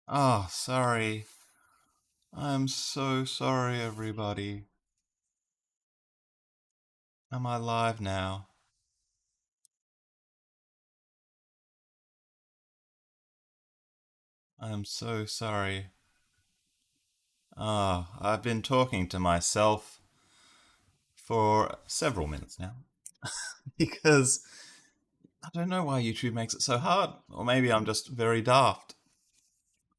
Oh, sorry. I'm so sorry, everybody. Am I live now? I'm so sorry. I've been talking to myself for several minutes now because I don't know why YouTube makes it so hard. Or maybe I'm just very daft.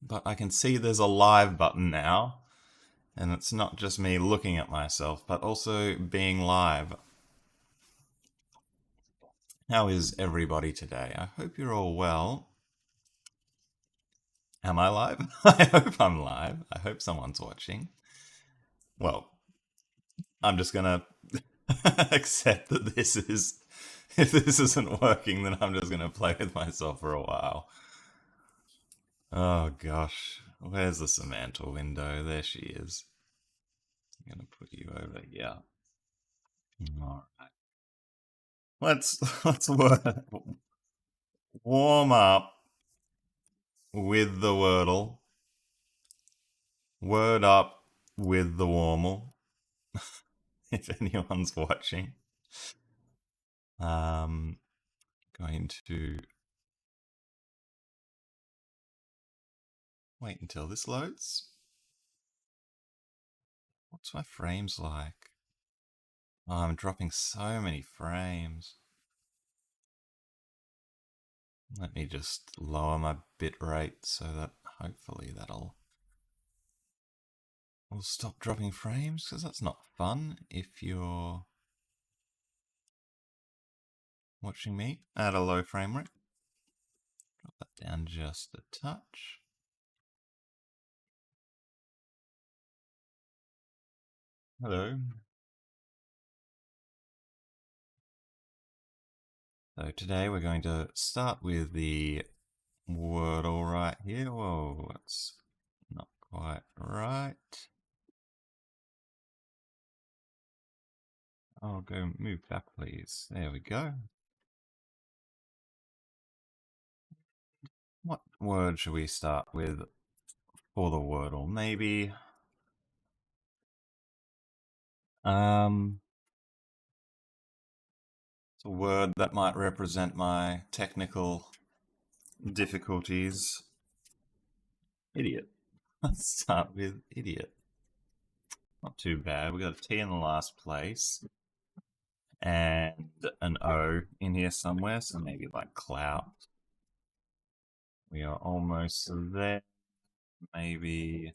But I can see there's a live button now, and it's not just me looking at myself, but also being live. How is everybody today? I hope you're all well. Am I live? I hope I'm live. I hope someone's watching. Well, I'm just gonna accept that this is. If this isn't working, then I'm just gonna play with myself for a while. Oh gosh. Where's the Semantle window? There she is. I'm gonna put you over here. Alright. Let's warm up with the Wordle. Word up with the Warmle. If anyone's watching. Going to wait until this loads. What's my frames like? Oh, I'm dropping so many frames. Let me just lower my bitrate so that hopefully will stop dropping frames, because that's not fun if you're watching me at a low frame rate. Drop that down just a touch. Hello. So today we're going to start with the Wordle right here. Whoa, that's not quite right. Oh, go move back, please. There we go. What word should we start with for the Wordle? Maybe it's a word that might represent my technical difficulties. Idiot. Let's start with idiot. Not too bad. We got a T in the last place and an O in here somewhere, so maybe like clout. We are almost there. Maybe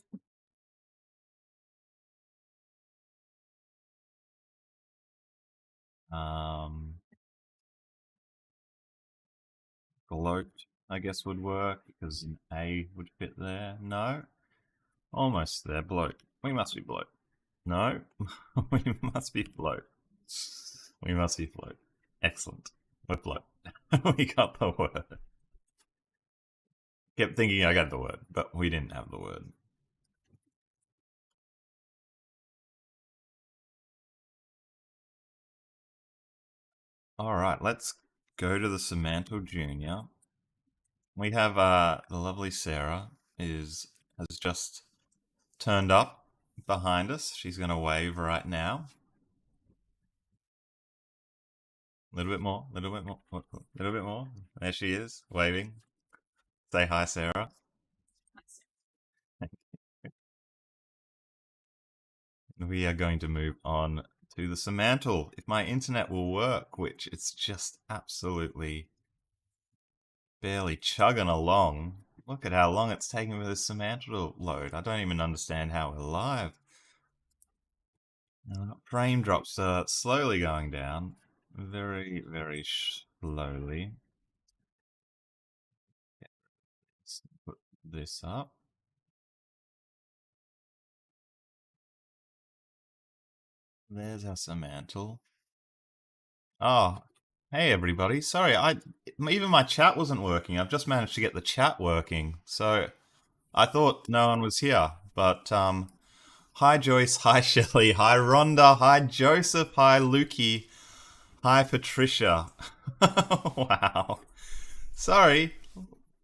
gloat, I guess, would work because an A would fit there. No, almost there. Bloat. We must be bloat. No, we must be float. We must be float. Excellent. We're float. We got the word. Kept thinking I got the word, but we didn't have the word. All right, let's go to the Semantle Junior. We have the lovely Sarah has just turned up behind us. She's going to wave right now. A little bit more, a little bit more, a little bit more. There she is, waving. Say hi, Sarah. We are going to move on to the Semantle. If my internet will work, which it's just absolutely barely chugging along. Look at how long it's taking for this Semantle to load. I don't even understand how we're live. Frame drops are slowly going down. Very, very slowly. Let's put this up. There's our Semantle. Oh, hey everybody. Sorry, even my chat wasn't working. I've just managed to get the chat working. So I thought no one was here. But hi Joyce, hi Shelley, hi Rhonda, hi Joseph, hi Lukey, hi Patricia. Wow. Sorry.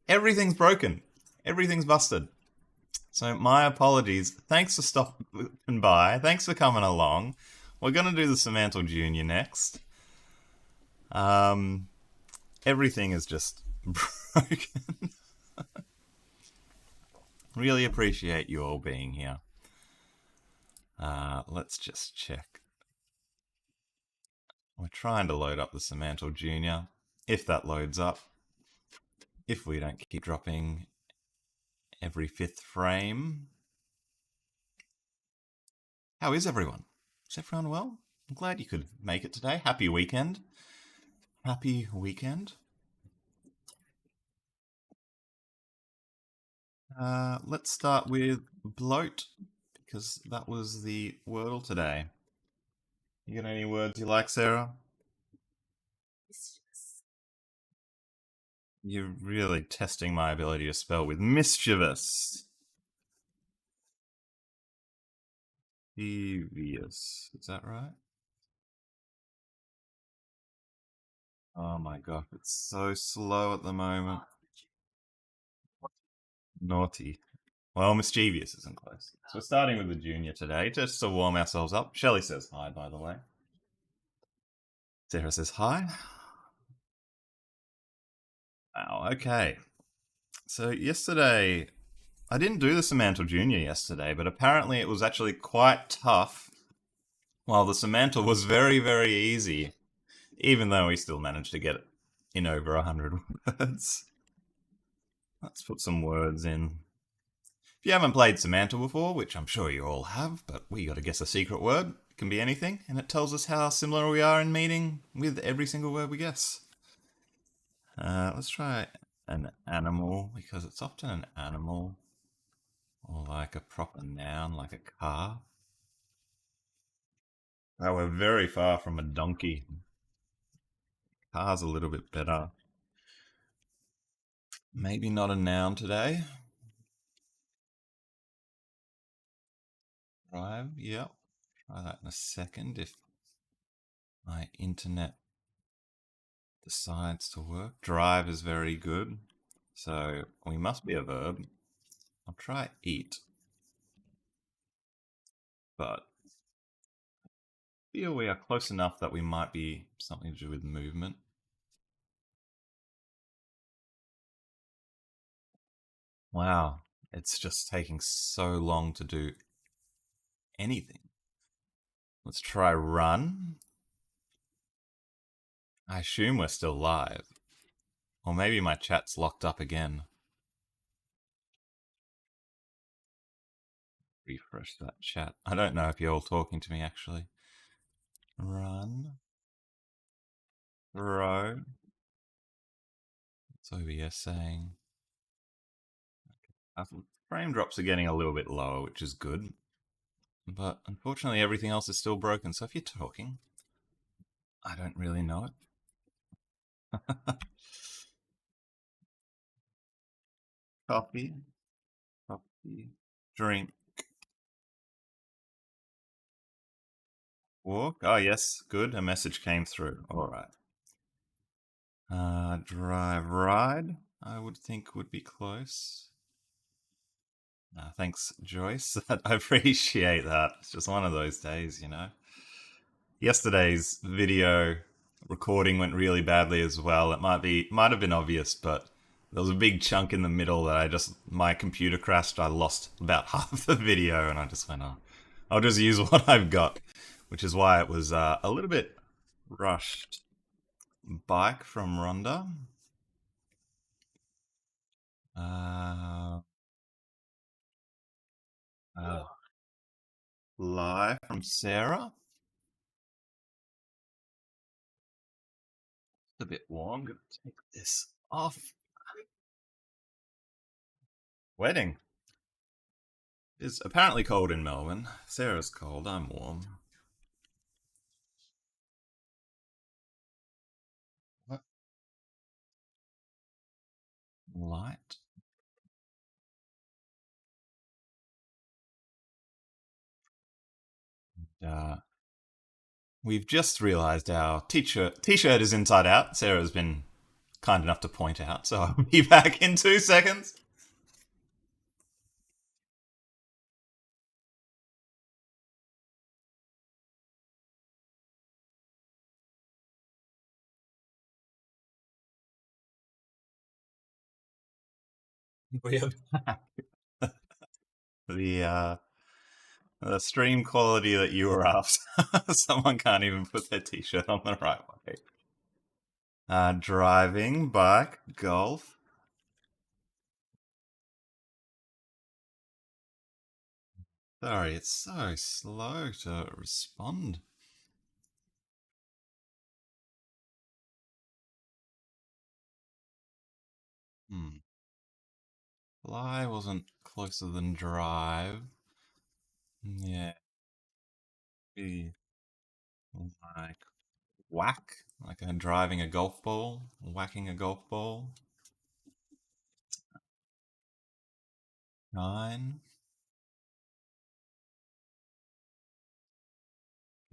Everything's broken. Everything's busted. So my apologies. Thanks for stopping by. Thanks for coming along. We're gonna do the Semantle Junior next. Um, Everything is just broken. Really appreciate you all being here. Let's just check. We're trying to load up the Semantle Junior. If that loads up, if we don't keep dropping every fifth frame. How is everyone? Is everyone well? I'm glad you could make it today. Happy weekend. Happy weekend. Let's start with bloat, because that was the Wordle today. You got any words you like, Sarah? You're really testing my ability to spell with mischievous. Devious. Is that right? Oh my god, it's so slow at the moment. Naughty. Well, mischievous isn't close. So we're starting with the junior today, just to warm ourselves up. Shelley says hi, by the way. Sarah says hi. Wow, okay. So yesterday, I didn't do the Semantle Junior yesterday, but apparently it was actually quite tough, while the Semantle was very, very easy, even though we still managed to get it in over 100 words. Let's put some words in. If you haven't played Semantle before, which I'm sure you all have, but we gotta guess a secret word, it can be anything, and it tells us how similar we are in meaning with every single word we guess. Let's try an animal, because it's often an animal, or like a proper noun, like a car. Oh, we're very far from a donkey. Car's a little bit better. Maybe not a noun today. Drive, yep. Try that in a second if my internet decides to work. Drive is very good. So we must be a verb. I'll try eat. But I feel we are close enough that we might be something to do with movement. Wow, it's just taking so long to do anything. Let's try run. I assume we're still live. Or maybe my chat's locked up again. Refresh that chat. I don't know if you're all talking to me actually. Run. Throw. What's OBS saying? Frame drops are getting a little bit lower, which is good. But unfortunately, everything else is still broken. So if you're talking, I don't really know it. Coffee. Coffee. Drink. Walk. Oh, yes. Good. A message came through. All right. Drive. Ride. I would think would be close. Thanks, Joyce. I appreciate that. It's just one of those days, you know. Yesterday's video recording went really badly as well. It might have been obvious, but there was a big chunk in the middle that my computer crashed. I lost about half the video, and I just went, oh, I'll just use what I've got, which is why it was a little bit rushed. Bike from Rhonda. Uh, uh, Lie from Sarah. It's a bit warm. I'm gonna take this off. Wedding. It's apparently cold in Melbourne. Sarah's cold. I'm warm. What? Light. Uh, we've just realised our t-shirt is inside out. Sarah's been kind enough to point out, so I'll be back in 2 seconds. We are back. The the stream quality that you were after. Someone can't even put their t-shirt on the right way. Driving, bike, golf. Sorry, it's so slow to respond. Hmm. Fly wasn't closer than drive. Yeah, be like whack, like driving a golf ball, whacking a golf ball. 9,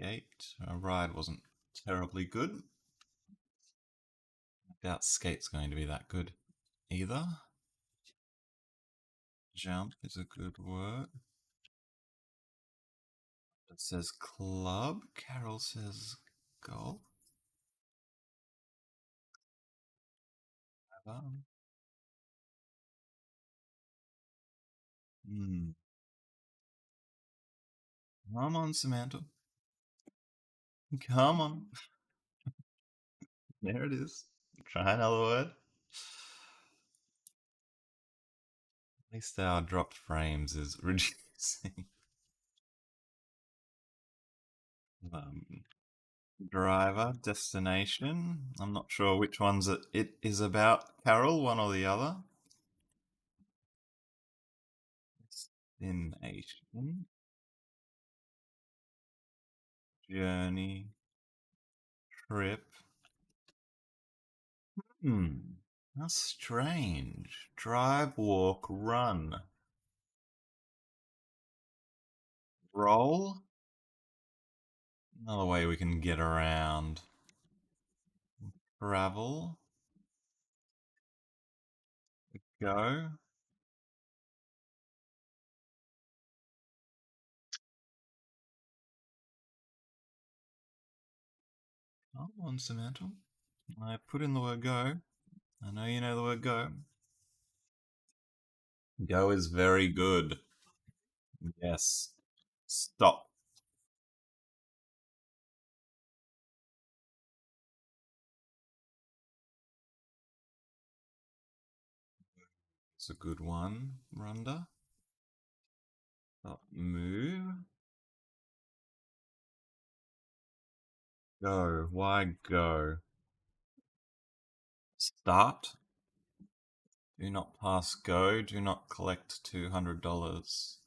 8. A ride wasn't terribly good. I doubt skate's going to be that good either. Jump is a good word. It says club. Carol says golf. Hmm. Come on, Semantle. Come on. There it is. Try another word. At least our dropped frames is reducing. Um, Driver, destination. I'm not sure which ones it is about. Carol, one or the other. Destination. Journey. Trip. How strange. Drive, walk, run. Roll. Another way we can get around. Travel. Go. Come on, Semantle. I put in the word go. I know you know the word go. Go is very good. Yes. Stop. It's a good one, Rhonda. Stop. Move. Go. Why go? Start. Do not pass go. Do not collect $200.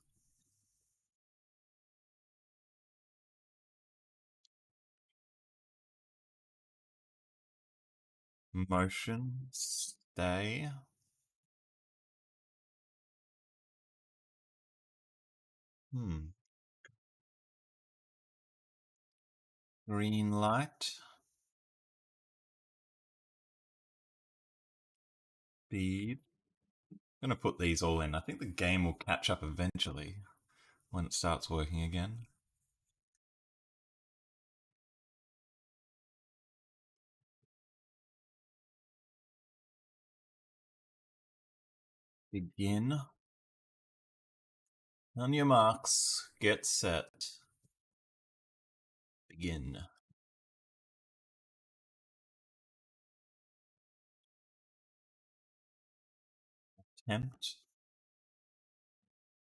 Motion. Stay. Green light. Speed. I'm going to put these all in. I think the game will catch up eventually when it starts working again. Begin. On your marks, get set. Begin. Attempt.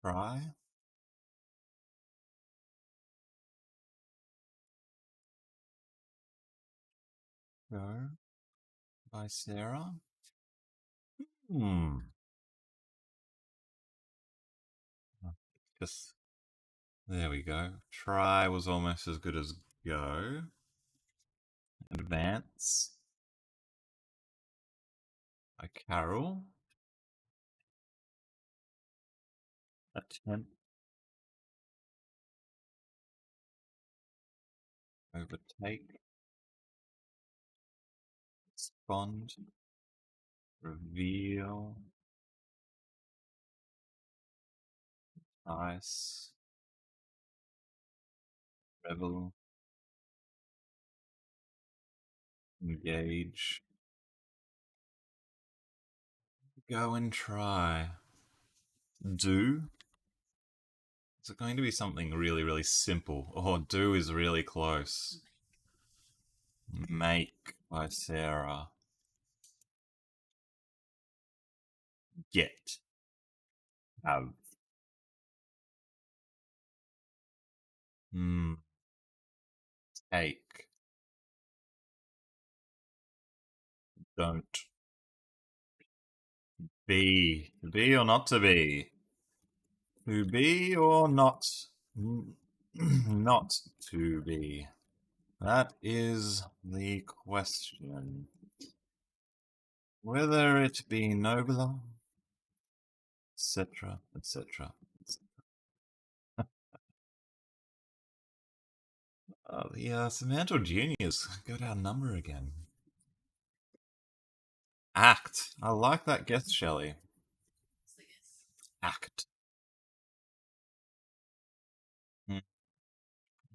Try. Go. By Sarah. Hmm. Just there we go. Try was almost as good as go. Advance. By Carol. Attempt. Overtake. Respond. Reveal. Ice. Revel. Engage. Go and try. Do? Is it going to be something really, really simple? Or do is really close. Make by Sarah. Get. Have. Hmm. Take. Don't. Be. To be or not to be? To be or not? Not to be. That is the question. Whether it be nobler, etc., etc. The Semantle Juniors got our number again. Act. I like that guess, Shelley. Act.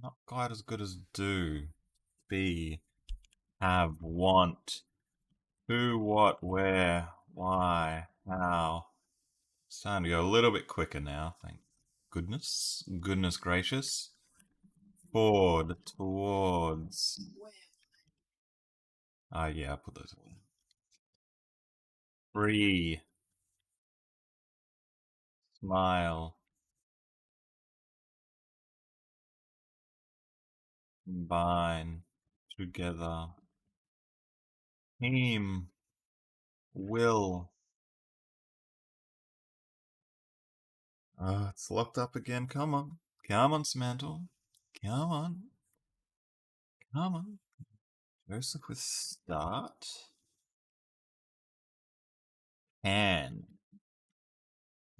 Not quite as good as do. Be. Have. Want. Who, what, where, why, how. It's time to go a little bit quicker now, thank goodness. Goodness gracious. Toward. Towards. Yeah, I put those away. Free. Smile. Combine. Together. Team. Will. It's locked up again. Come on. Come on, Semantle. Come on. Come on. Joseph with start. Can.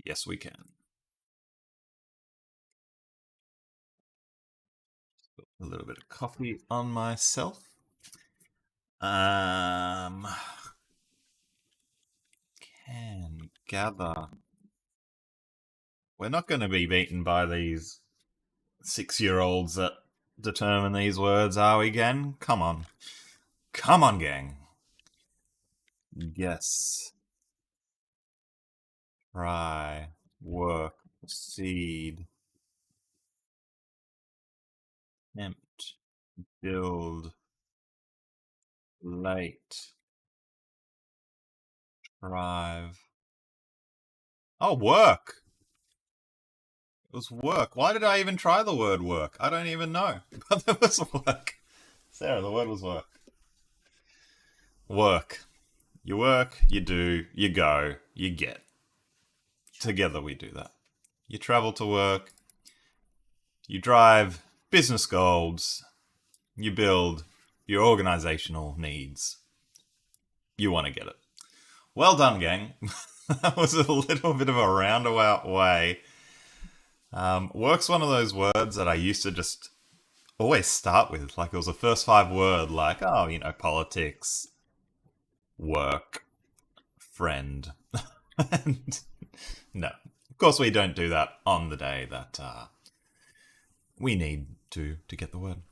Yes, we can. A little bit of coffee on myself. Can gather. We're not going to be beaten by these 6-year-olds that determine these words, are we, gang? Come on. Come on, gang. Guess. Try. Work. Proceed. Tempt. Build. Late. Drive. Oh, work! It was work. Why did I even try the word work? I don't even know. But there was work. Sarah, the word was work. Work. You work, you do, you go, you get. Together we do that. You travel to work, you drive business goals, you build your organizational needs. You want to get it. Well done, gang. That was a little bit of a roundabout way. Work's one of those words that I used to just always start with. Like it was the first 5 word, like, oh, politics, work, friend. And no, of course we don't do that on the day that we need to get the word.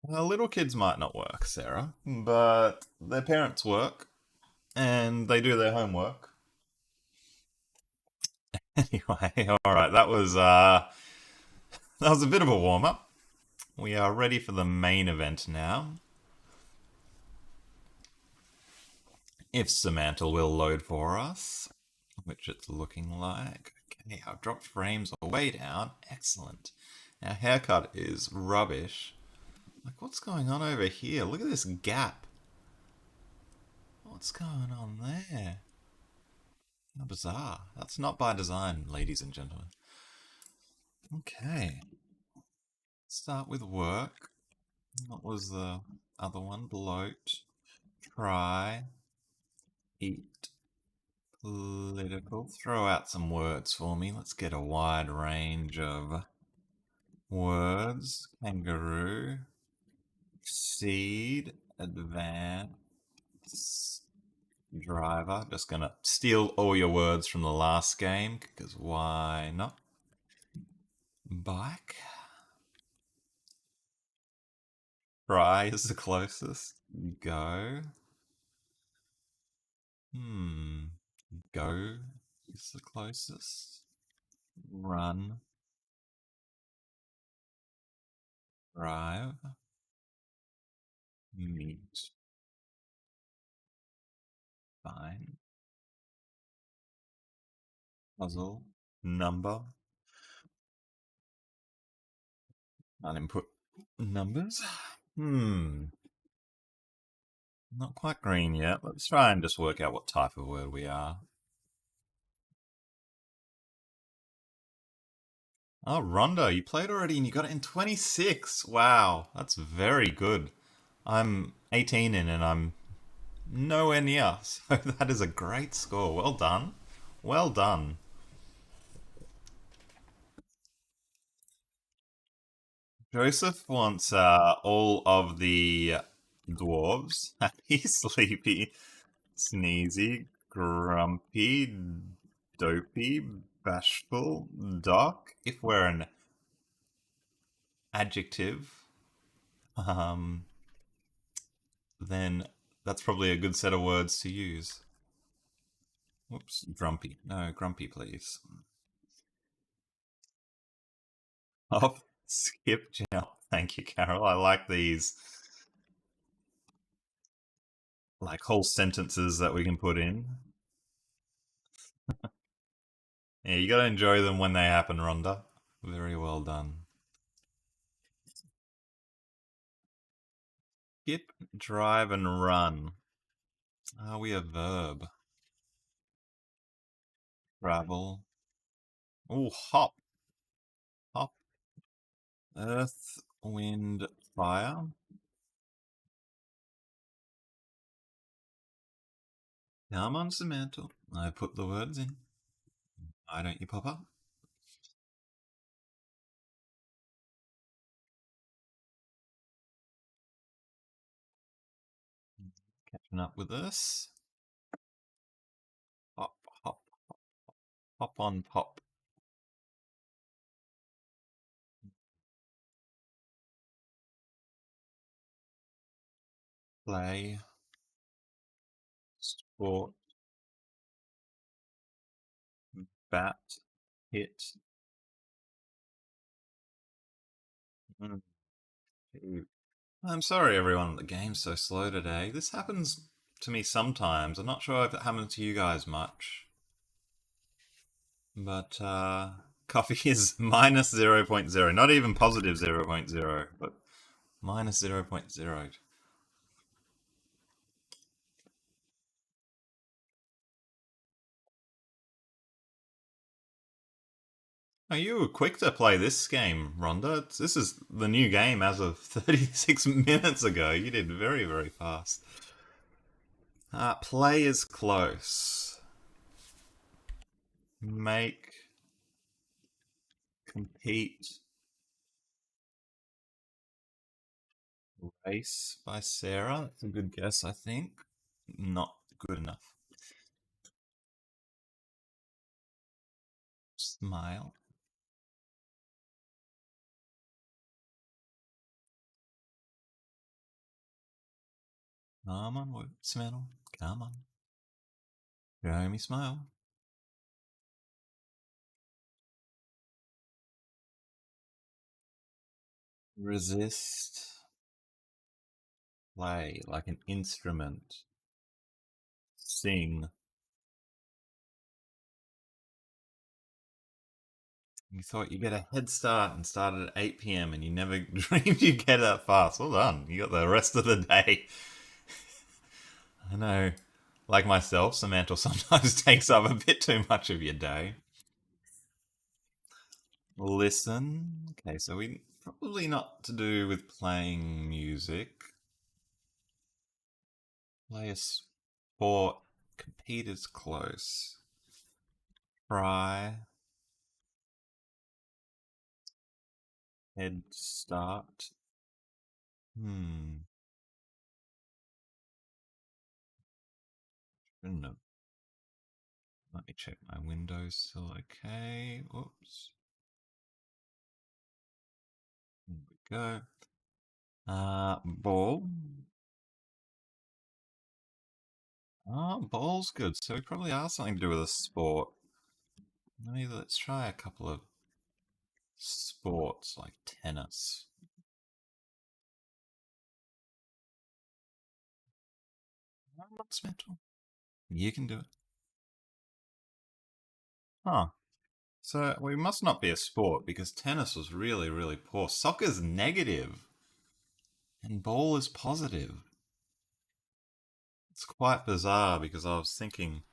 Well, little kids might not work, Sarah, but their parents work and they do their homework. Anyway, all right, that was a bit of a warm up. We are ready for the main event now. If Semantle will load for us, which it's looking like. Okay, I've dropped frames way down. Excellent. Our haircut is rubbish. Like, what's going on over here? Look at this gap. What's going on there? How bizarre. That's not by design, ladies and gentlemen. Okay. Start with work. What was the other one? Bloat. Try. Eat. Political. Throw out some words for me. Let's get a wide range of words. Kangaroo. Seed. Advance. Driver. Just gonna steal all your words from the last game, because why not? Bike. Try is the closest. Go. Hmm. Go is the closest. Run. Drive. Meet. Find. Puzzle. Number. Uninput numbers. Hmm. Not quite green yet. Let's try and just work out what type of word we are. Oh, Rhonda, you played already and you got it in 26. Wow, that's very good. I'm 18 in and I'm nowhere near. So that is a great score. Well done. Well done. Joseph wants all of the dwarves happy, sleepy, sneezy, grumpy, dopey, bashful, doc. If we're an adjective, um, then that's probably a good set of words to use. Whoops, grumpy. No, grumpy, please. Hop, skip, jump. Thank you, Carol. I like these, like whole sentences that we can put in. Yeah, you gotta enjoy them when they happen, Rhonda. Very well done. Skip, drive, and run. Are we a verb? Travel. Oh, hop. Hop. Earth, wind, fire. Come on, Semantle. I put the words in. Why don't you pop up? Catching up with us. Hop, hop, hop on, pop. Play. Sport. Bat. Hit. Mm, shoot. I'm sorry, everyone. The game's so slow today. This happens to me sometimes. I'm not sure if it happens to you guys much. But coffee is minus 0.0. Not even positive 0.0, but minus 0.0. Oh, you were quick to play this game, Rhonda. This is the new game as of 36 minutes ago. You did very, very fast. Play is close. Make, compete, race by Sarah. That's a good guess, I think. Not good enough. Smile. Come on, Semantle. Come on. Show me smile. Resist. Play like an instrument. Sing. You thought you'd get a head start and started at 8 p.m. and you never dreamed you'd get that fast. Well done. You got the rest of the day. I know. Like myself, Semantle sometimes takes up a bit too much of your day. Listen. Okay, so we probably not to do with playing music. Play a sport. Compete is close. Try. Head start. Hmm. No. Let me check my windows still okay. Whoops. Here we go. Ball. Oh, ball's good. So we probably are something to do with a sport. Let's try a couple of sports like tennis. What's mental? You can do it. Huh. So we must not be a sport because tennis was really, really poor. Soccer's negative and ball is positive. It's quite bizarre because I was thinking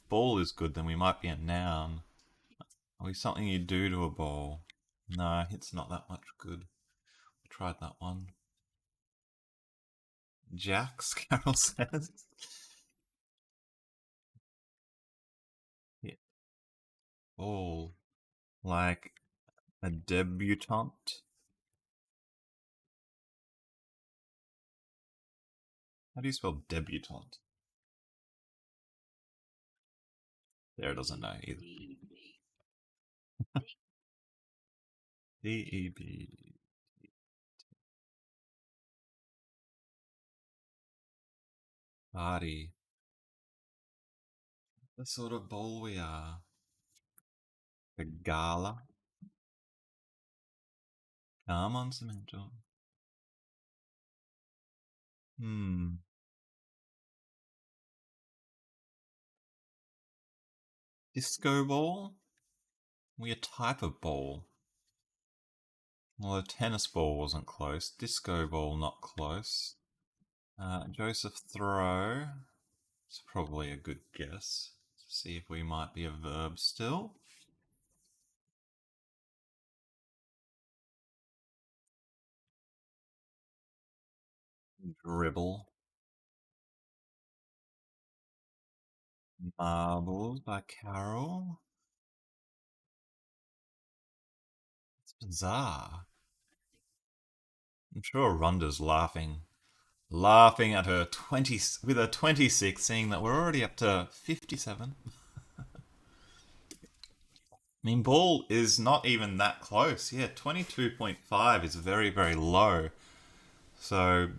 ball is good, then we might be a noun. Are we something you do to a ball? No, it's not that much good. I tried that one. Jacks, Carol says. Yeah. Ball. Like a debutante. How do you spell debutante? There doesn't know either. D-E-B. Party. The sort of ball we are. A gala. Come on, Semantle. Hmm. Disco ball? We a type of ball. Well, a tennis ball wasn't close. Disco ball not close. Joseph throw. It's probably a good guess. See if we might be a verb still. Dribble. Marbles by Carol. It's bizarre. I'm sure Rhonda's laughing at her 20 with her 26, seeing that we're already up to 57. I mean, ball is not even that close. Yeah, 22.5 is very, very low. So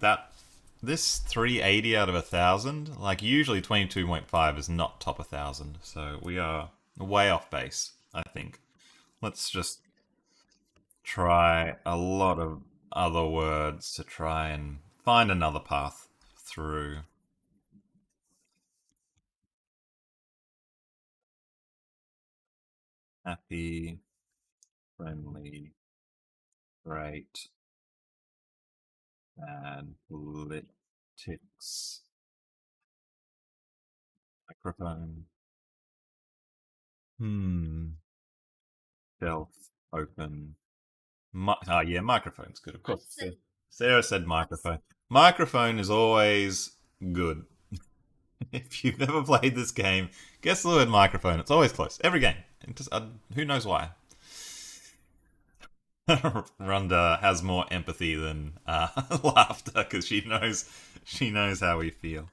this 380 out of 1,000, like usually 22.5 is not top 1,000. So we are way off base, I think. Let's just try a lot of other words to try and find another path through. Happy, friendly, great, bad, politics, microphone, hmm, self, open. Yeah, microphone's good, of course. Sarah said microphone. Microphone is always good. If you've never played this game, guess the word microphone. It's always close. Every game. Who knows why? Rhonda has more empathy than laughter because she knows how we feel.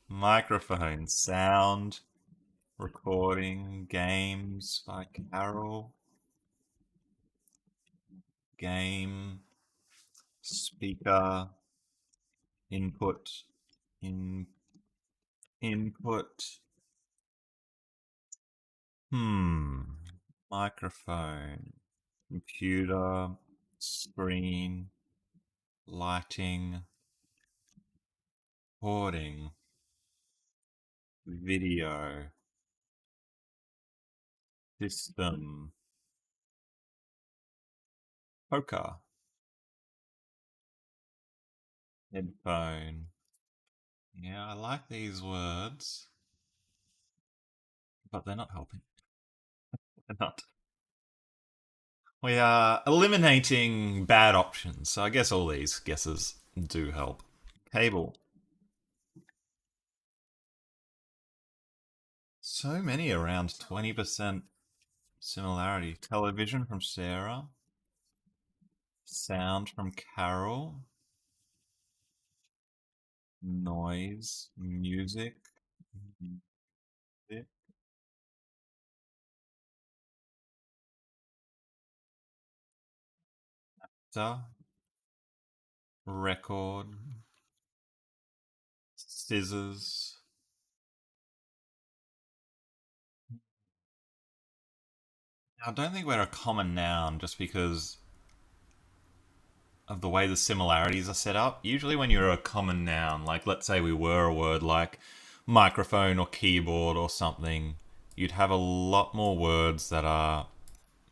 Microphone, sound, recording, games by Carol, game, speaker, input, in input. Hmm. Microphone, computer, screen, lighting, recording, video, system, poker, headphone. Yeah, I like these words, but they're not helping. They're not. We are eliminating bad options, so I guess all these guesses do help. Cable. So many around 20% similarity. Television from Sarah. Sound from Carol. Noise. Music. Music. Record. Scissors. I don't think we're a common noun just because of the way the similarities are set up. Usually, when you're a common noun, like let's say we were a word like microphone or keyboard or something, you'd have a lot more words that are,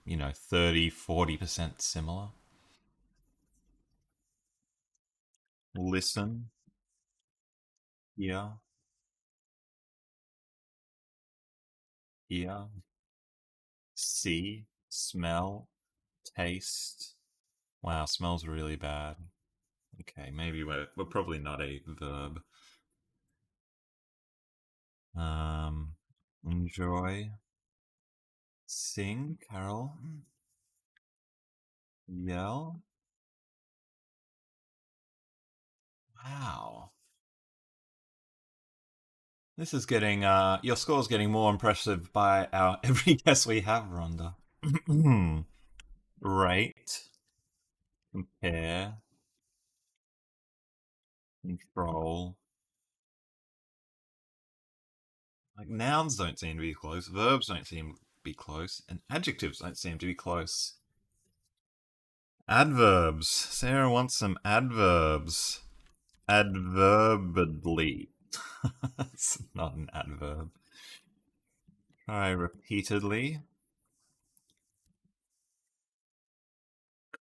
30-40% similar. Listen, yeah, yeah, see, smell, taste. Wow, smells really bad. Okay, maybe we're probably not a verb. Um, enjoy, sing, carol, yell. Wow. This is getting your score's getting more impressive by our every guess we have, Rhonda. Rate, compare, control. Like nouns don't seem to be close, verbs don't seem to be close, and adjectives don't seem to be close. Adverbs. Sarah wants some adverbs. Adverbedly. It's not an adverb. Try repeatedly.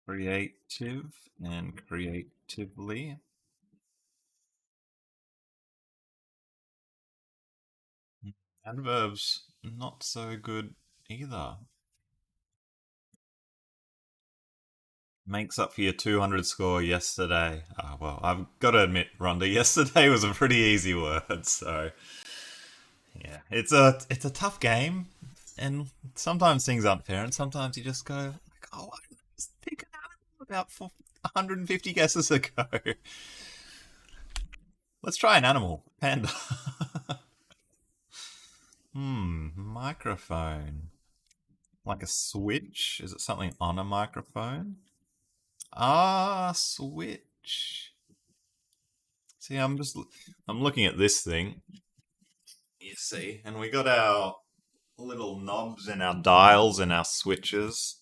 Creative and creatively. Adverbs, not so good either. Makes up for your 200 score yesterday. Well, I've got to admit, Rhonda, yesterday was a pretty easy word, so yeah, it's a tough game, and sometimes things aren't fair, and sometimes you just go, like, oh, I just pick an animal about 150 guesses ago. Let's try an animal. Panda. Microphone. Like a switch? Is it something on a microphone? Ah, switch. See, I'm looking at this thing. You see, and we got our little knobs and our dials and our switches.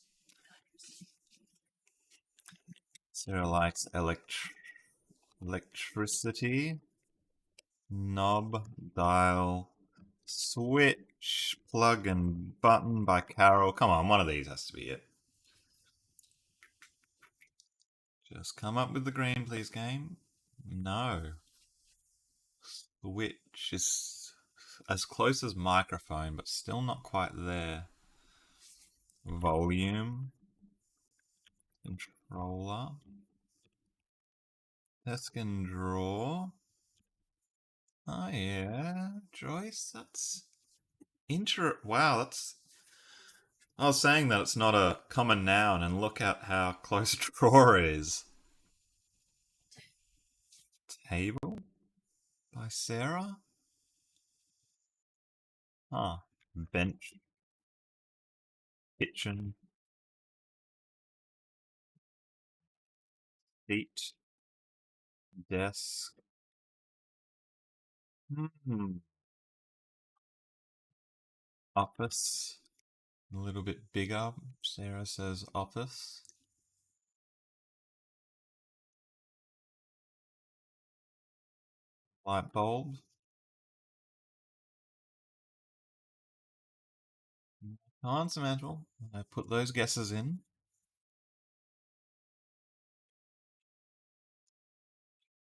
Sarah likes electricity. Knob, dial, switch, plug and button by Carol. Come on, one of these has to be it. Just come up with the green, please, game. No. Switch is as close as microphone, but still not quite there. Volume, controller, desk and drawer. Oh yeah, Joyce, that's wow, that's I was saying that it's not a common noun, and look at how close drawer is. Table by Sarah? Huh. Bench, kitchen, seat, desk. Hmm. Office. A little bit bigger. Sarah says office. Light bulb. Come on, Semantle. I put those guesses in.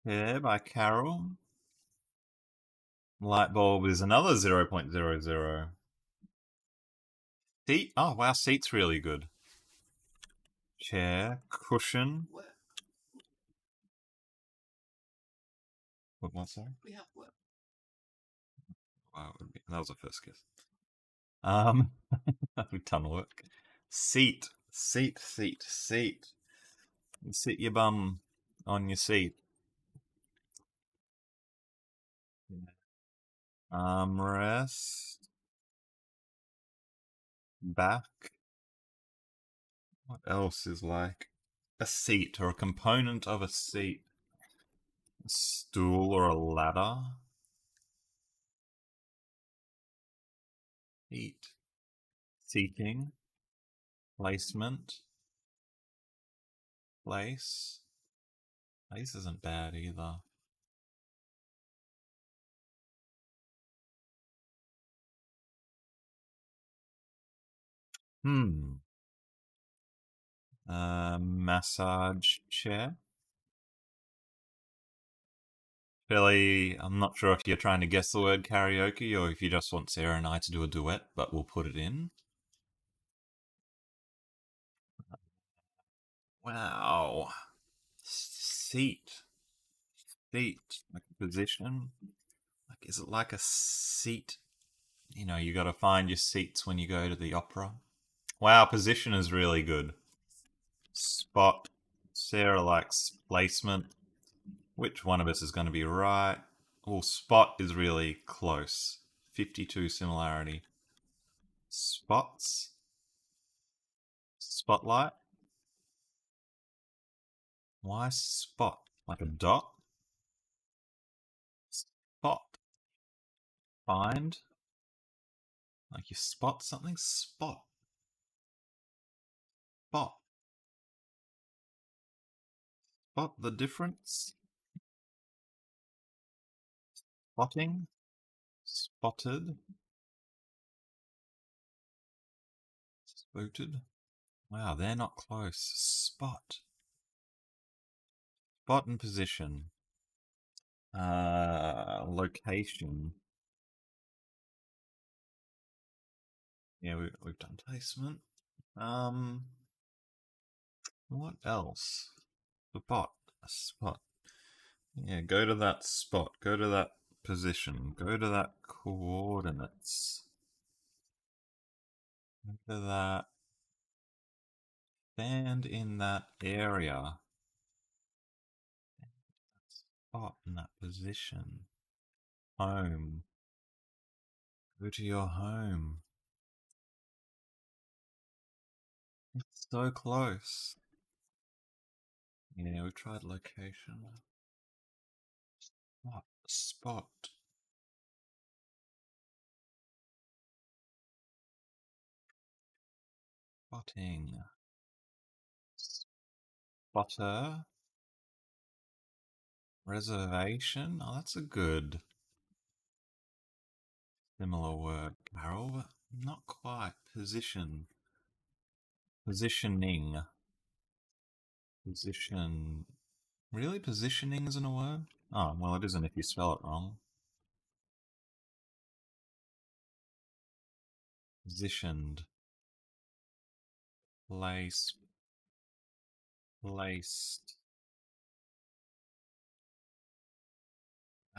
Hair by Carol. Light bulb is another 0.00. Seat. Oh, wow, seat's really good. Chair. Cushion. What's that? Wow, that was a first guess. We've done work. Seat. Seat, seat, seat. You sit your bum on your seat. Armrest. Back. What else is like a seat or a component of a seat? A stool or a ladder? Seat. Seating. Placement. Place. Place isn't bad either. Massage chair. Billy, I'm not sure if you're trying to guess the word karaoke or if you just want Sarah and I to do a duet, but we'll put it in. Wow. Seat. Seat. Like a position. Like, is it like a seat? You know, you gotta find your seats when you go to the opera. Wow, position is really good. Spot. Sarah likes placement. Which one of us is going to be right? Well, spot is really close. 52 similarity. Spots. Spotlight. Why spot? Like a dot? Spot. Find. Like you spot something? Spot. Spot. Spot the difference? Spotting. Spotted. Spooted. Wow, they're not close. Spot. Spot and position. Location. Yeah, we've done placement. What else? Spot. A spot. Yeah, go to that spot. Go to that position. Go to that coordinates. Go to that. Stand in that area. Spot in that position. Home. Go to your home. It's so close. Yeah, we tried location. What? Spot. Spotting. Spotter. Reservation. Oh, that's a good similar word, Carol, but not quite. Position. Positioning. Position. Really? Positioning isn't a word? Oh, well, it isn't if you spell it wrong. Positioned. Place. Placed.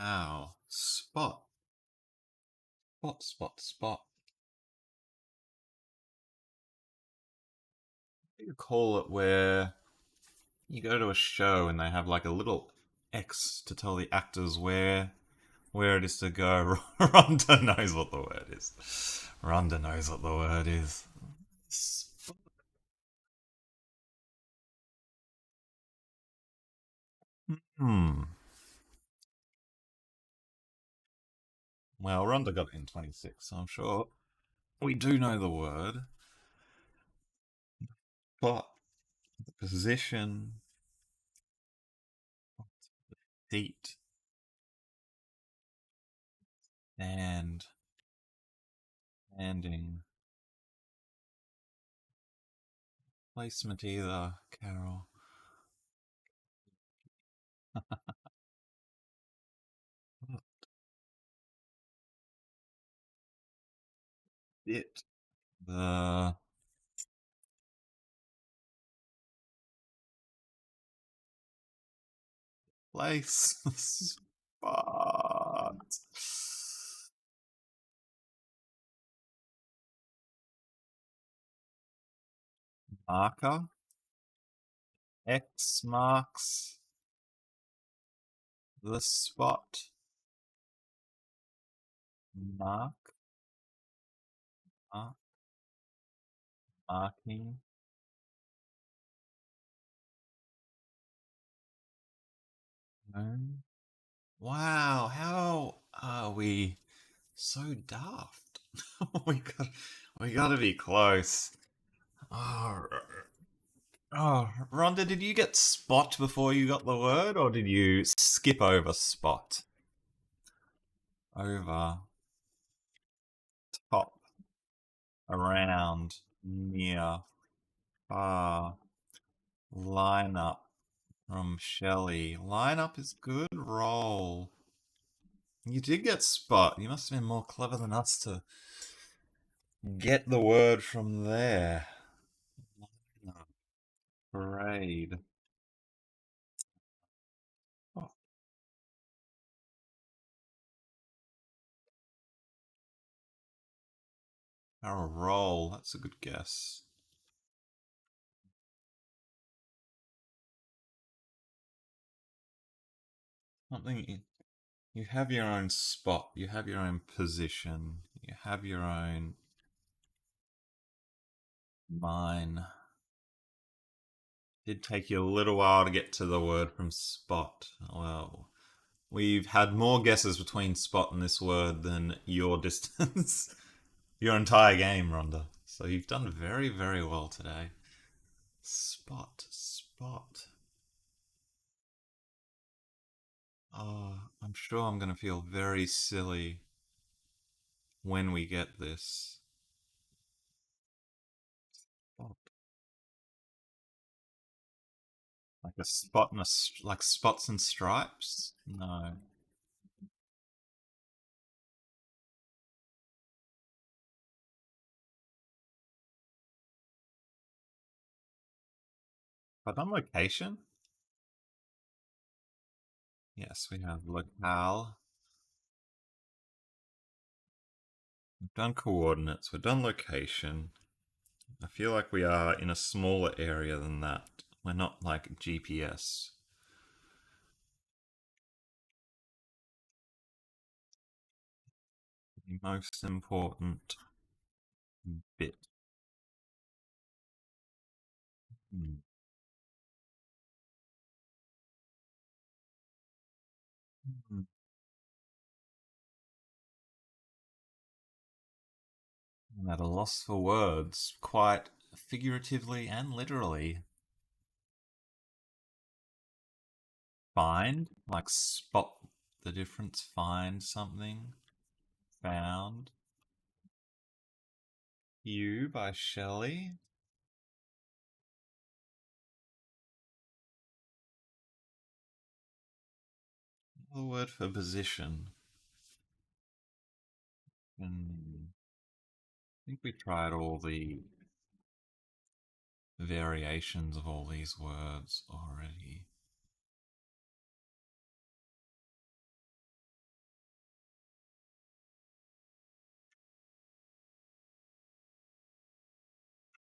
Ow. Spot. Spot, spot, spot. What do you call it where you go to a show and they have like a little X to tell the actors where it is to go? Rhonda knows what the word is. Rhonda knows what the word is. Hmm. Well, Rhonda got it in 26, so I'm sure we do know the word. But the position, seat, and landing, placement either, Carol. It. The place. Spot. Marker. X marks the spot. Mark. Mark. Marking. Home. Wow, how are we so daft? we got we gotta be close. Oh, Rhonda, did you get spot before you got the word, or did you skip over spot? Over, top, around, near, far, line up from Shelley. Line up is good. Roll. You did get spot. You must have been more clever than us to get the word from there. Line up, parade. Oh, barrel roll. That's a good guess. Something you have your own spot. You have your own position. You have your own mine. Did take you a little while to get to the word from spot. Well, we've had more guesses between spot and this word than your distance. Your entire game, Rhonda. So you've done very, very well today. Spot, spot. Oh, I'm sure I'm going to feel very silly when we get this. Spot. Like a spot and like spots and stripes? No. But on location? Yes, we have locale. We've done coordinates. We've done location. I feel like we are in a smaller area than that. We're not like GPS. The most important bit. Hmm. Hmm. I'm at a loss for words, quite figuratively and literally. Find, like spot the difference, find something, found. You by Shelley. The word for position. I think we tried all the variations of all these words already.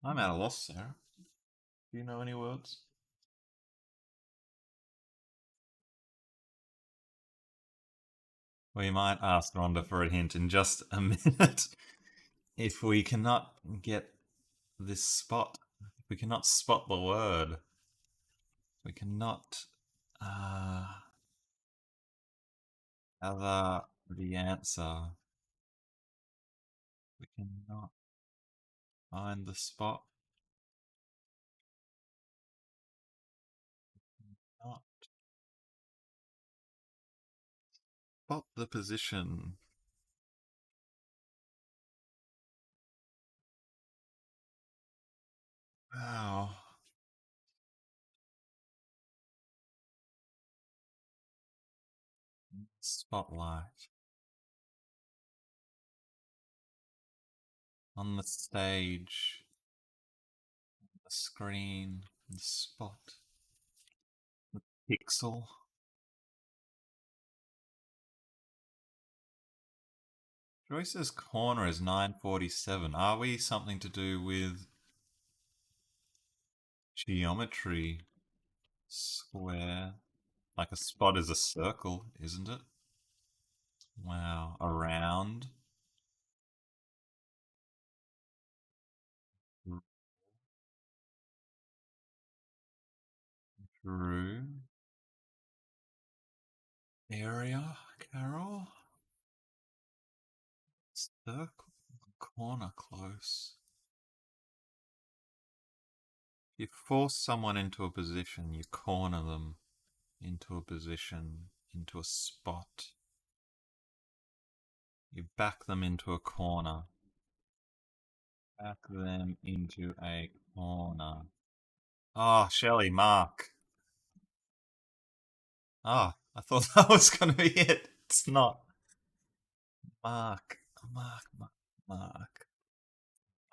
I'm at a loss, Sarah. Do you know any words? We might ask Rhonda for a hint in just a minute. If we cannot get this spot, if we cannot spot the word, we cannot uh, gather the answer. We cannot find the spot. Not spot the position. Wow. Spotlight. On the stage. The screen. The spot. Pixel. Joyce's corner is 947. Are we something to do with geometry? Square. Like a spot is a circle, isn't it? Wow. Around. Through. Area. Carol. Circle. corner close. You force someone into a position, you corner them into a position, into a spot. You back them into a corner. Back them into a corner. Oh, Shelley, Mark. Ah, I thought that was going to be it. It's not. Mark. Mark. Mark. Mark.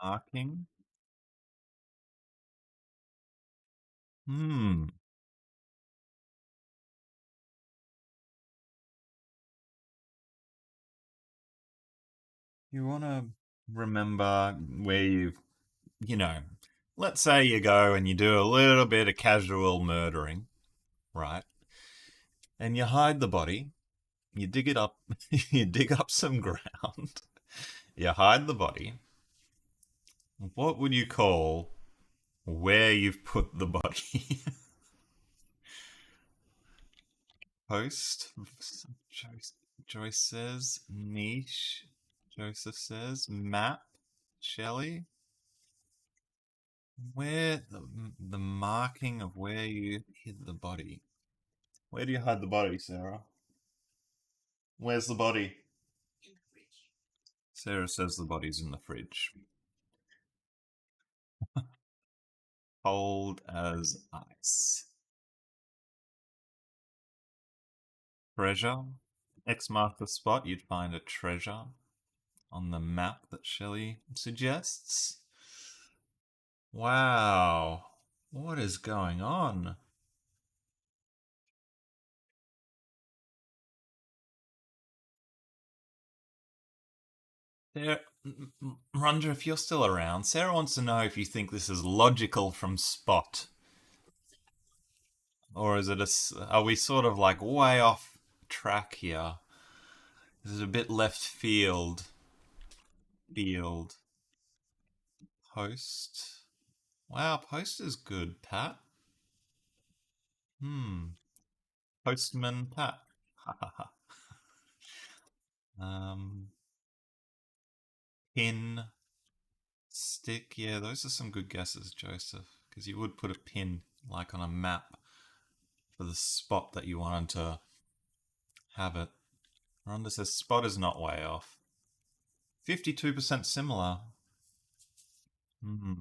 Marking. Hmm. You want to remember where you know, let's say you go and you do a little bit of casual murdering, right? And you hide the body, you dig it up, you dig up some ground, you hide the body. What would you call where you've put the body? Post. Joyce says niche. Joseph says map. Shelley, where the marking of where you hid the body. Where do you hide the body, Sarah? Where's the body? Sarah says the body's in the fridge. Cold as ice. Treasure. X marked the spot. You'd find a treasure on the map that Shelley suggests. Wow. What is going on? Sarah, Rhonda, if you're still around, Sarah wants to know if you think this is logical from Spot. Or is it are we sort of like way off track here? Is it a bit left field? Field. Post. Wow, post is good, Pat. Hmm. Postman Pat. Ha ha ha. Um, pin. Stick. Yeah, those are some good guesses, Joseph. Because you would put a pin, like on a map, for the spot that you wanted to have it. Rhonda says spot is not way off. 52% similar. Hmm.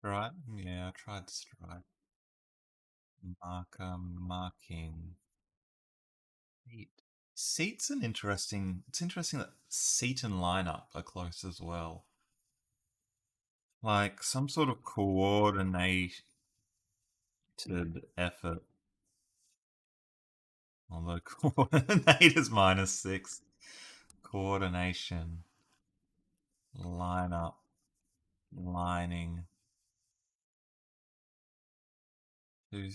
Right? Yeah, I tried strike. Marker, marking. Seat. Seat's an interesting. It's interesting that seat and lineup are close as well. Like some sort of coordinated effort. Although coordinate is -6. Coordination. Lineup. Lining. To,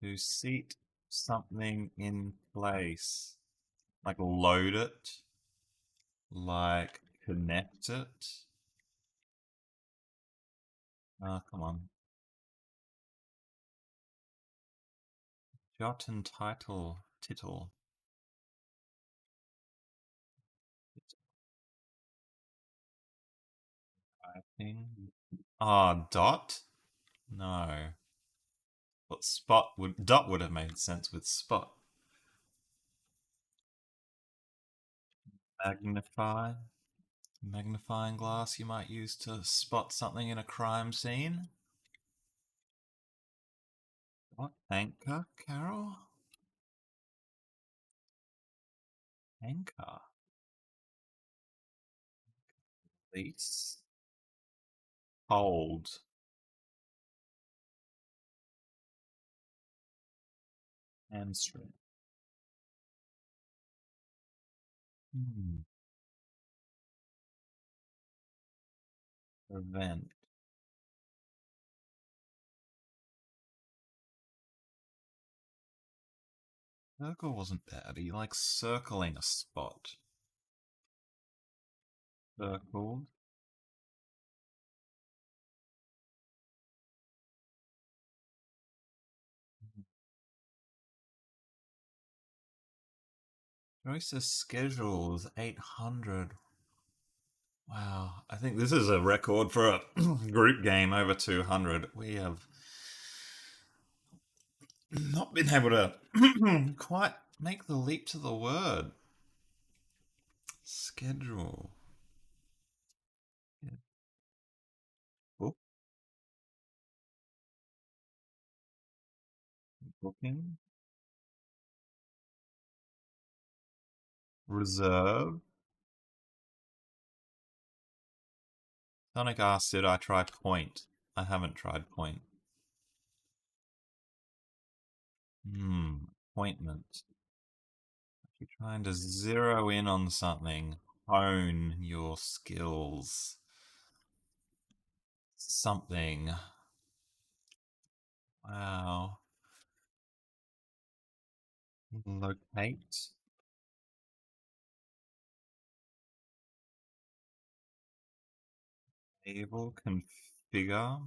to seat something in place. Like load it. Like connect it. Oh, come on. Jot and title. Tittle. Typing. Ah, dot? No. But spot would dot would have made sense with spot. Magnify. Magnifying glass you might use to spot something in a crime scene. What? Anchor, Carol? Anchor. Lease. Hold. Hamstring. Hmm. Prevent. Circle wasn't bad. He likes circling a spot. Circled. Choices schedules 800. Wow, I think this is a record for a group game over 200. We have not been able to quite make the leap to the word. Schedule. Book. Booking. Reserve. Sonic asked, did I try point? I haven't tried point. Appointment. If you're trying to zero in on something, hone your skills. Something. Wow. Locate. Able. Configure.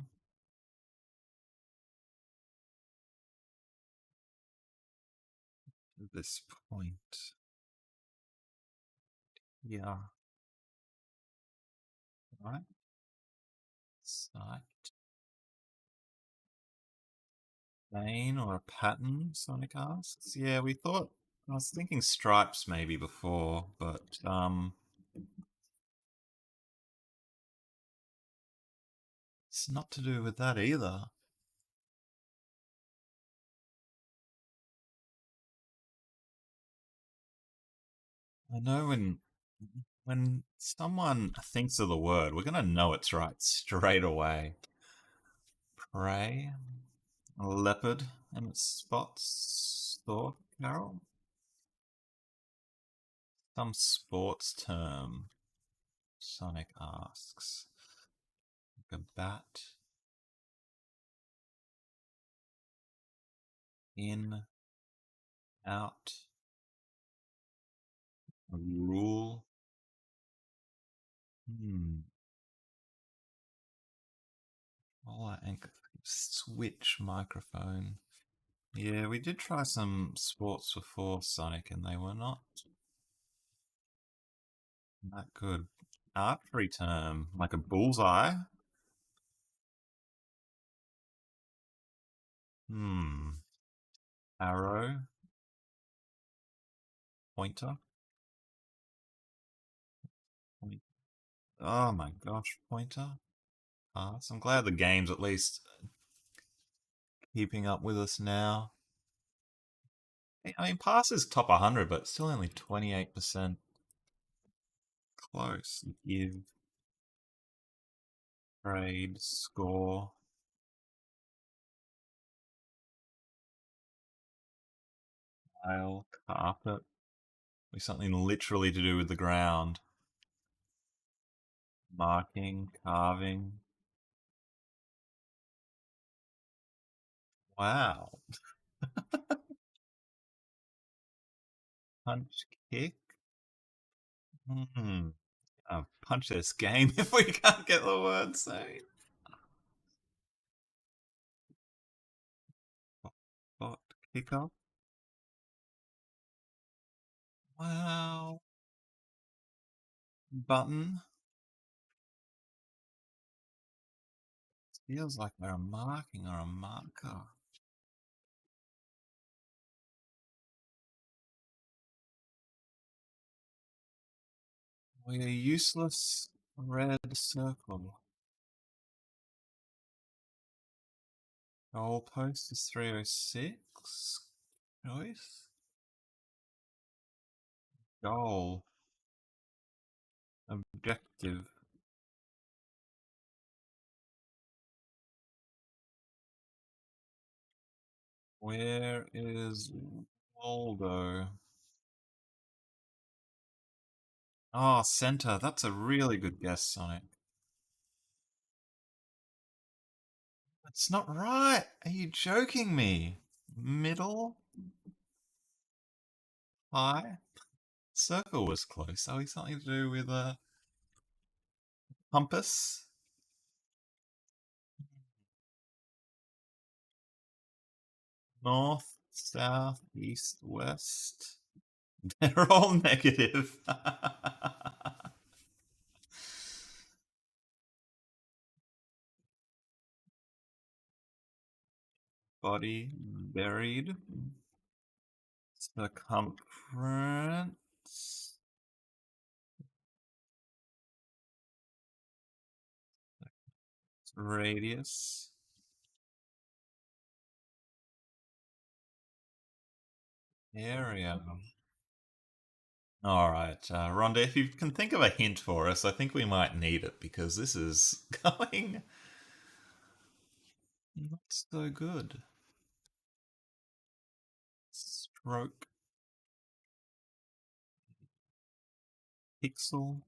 This point. Yeah. Right. Site. Vein or a pattern, Sonic asks. Yeah, we thought I was thinking stripes maybe before, but it's not to do with that either. I know when someone thinks of the word, we're gonna know it's right straight away. Prey, a leopard and its spots. Thought, Carol. Some sports term. Sonic asks. Like a bat. In. Out. A rule. And switch microphone. Yeah, we did try some sports before, Sonic, and they were not that good. Archery term, like a bullseye. Arrow. Pointer. Point. Oh my gosh, pointer. Pass. I'm glad the game's at least keeping up with us now. I mean, pass is top 100, but still only 28% close. Give. Trade. Score. Tile. Carpet. Something literally to do with the ground. Marking. Carving. Wow. Punch. Kick. I'll punch this game if we can't get the word soon. Bot. Kickoff. Wow. Button. Feels like they're a marking or a marker. We're useless red circle. Goalpost is 306. Choice. Goal. Objective. Where is Waldo? Oh, center. That's a really good guess, Sonic. That's not right. Are you joking me? Middle? High? Circle was close. Are we something to do with a compass? North, south, east, west. They're all negative. Body buried. Circumference. Radius. Area. All right, Rhonda, if you can think of a hint for us, I think we might need it because this is going not so good. Stroke. Pixel.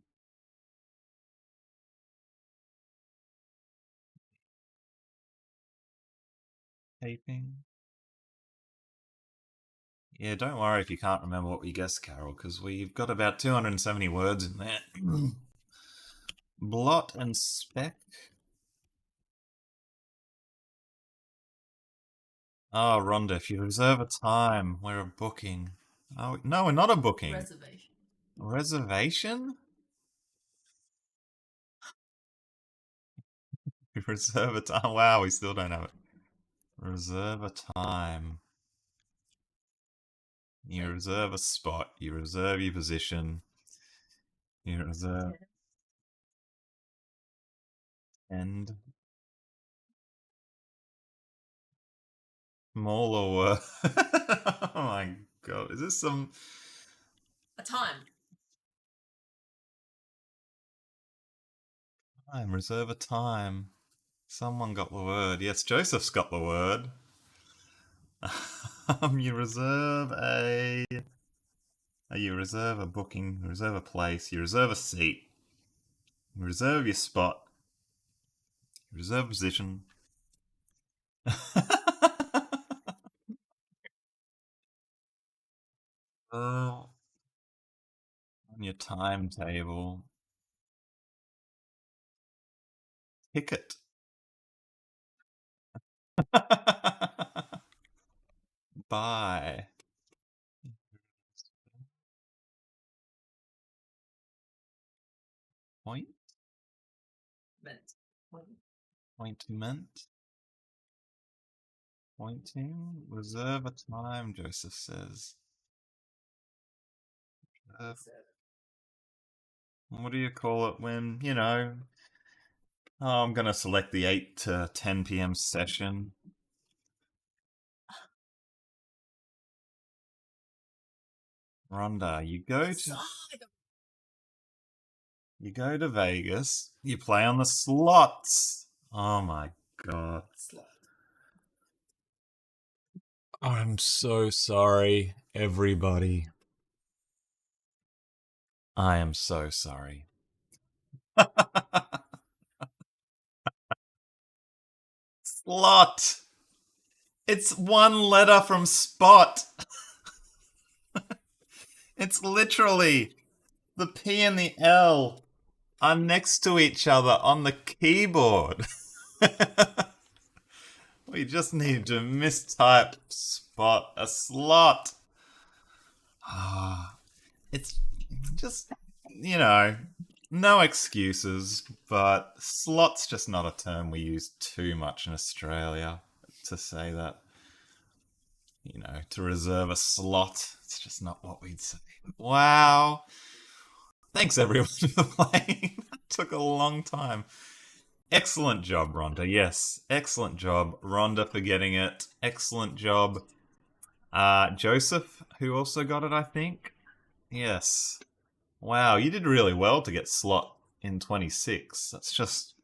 Taping. Yeah, don't worry if you can't remember what we guessed, Carol, because we've got about 270 words in there. Blot and speck. Oh, Rhonda, if you reserve a time, we're a booking. Oh, no, we're not a booking. Reservation. Reservation? You reserve a time. Wow, we still don't have it. Reserve a time. You reserve a spot. You reserve your position. You reserve end. Smaller word. Oh my god. Is this some. A time. Time. Reserve a time. Someone got the word. Yes, Joseph's got the word. You reserve a. You reserve a booking. You reserve a place. You reserve a seat. You reserve your spot. You reserve a position. Oh, on your timetable. Ticket. Bye. Point. Meant. Appointment. Pointing. Reserve a time, Joseph says. What do you call it when, oh, I'm going to select the 8 to 10 p.m. session. Rhonda, you go to Vegas, you play on the slots. Oh my god. Slot. I'm so sorry, everybody. I am so sorry. Slot. It's one letter from spot. It's literally the P and the L are next to each other on the keyboard. We just need to mistype spot a slot. It's just, no excuses, but slot's just not a term we use too much in Australia to say that. To reserve a slot, it's just not what we'd say. Wow. Thanks everyone for playing. That took a long time. Excellent job, Rhonda. Yes, excellent job, Rhonda, for getting it. Excellent job, Joseph, who also got it, I think. Yes. Wow, you did really well to get slot in 26. That's just.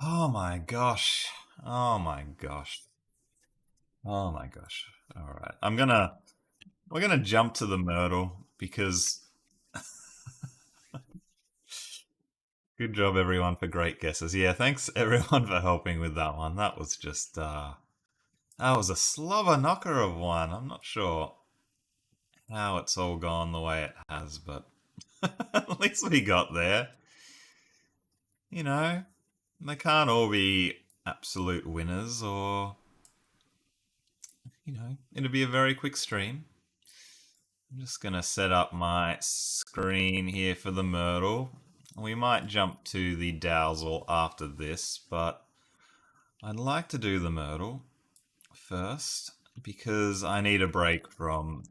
Oh my gosh. Oh my gosh. Oh my gosh. All right. We're gonna jump to the Murdle because good job everyone for great guesses. Yeah, thanks everyone for helping with that one. That was just that was a slobber knocker of one. I'm not sure how it's all gone the way it has, but at least we got there. They can't all be absolute winners, or it'll be a very quick stream. I'm just going to set up my screen here for the Murdle. We might jump to the Dowsel after this, but I'd like to do the Murdle first because I need a break from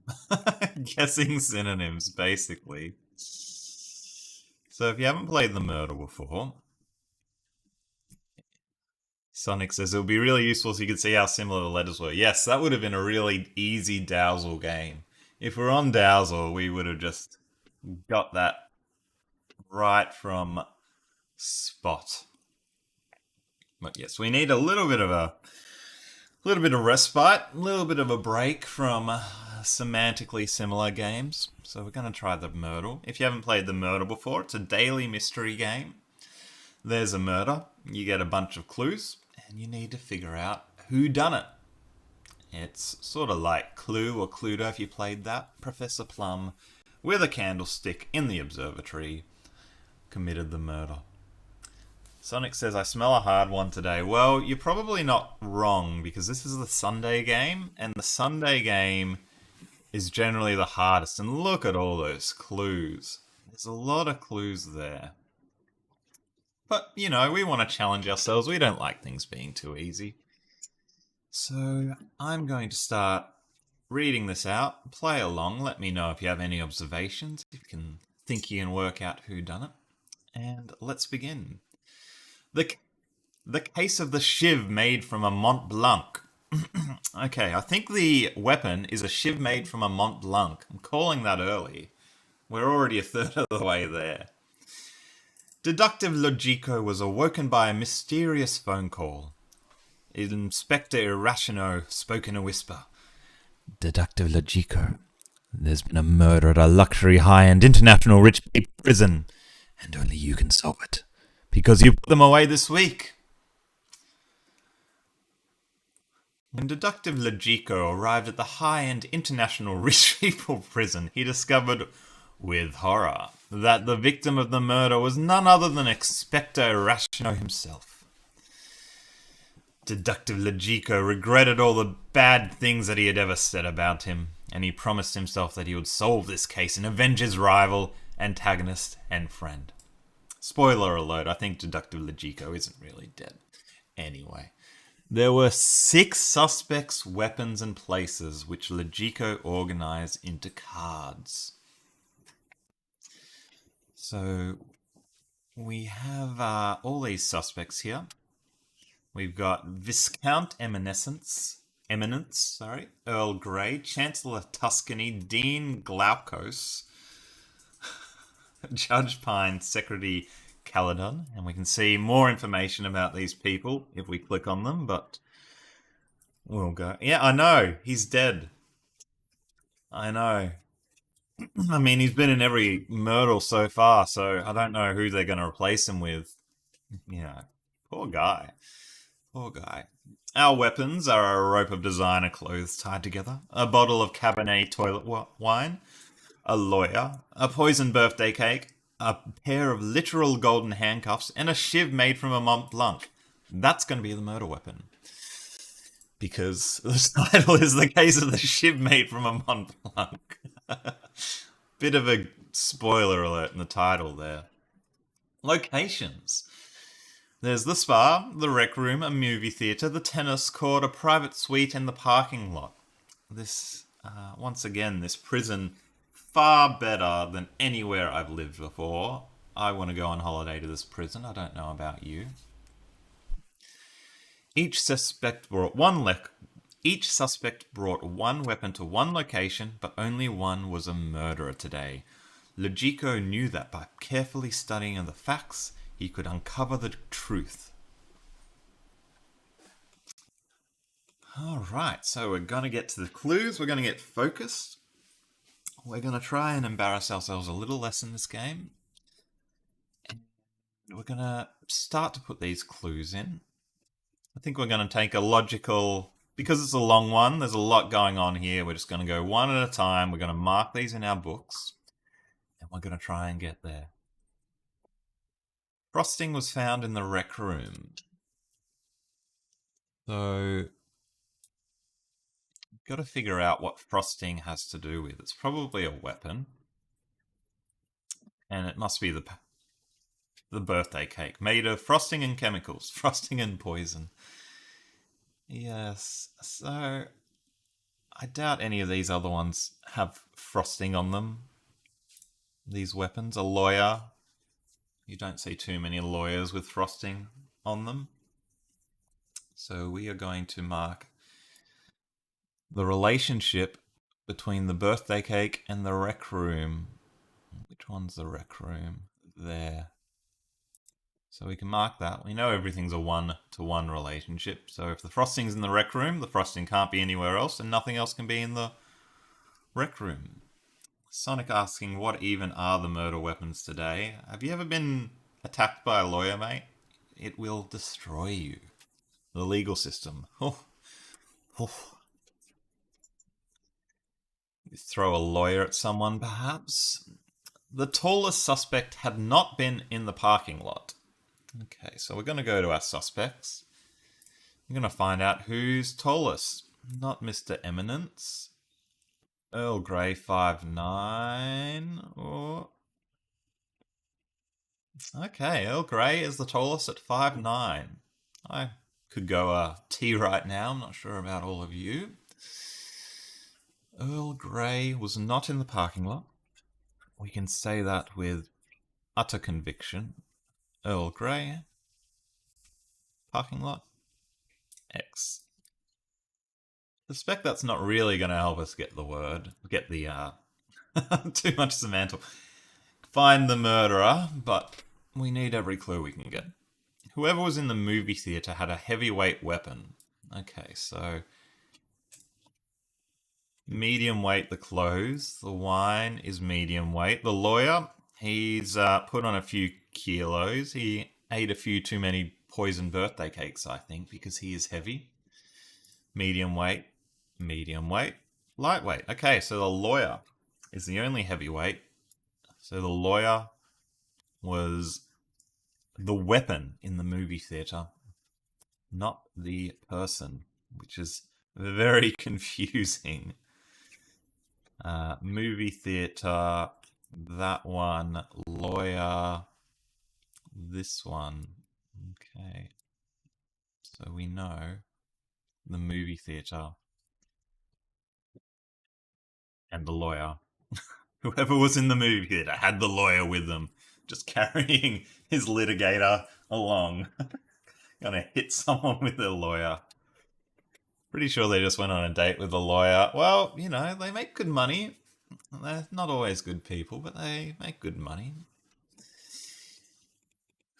guessing synonyms, basically. So if you haven't played the Murdle before, Sonic says it would be really useful so you could see how similar the letters were. Yes, that would have been a really easy Dowsel game. If we're on Dowsel, we would have just got that right from spot. But yes, we need a little bit of respite, a little bit of a break from semantically similar games. So we're going to try the Murdle. If you haven't played the Murdle before, it's a daily mystery game. There's a murder. You get a bunch of clues, and you need to figure out who done it. It's sort of like Clue or Cluedo if you played that. Professor Plum, with a candlestick in the observatory, committed the murder. Sonic says, I smell a hard one today. Well, you're probably not wrong, because this is the Sunday game, and the Sunday game is generally the hardest. And look at all those clues. There's a lot of clues there. But, you know, we want to challenge ourselves. We don't like things being too easy. So I'm going to start reading this out. Play along. Let me know if you have any observations. If you can think you can work out who done it. And let's begin. The case of the shiv made from a Mont Blanc. Okay, I think the weapon is a shiv made from a Mont Blanc. I'm calling that early. We're already a third of the way there. Deductive Logico was awoken by a mysterious phone call. Inspector Irrational spoke in a whisper. Deductive Logico, there's been a murder at a luxury high-end international rich people prison, and only you can solve it, because you put them away this week. When Deductive Logico arrived at the high-end international rich people prison, he discovered, with horror, that the victim of the murder was none other than Inspector Irrational himself. Deductive Logico regretted all the bad things that he had ever said about him, and he promised himself that he would solve this case and avenge his rival, antagonist, and friend. Spoiler alert, I think Deductive Logico isn't really dead. Anyway, there were 6 suspects, weapons, and places which Logico organized into cards. So we have all these suspects here. We've got Viscount Eminence, Earl Grey, Chancellor Tuscany, Dean Glaukos, Judge Pine, Secretary Caledon, and we can see more information about these people if we click on them, but we'll go. Yeah, I know, he's dead. I know. I mean, he's been in every Murdle so far, so I don't know who they're going to replace him with. Yeah, poor guy. Poor guy. Our weapons are a rope of designer clothes tied together, a bottle of Cabernet toilet wine, a lawyer, a poisoned birthday cake, a pair of literal golden handcuffs, and a shiv made from a Mont Blanc. That's going to be the murder weapon. Because the title is the case of the shiv made from a Mont Blanc. Bit of a spoiler alert in the title there. Locations. There's the spa, the rec room, a movie theatre, the tennis court, a private suite, and the parking lot. This, once again, this prison, far better than anywhere I've lived before. I want to go on holiday to this prison. I don't know about you. Each suspect brought one weapon to one location, but only one was a murderer today. Logico knew that by carefully studying the facts, he could uncover the truth. Alright, so we're going to get to the clues. We're going to get focused. We're going to try and embarrass ourselves a little less in this game. And we're going to start to put these clues in. I think we're going to take a logical... Because it's a long one, there's a lot going on here. We're just going to go one at a time. We're going to mark these in our books. And we're going to try and get there. Frosting was found in the rec room. So, got to figure out what frosting has to do with. It's probably a weapon. And it must be the birthday cake made of frosting and chemicals, frosting and poison. Yes, so I doubt any of these other ones have frosting on them. These weapons, a lawyer. You don't see too many lawyers with frosting on them. So we are going to mark the relationship between the birthday cake and the rec room. Which one's the rec room? There. So we can mark that. We know everything's a one-to-one relationship. So if the frosting's in the rec room, the frosting can't be anywhere else, and nothing else can be in the rec room. Sonic asking, what even are the murder weapons today? Have you ever been attacked by a lawyer, mate? It will destroy you. The legal system. Oh. Oh. You throw a lawyer at someone, perhaps? The tallest suspect had not been in the parking lot. Okay, so we're going to go to our suspects. We're going to find out who's tallest. Not Mr. Eminence. Earl Grey 5'9". Or... Okay, Earl Grey is the tallest at 5'9". I could go a T right now. I'm not sure about all of you. Earl Grey was not in the parking lot. We can say that with utter conviction. Earl Grey. Parking lot. X. Suspect that's not really going to help us get the too much Semantle. Find the murderer, but we need every clue we can get. Whoever was in the movie theater had a heavyweight weapon. Okay, so medium weight the clothes. The wine is medium weight. The lawyer, he's put on a few kilos. He ate a few too many poison birthday cakes, I think, because he is heavy. Medium weight. Lightweight. Okay, so the lawyer is the only heavyweight. So the lawyer was the weapon in the movie theater, not the person, which is very confusing. Movie theater, that one, lawyer, this one. Okay, so we know the movie theater and the lawyer. Whoever was in the movie theater had the lawyer with them, just carrying his litigator along. Gonna hit someone with their lawyer. Pretty sure they just went on a date with the lawyer. Well, you know, they make good money. They're not always good people, but they make good money.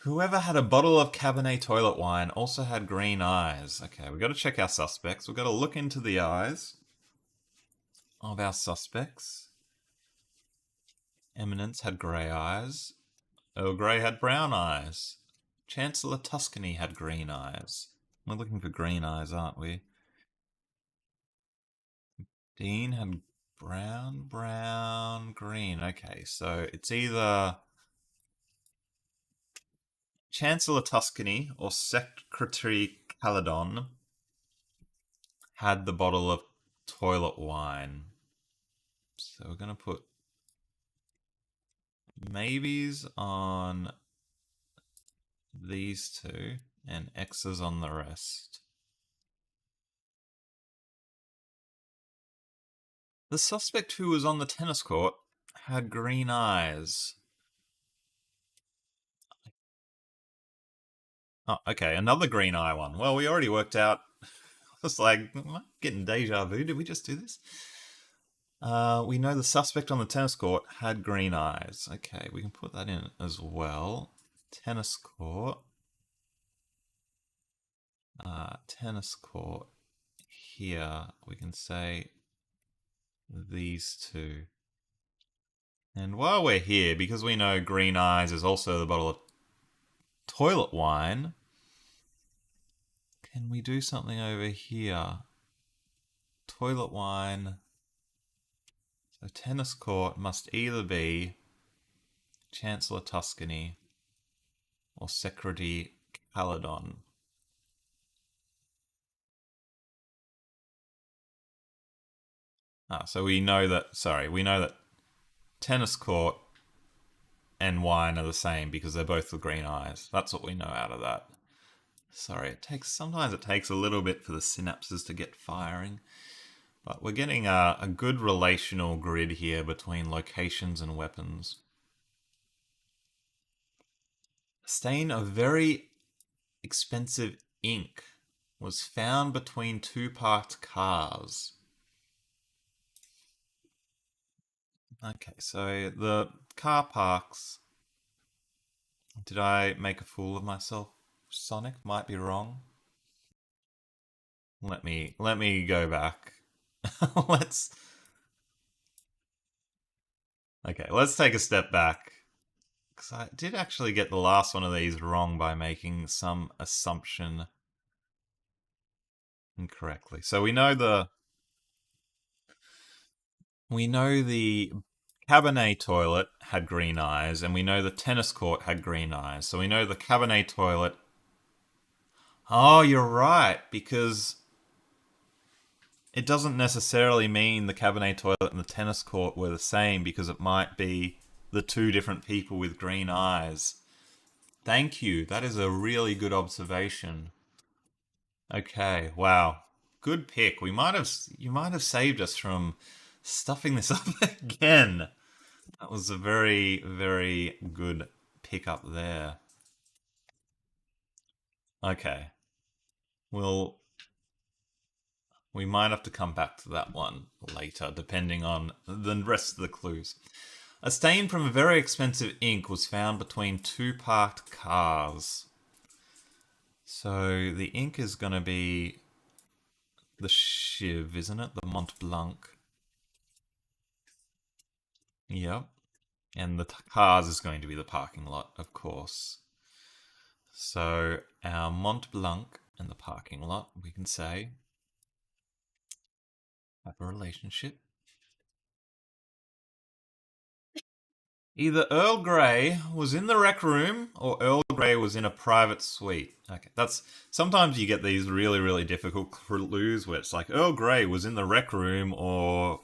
Whoever had a bottle of Cabernet toilet wine also had green eyes. Okay, we've got to check our suspects. We've got to look into the eyes of our suspects. Eminence had grey eyes. Earl Grey had brown eyes. Chancellor Tuscany had green eyes. We're looking for green eyes, aren't we? Dean had brown, green. Okay, so it's either Chancellor Tuscany or Secretary Caledon had the bottle of toilet wine. So we're going to put maybes on these two and X's on the rest. The suspect who was on the tennis court had green eyes. Oh, okay, another green eye one. Well, we already worked out. I was like, am I getting deja vu? Did we just do this? We know the suspect on the tennis court had green eyes. Okay, we can put that in as well. Tennis court. Tennis court. Here, we can say these two. And while we're here, because we know green eyes is also the bottle of toilet wine, can we do something over here? Toilet wine. So tennis court must either be Chancellor Tuscany or Secretary Caledon. So we know that. Sorry, we know that tennis court and wine are the same because they're both the green eyes. That's what we know out of that. Sorry, sometimes it takes a little bit for the synapses to get firing, but we're getting a good relational grid here between locations and weapons. A stain of very expensive ink was found between two parked cars. Okay, so the car parks. Did I make a fool of myself? Sonic might be wrong. Let me go back. let's let's take a step back. Because I did actually get the last one of these wrong by making some assumption incorrectly. So we know the cabinet toilet had green eyes, and we know the tennis court had green eyes. So we know the cabinet toilet. Oh, you're right, because it doesn't necessarily mean the cabinet toilet and the tennis court were the same, because it might be the two different people with green eyes. Thank you. That is a really good observation. Okay, wow. Good pick. You might have saved us from stuffing this up again. That was a very, very good pick up there. Okay. Well, we might have to come back to that one later, depending on the rest of the clues. A stain from a very expensive ink was found between two parked cars. So the ink is going to be the Shiv, isn't it? The Mont Blanc. Yep. And the cars is going to be the parking lot, of course. So our Mont Blanc and the parking lot, we can say, have a relationship. Either Earl Grey was in the rec room or Earl Grey was in a private suite. Okay, that's sometimes you get these really, really difficult clues where it's like Earl Grey was in the rec room, or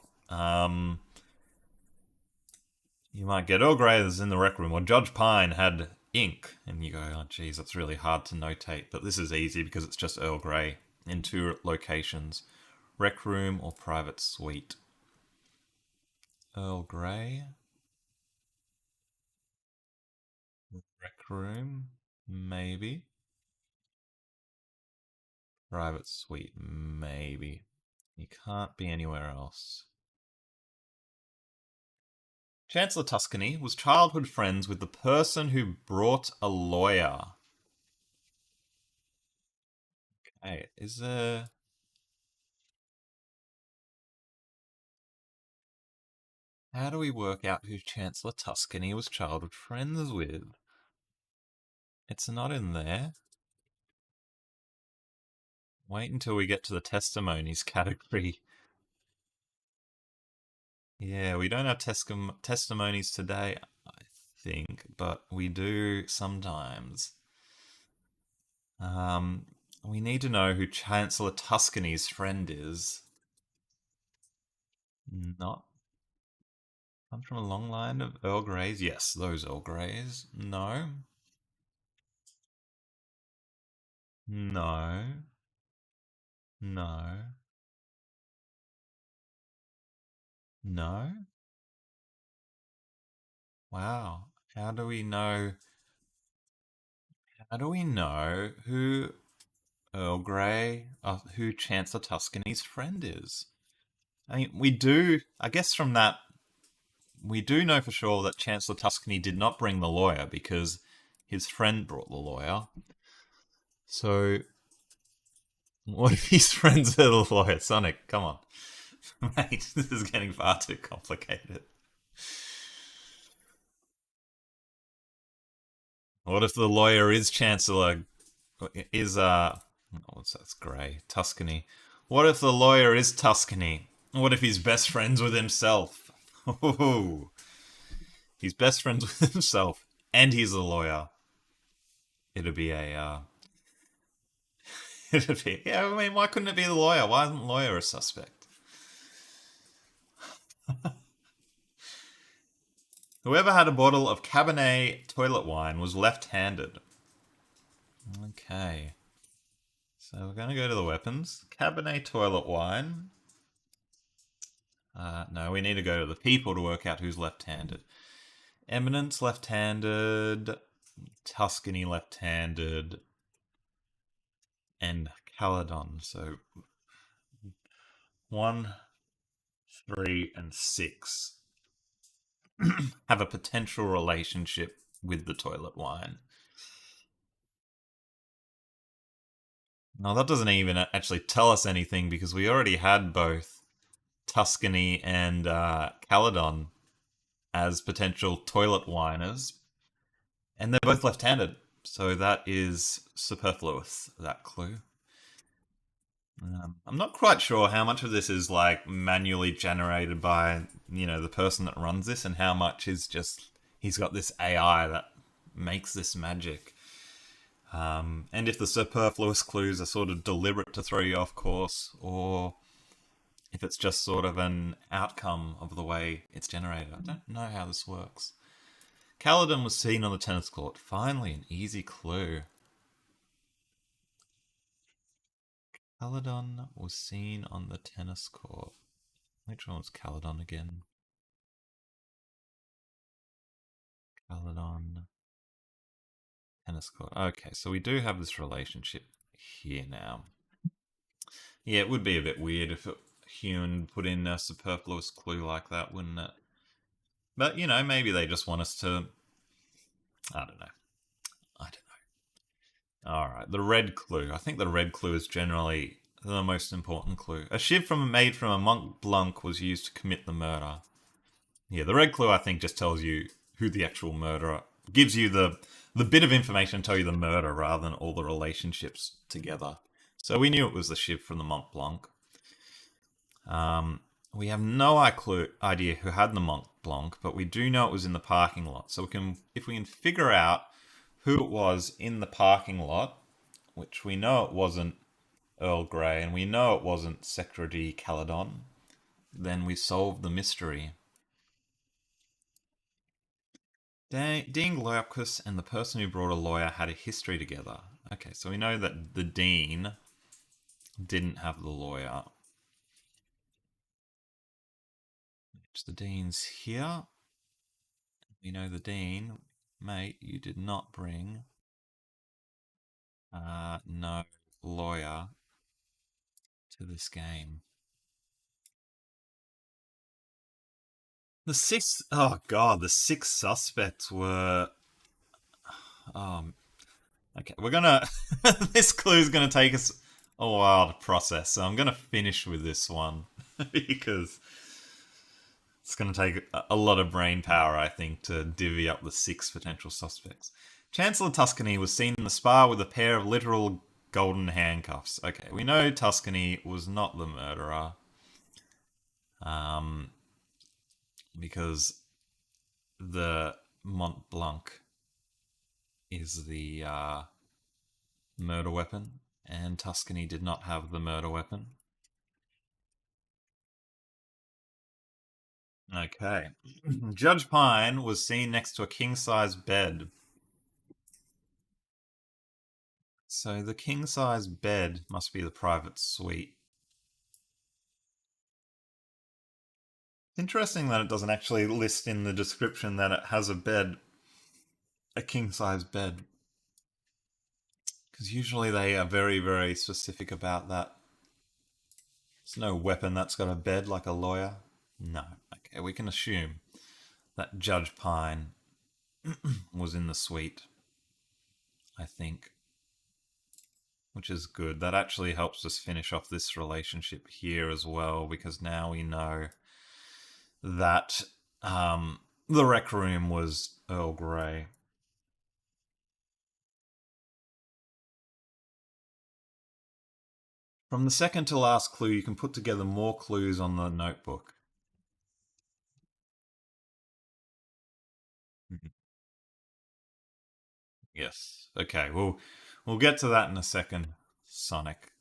you might get Earl Grey was in the rec room, or Judge Pine had ink, and you go, oh geez, that's really hard to notate. But this is easy because it's just Earl Grey in two locations: rec room or private suite. Earl Grey. Rec room, maybe. Private suite, maybe. You can't be anywhere else. Chancellor Tuscany was childhood friends with the person who brought a lawyer. Okay, is there... How do we work out who Chancellor Tuscany was childhood friends with? It's not in there. Wait until we get to the testimonies category. Yeah, we don't have testimonies today, I think, but we do sometimes. We need to know who Chancellor Tuscany's friend is. Not comes from a long line of Earl Greys. Yes, those Earl Greys. No. No. No. No. Wow. How do we know? How do we know who Earl Grey, who Chancellor Tuscany's friend is? I mean, we do. I guess from that, we do know for sure that Chancellor Tuscany did not bring the lawyer because his friend brought the lawyer. So, what if his friends are the lawyer? Sonic, come on. Mate, this is getting far too complicated. What if the lawyer is Chancellor, is, that's grey, Tuscany. What if the lawyer is Tuscany? What if he's best friends with himself? Oh, he's best friends with himself, and he's a lawyer. It'd be it'd be, yeah, I mean, why couldn't it be the lawyer? Why isn't the lawyer a suspect? Whoever had a bottle of Cabernet toilet wine was left-handed. Okay. So we're going to go to the weapons. Cabernet toilet wine. No, we need to go to the people to work out who's left-handed. Eminence left-handed. Tuscany left-handed. And Caledon. So 1, 3, and 6 have a potential relationship with the toilet wine. Now, that doesn't even actually tell us anything because we already had both Tuscany and Caledon as potential toilet whiners, and they're both left-handed, so that is superfluous, that clue. I'm not quite sure how much of this is like manually generated by the person that runs this, and how much is just he's got this AI that makes this magic. And if the superfluous clues are sort of deliberate to throw you off course, or if it's just sort of an outcome of the way it's generated. I don't know how this works. Caledon was seen on the tennis court. Finally, an easy clue. Caledon was seen on the tennis court. Which one was Caledon again? Caledon. Tennis court. Okay, so we do have this relationship here now. Yeah, it would be a bit weird if a human put in a superfluous clue like that, wouldn't it? But, maybe they just want us to... I don't know. Alright, the red clue. I think the red clue is generally the most important clue. A shiv made from a Mont Blanc was used to commit the murder. Yeah, the red clue I think just tells you who the actual murderer... Gives you the bit of information to tell you the murder rather than all the relationships together. So we knew it was the shiv from the Mont Blanc. We have no idea who had the Mont Blanc, but we do know it was in the parking lot. So if we can figure out who it was in the parking lot, which we know it wasn't Earl Grey, and we know it wasn't Secretary Caledon, then we solved the mystery. Dean Glaucus and the person who brought a lawyer had a history together. Okay, so we know that the Dean didn't have the lawyer. The Dean's here. We know the Dean. Mate, you did not bring no lawyer to this game. The six suspects were... okay, we're gonna... this clue's gonna take us a while to process, so I'm gonna finish with this one. Because it's gonna take a lot of brain power, I think, to divvy up the 6 potential suspects. Chancellor Tuscany was seen in the spa with a pair of literal golden handcuffs. Okay, we know Tuscany was not the murderer. Because the Mont Blanc is the murder weapon, and Tuscany did not have the murder weapon. Okay. Judge Pine was seen next to a king-size bed. So the king-size bed must be the private suite. It's interesting that it doesn't actually list in the description that it has a bed, a king-size bed. Because usually they are very, very specific about that. There's no weapon that's got a bed like a lawyer. No. Okay, we can assume that Judge Pine was in the suite, I think. Which is good. That actually helps us finish off this relationship here as well, because now we know that the rec room was Earl Grey. From the second to last clue, you can put together more clues on the notebook. Yes. Okay. We'll get to that in a second, Sonic.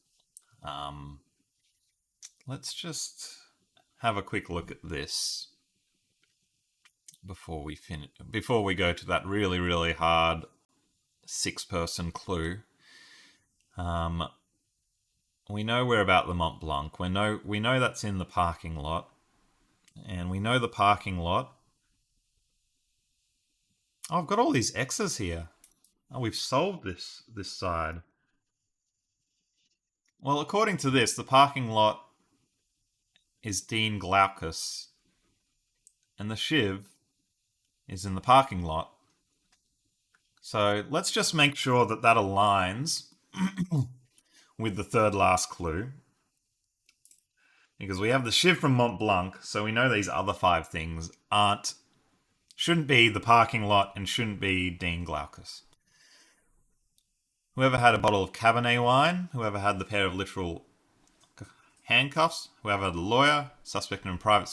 Let's just have a quick look at this before we go to that really, really hard 6-person clue. We know we're about the Mont Blanc. We know that's in the parking lot. And we know the parking lot. Oh, I've got all these X's here. Oh, we've solved this side. Well, according to this, the parking lot is Dean Glaucus. And the Shiv is in the parking lot. So let's just make sure that aligns with the third last clue. Because we have the Shiv from Mont Blanc, so we know these other 5 things shouldn't be the parking lot and shouldn't be Dean Glaucus. Whoever had a bottle of Cabernet wine, whoever had the pair of literal handcuffs, whoever had a lawyer, suspect in a private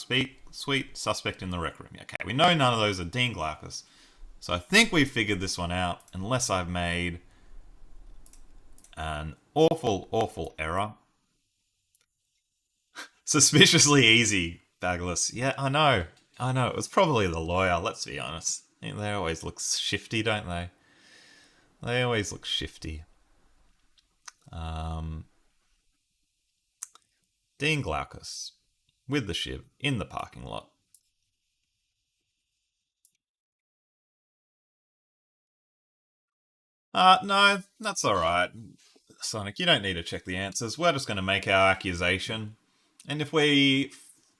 suite, suspect in the rec room. Okay, we know none of those are Dean Glaucus. So I think we've figured this one out, unless I've made an awful, awful error. Suspiciously easy, Bagless. Yeah, I know. It was probably the lawyer, let's be honest. They always look shifty, don't they? They always look shifty. Dean Glaucus with the Shiv in the parking lot. No, that's alright. Sonic, you don't need to check the answers. We're just going to make our accusation. And if we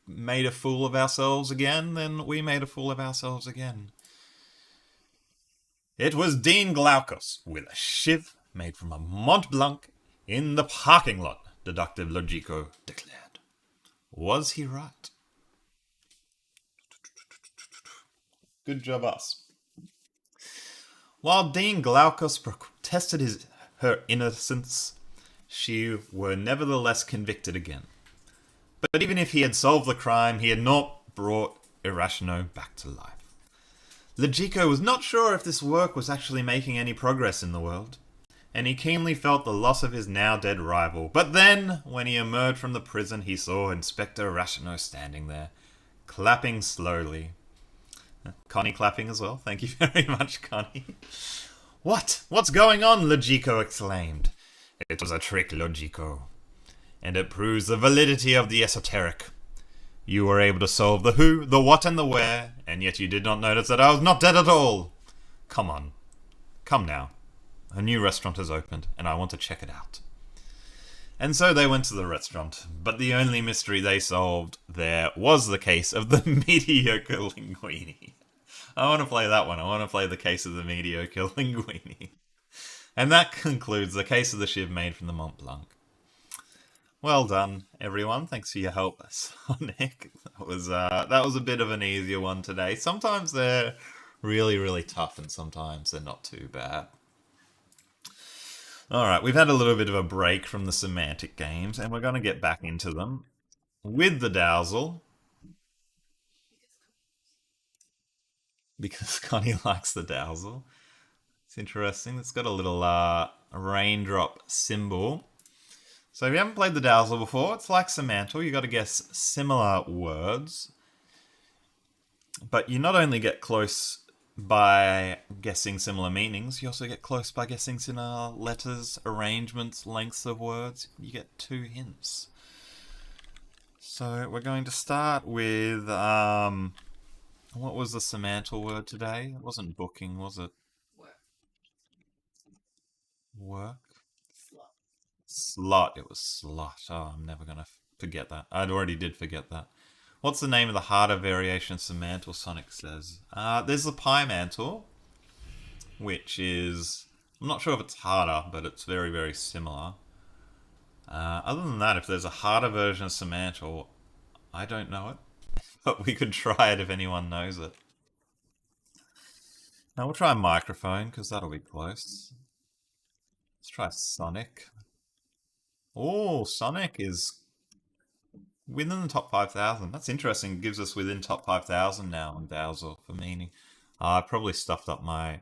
made a fool of ourselves again, then we made a fool of ourselves again. It was Dean Glaucus with a Shiv made from a Mont Blanc in the parking lot, Deductive Logico declared. Was he right? Good job, us. While Dean Glaucus protested her innocence, she were nevertheless convicted again. But even if he had solved the crime, he had not brought Irrational back to life. Logico was not sure if this work was actually making any progress in the world, and he keenly felt the loss of his now-dead rival. But then, when he emerged from the prison, he saw Inspector Irrational standing there, clapping slowly. Connie clapping as well. Thank you very much, Connie. What's going on? Logico exclaimed. It was a trick, Logico, and it proves the validity of the esoteric. You were able to solve the who, the what, and the where, and yet you did not notice that I was not dead at all. Come on. Come now. A new restaurant has opened, and I want to check it out. And so they went to the restaurant, but the only mystery they solved there was the case of the mediocre linguine. I want to play that one. I want to play the case of the mediocre linguine. And that concludes the case of the Shiv made from the Mont Blanc. Well done, everyone. Thanks for your help, Sonic. That was a bit of an easier one today. Sometimes they're really, really tough, and sometimes they're not too bad. Alright, we've had a little bit of a break from the semantic games, and we're going to get back into them with the Dowsel. Because Connie likes the Dowsel. It's interesting. It's got a little raindrop symbol. So if you haven't played the Dowsel before, it's like Semantle. You got to guess similar words. But you not only get close by guessing similar meanings, you also get close by guessing similar letters, arrangements, lengths of words. You get 2 hints. So we're going to start with, what was the Semantle word today? It wasn't booking, was it? Work? Slot. It was slot. Oh, I'm never going to forget that. I already did forget that. What's the name of the harder variation of Semantle, Sonic says? There's the Pimantle, which is... I'm not sure if it's harder, but it's very, very similar. Other than that, if there's a harder version of Semantle, I don't know it. But we could try it if anyone knows it. Now we'll try microphone, because that'll be close. Let's try Sonic. Oh, Sonic is within the top 5,000. That's interesting. It gives us within top 5,000 now on Dowsel for meaning. I probably stuffed up my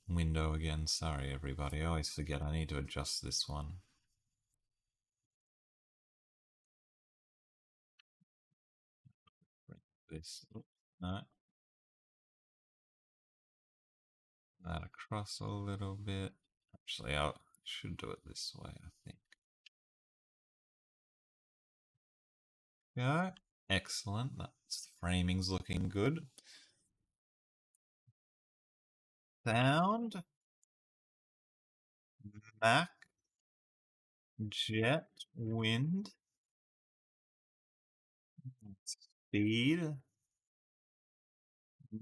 window again. Sorry, everybody. I always forget I need to adjust this one. this. No. That across a little bit. Actually, I should do it this way, I think. Go. Excellent. That's the framing's looking good. Sound. Mac. Jet. Wind. Speed.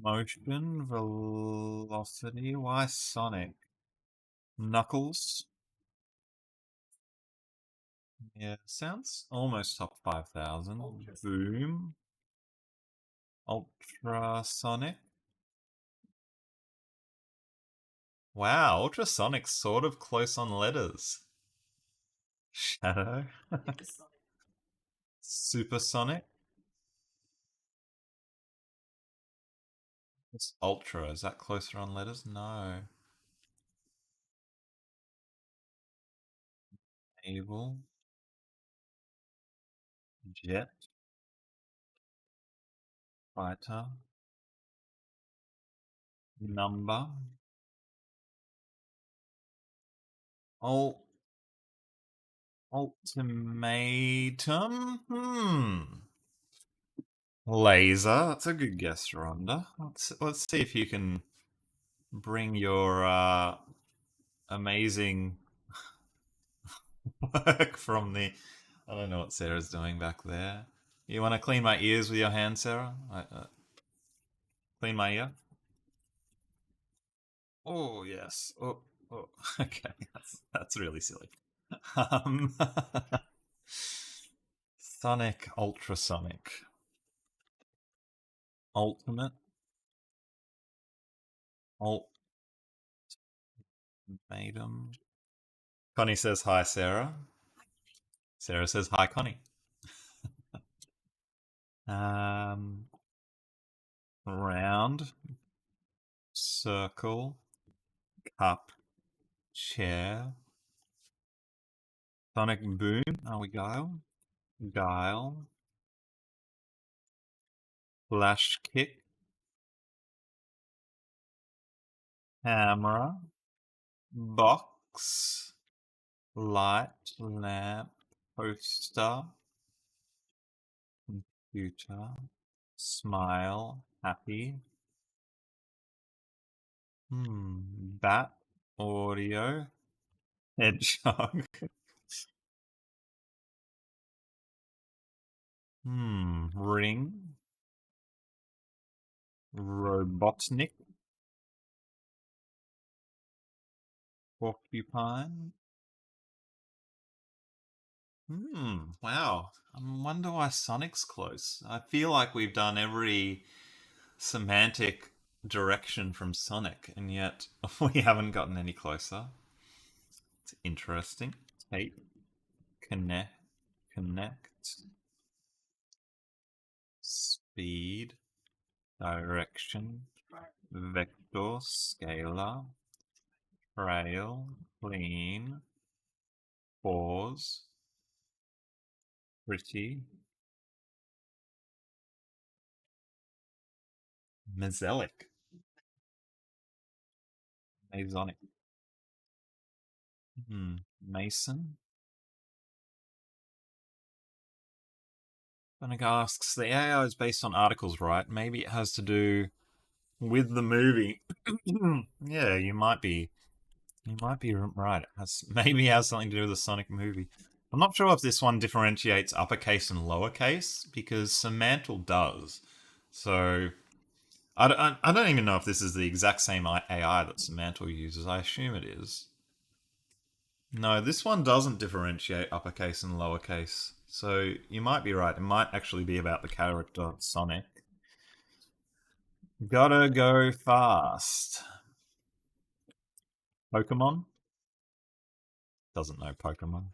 Motion. Velocity. Why Sonic? Knuckles. Yeah, sounds almost top 5,000. Boom. Ultrasonic. Wow, ultrasonic's sort of close on letters. Shadow. Supersonic. It's ultra. Is that closer on letters? No. Able. Jet. Fighter. Number. Ultimatum. Laser. That's a good guess, Rhonda. Let's see if you can bring your amazing work from the. I don't know what Sarah's doing back there. You want to clean my ears with your hand, Sarah? Clean my ear. Oh yes. Oh, oh. Okay. That's really silly. Um, Sonic, ultrasonic, ultimate, ultimatum. Connie says hi, Sarah. Sarah says hi, Connie. Round, circle, cup, chair, sonic boom. Are we guile? Guile, flash kick, camera, box, light, lamp, poster, computer, smile, happy. Bat, audio, hedgehog. Ring, Robotnik, porcupine. Wow. I wonder why Sonic's close. I feel like we've done every semantic direction from Sonic, and yet we haven't gotten any closer. It's interesting. Tape, connect, speed, direction, vector, scalar, trail, clean, pause, pretty, meselic, masonic, mason. Sonic asks, the AI is based on articles, right? Maybe it has to do with the movie. Yeah, you might be right. Maybe it has something to do with the Sonic movie. I'm not sure if this one differentiates uppercase and lowercase because Semantle does. So I don't even know if this is the exact same AI that Semantle uses. I assume it is. No, this one doesn't differentiate uppercase and lowercase. So you might be right. It might actually be about the character Sonic. Gotta go fast. Pokemon? Doesn't know Pokemon.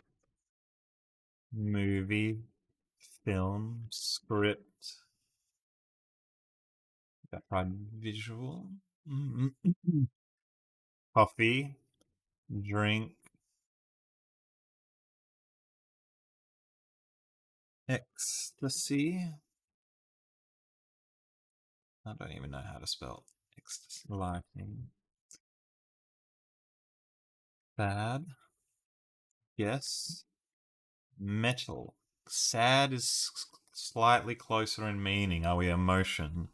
Movie, film, script. Got right visual. Coffee, drink, ecstasy. I don't even know how to spell ecstasy. Lightning. Bad. Yes. Metal. Sad is slightly closer in meaning. Are we emotion?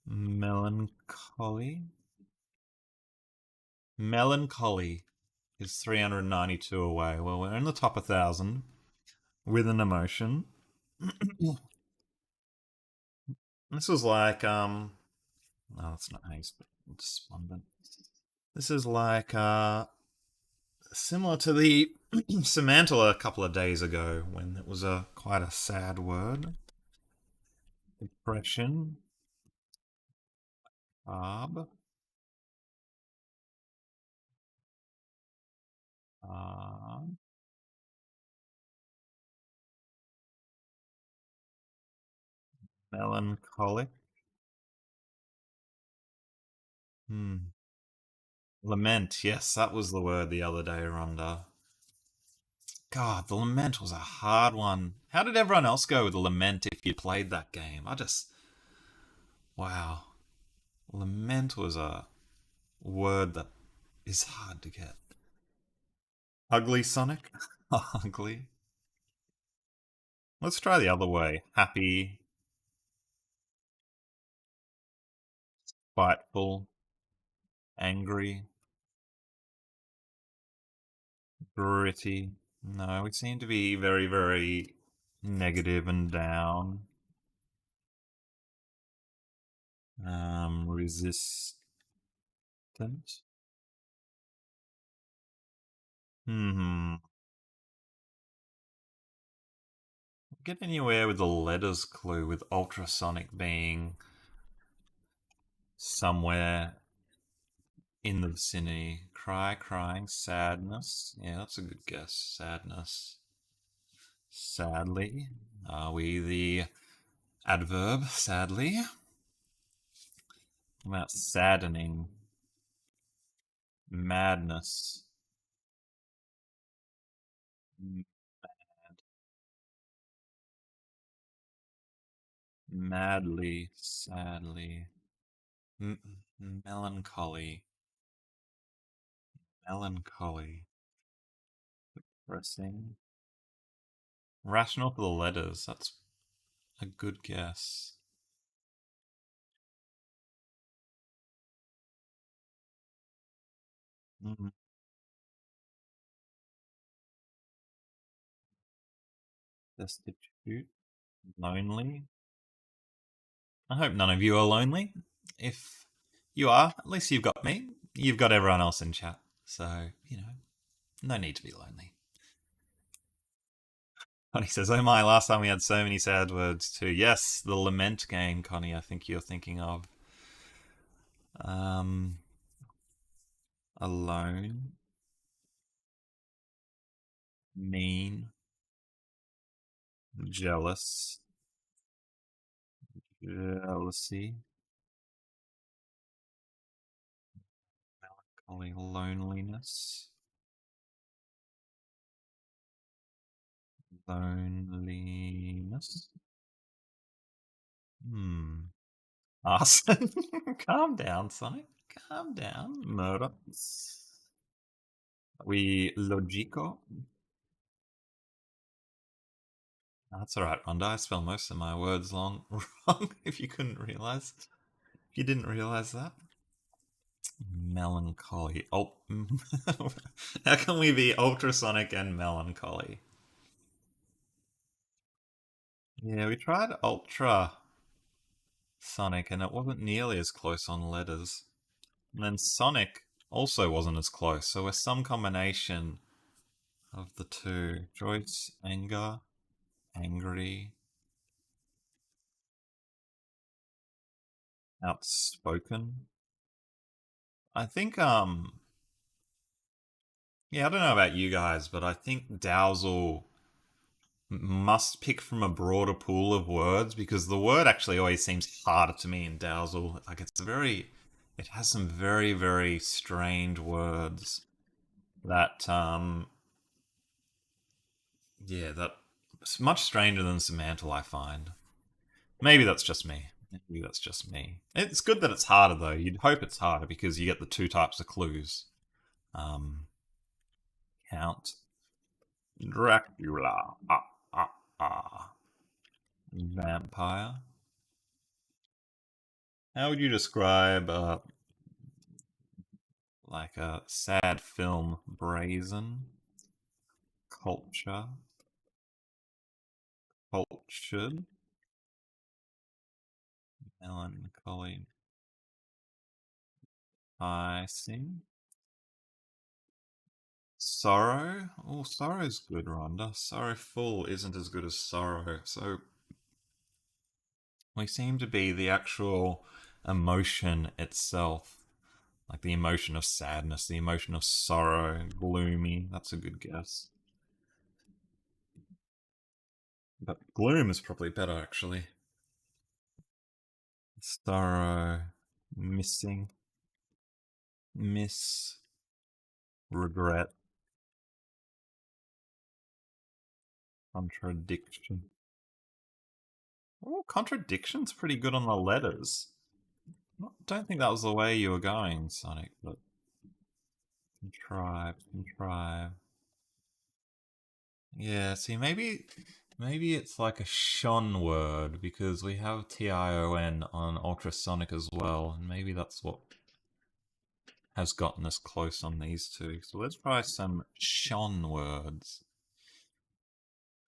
Melancholy. Melancholy is 392 away. Well, we're in the top 1,000 with an emotion. This was like no, that's not how you spell despondent. This is like similar to the Semantle a couple of days ago when it was a quite a sad word. Depression. Arb. Arb. Melancholic. Hmm. Lament. Yes, that was the word the other day, Rhonda. God, the lament was a hard one. How did everyone else go with the lament if you played that game? Wow. Lament was a word that is hard to get. Ugly Sonic? Ugly. Let's try the other way. Happy, spiteful, angry, gritty. No, we seem to be very, very negative and down. Resistant. Hmm. Get anywhere with the letters clue with ultrasonic being somewhere in the vicinity. Cry, crying, sadness. Yeah, that's a good guess. Sadness. Sadly. Are we the adverb? Sadly. What about saddening? Madness. Mad. Madly. Sadly. Melancholy. Melancholy. Depressing. Rational for the letters. That's a good guess. Mm, Destitute. Lonely. I hope none of you are lonely. If you are, at least you've got me. You've got everyone else in chat. So, no need to be lonely. Connie says, oh my, last time we had so many sad words too. Yes, the lament game, Connie, I think you're thinking of. Um, alone. Mean. Jealous. Jealousy. Melancholy. Loneliness. Loneliness. Hmm. Arson. Calm down, Sonic. Calm down. Murder. We logico. That's all right, Rhonda. I spell most of my words long wrong. If you couldn't realize, if you didn't realize that. Melancholy. Oh, how can we be ultrasonic and melancholy? Yeah, we tried ultra sonic, and it wasn't nearly as close on letters. And then sonic also wasn't as close. So we're some combination of the two. Joyce, anger, angry, outspoken. I think yeah, I don't know about you guys, but I think Dowsel must pick from a broader pool of words because the word actually always seems harder to me in Dowsel. Like it has some very, very strange words that yeah, that it's much stranger than Semantle, I find. Maybe that's just me. Maybe that's just me. It's good that it's harder though. You'd hope it's harder because you get the two types of clues. Um, Count Dracula. Ah. Vampire. How would you describe like a sad film? Brazen, culture, cultured, melancholy, icing, sorrow. Oh, sorrow's good, Rhonda. Sorrowful isn't as good as sorrow. So we seem to be the actual emotion itself, like the emotion of sadness, the emotion of sorrow, gloomy. That's a good guess. But gloom is probably better, actually. Sorrow, missing, miss, regret, contradiction. Oh, contradiction's pretty good on the letters. Don't think that was the way you were going, Sonic, but contrive. Yeah, see, maybe it's like a shon word because we have tion on ultrasonic as well, and maybe that's what has gotten us close on these two. So let's try some shon words.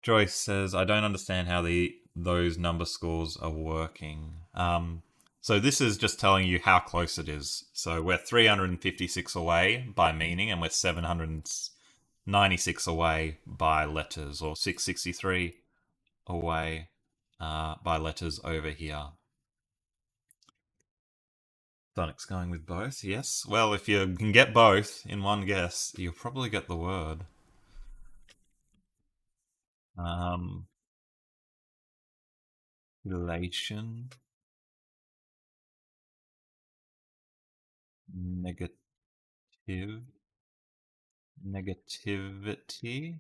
Joyce says, "I don't understand how those number scores are working." So this is just telling you how close it is. So we're 356 away by meaning, and we're 796 away by letters, or 663 away by letters over here. Sonic's going with both, yes. Well, if you can get both in one guess, you'll probably get the word. Um, Relation, negative, negativity.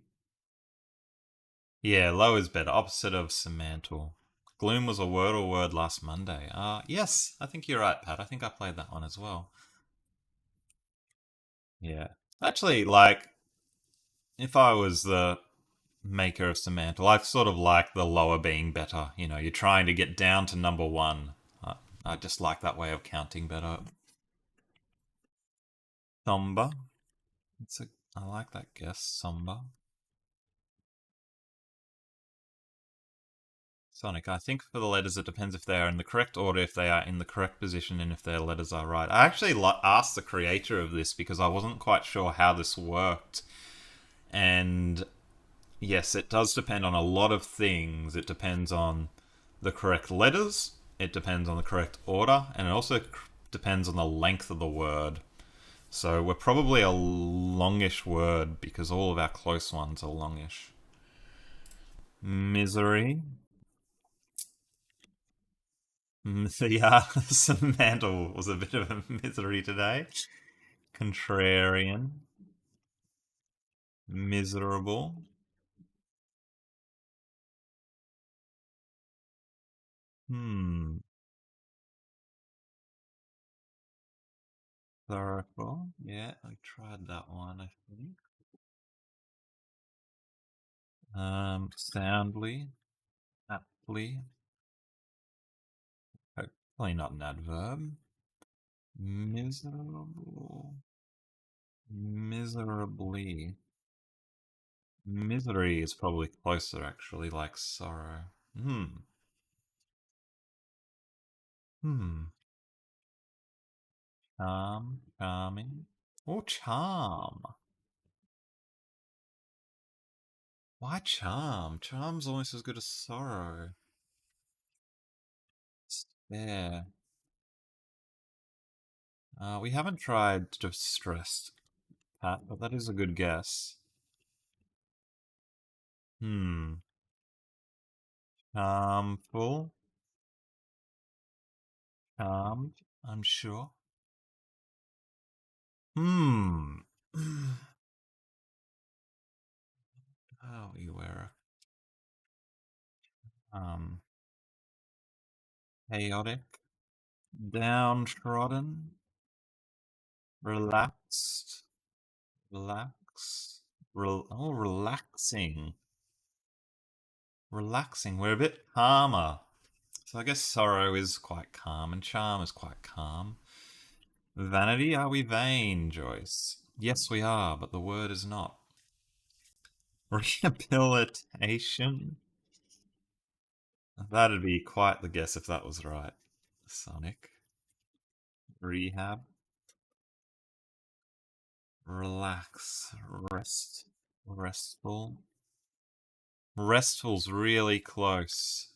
Yeah, low is better. Opposite of Semantle. Gloom was a Wordle word last Monday. Yes, I think you're right, Pat. I think I played that one as well. Yeah. Actually, like, if I was the maker of Semantle, I sort of like the lower being better. You know, you're trying to get down to number one. I just like that way of counting better. Somber. I like that guess. Somber. Sonic, I think for the letters it depends if they are in the correct order, if they are in the correct position, and if their letters are right. I actually asked the creator of this because I wasn't quite sure how this worked. And yes, it does depend on a lot of things. It depends on the correct letters, it depends on the correct order, and it also depends on the length of the word. So we're probably a longish word because all of our close ones are longish. Misery. So yeah, Semantle was a bit of a misery today. Contrarian. Miserable. Hmm. Thoroughful. Yeah, I tried that one, I think. Soundly. Aptly. Hopefully not an adverb. Miserable. Miserably. Misery is probably closer, actually, like sorrow. Hmm. Hmm. Charming. Or charm. Why charm? Charm's almost as good as sorrow. Spare. We haven't tried distressed, Pat, but that is a good guess. Hmm. Charmful. Charmed, I'm sure. Hmm. Oh, you wear a chaotic, downtrodden, relaxed, relaxing. Relaxing. We're a bit calmer. So I guess sorrow is quite calm and charm is quite calm. Vanity, are we vain, Joyce? Yes, we are, but the word is not. Rehabilitation. That'd be quite the guess if that was right. Sonic. Rehab. Relax. Rest. Restful. Restful's really close.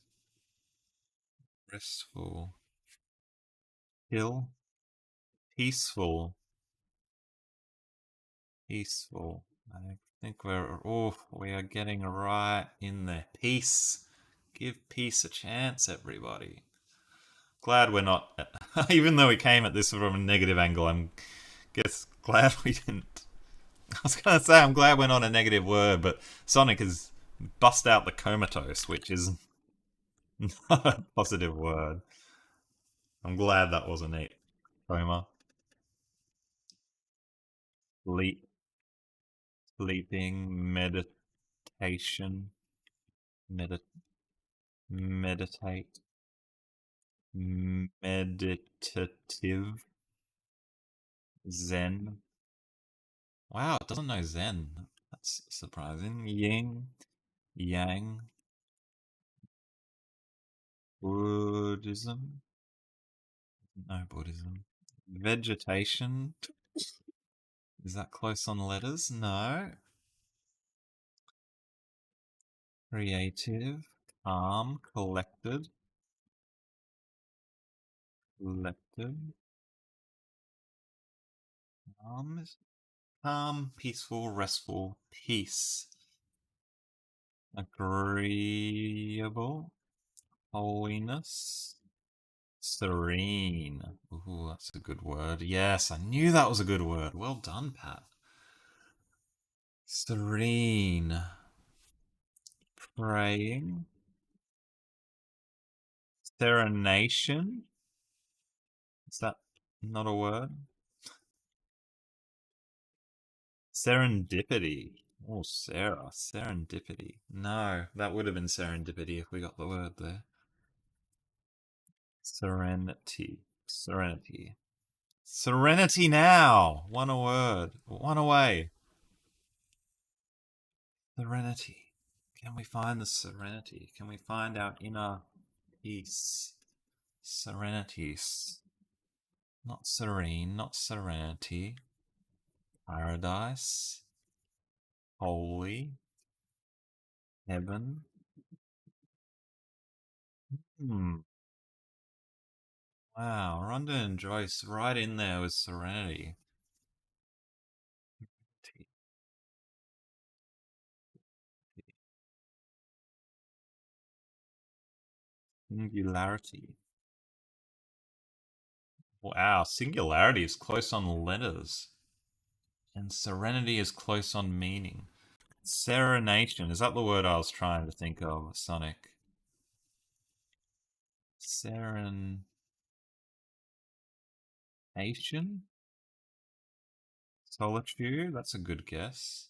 Restful. Hill. Peaceful. Peaceful. I think we are getting right in there. Peace. Give peace a chance, everybody. Glad we're not, even though we came at this from a negative angle, I'm glad we didn't. I was gonna say I'm glad we're not a negative word, but Sonic has bust out the comatose, which is not a positive word. I'm glad that wasn't it. Coma. Sleep. Sleeping. Meditation. Medi- meditate. Meditative. Zen. Wow, it doesn't know Zen. That's surprising. Yin. Yang. Buddhism. No Buddhism. Vegetation. Is that close on letters? No. Creative. Calm. Collected. Collected. Calm. Calm. Peaceful. Restful. Peace. Agreeable. Holiness. Serene. Ooh, that's a good word. Yes, I knew that was a good word. Well done, Pat. Serene. Praying. Serenation. Is that not a word? Serendipity. Oh, Sarah. Serendipity. No, that would have been serendipity if we got the word there. Serenity. Serenity. Serenity now. One a word. One away. Serenity. Can we find the serenity? Can we find our inner peace? Serenity. Not serene, not serenity. Paradise. Holy. Heaven. Wow, Rhonda and Joyce right in there with serenity. Singularity. Wow, singularity is close on letters. And serenity is close on meaning. Serenation, is that the word I was trying to think of, Sonic? Serenation? Solitude? That's a good guess.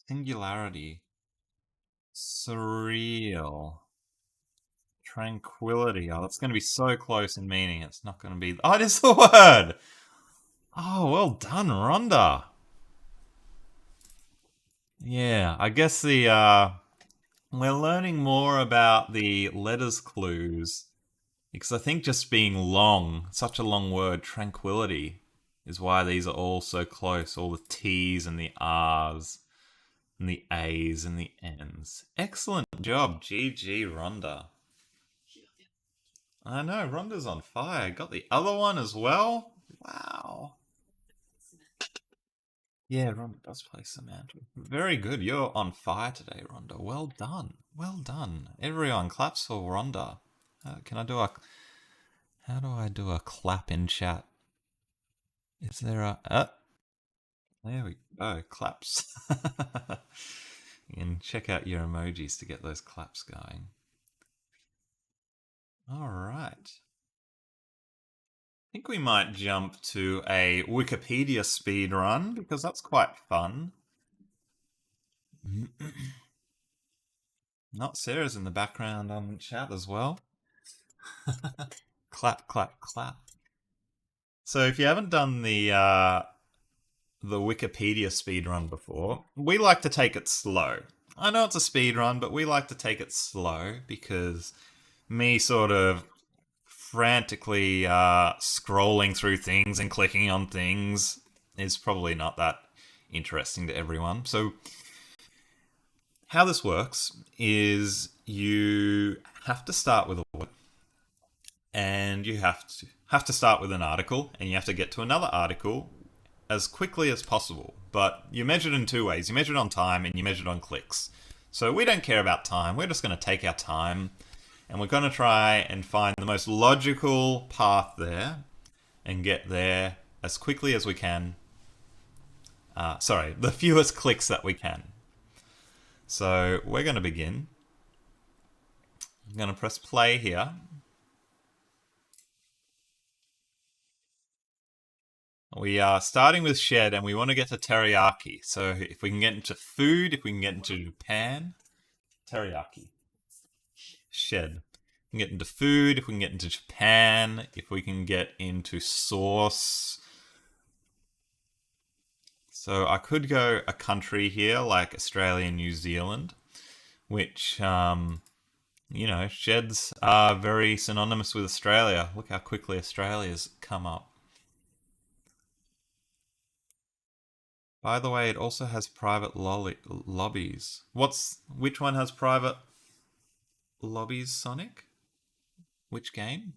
Singularity. Surreal. Tranquility. Oh, that's going to be so close in meaning. It's not going to be. Oh, it is the word! Oh, well done, Rhonda. Yeah, I guess we're learning more about the letters clues because I think just being long, such a long word, tranquility, is why these are all so close. All the T's and the R's and the A's and the N's. Excellent job, GG Rhonda. I know, Rhonda's on fire. Got the other one as well? Wow. Yeah, Rhonda does play Semantle. Very good. You're on fire today, Rhonda. Well done. Well done. Everyone claps for Rhonda. Can I do a... How do I do a clap in chat? Is there a... there we go. Claps. You can check out your emojis to get those claps going. All right. I think we might jump to a Wikipedia speed run because that's quite fun. Not Sarah's in the background on chat as well. Clap, clap, clap. So if you haven't done the Wikipedia speedrun before, we like to take it slow. I know it's a speedrun, but we like to take it slow because me sort of frantically scrolling through things and clicking on things is probably not that interesting to everyone. So how this works is you have to start with a word and you have to start with an article and you have to get to another article as quickly as possible. But you measure it in two ways. You measure it on time and you measure it on clicks. So we don't care about time. We're just going to take our time and we're going to try and find the most logical path there and get there as quickly as we can. The fewest clicks that we can. So we're going to begin. I'm going to press play here. We are starting with shed and we want to get to teriyaki. So if we can get into food, if we can get into Japan, teriyaki. Shed. We can get into food, if we can get into Japan, if we can get into sauce. So I could go a country here like Australia and New Zealand, which, sheds are very synonymous with Australia. Look how quickly Australia's come up. By the way, it also has private lobbies. Which one has private lobbies, Sonic? Which game?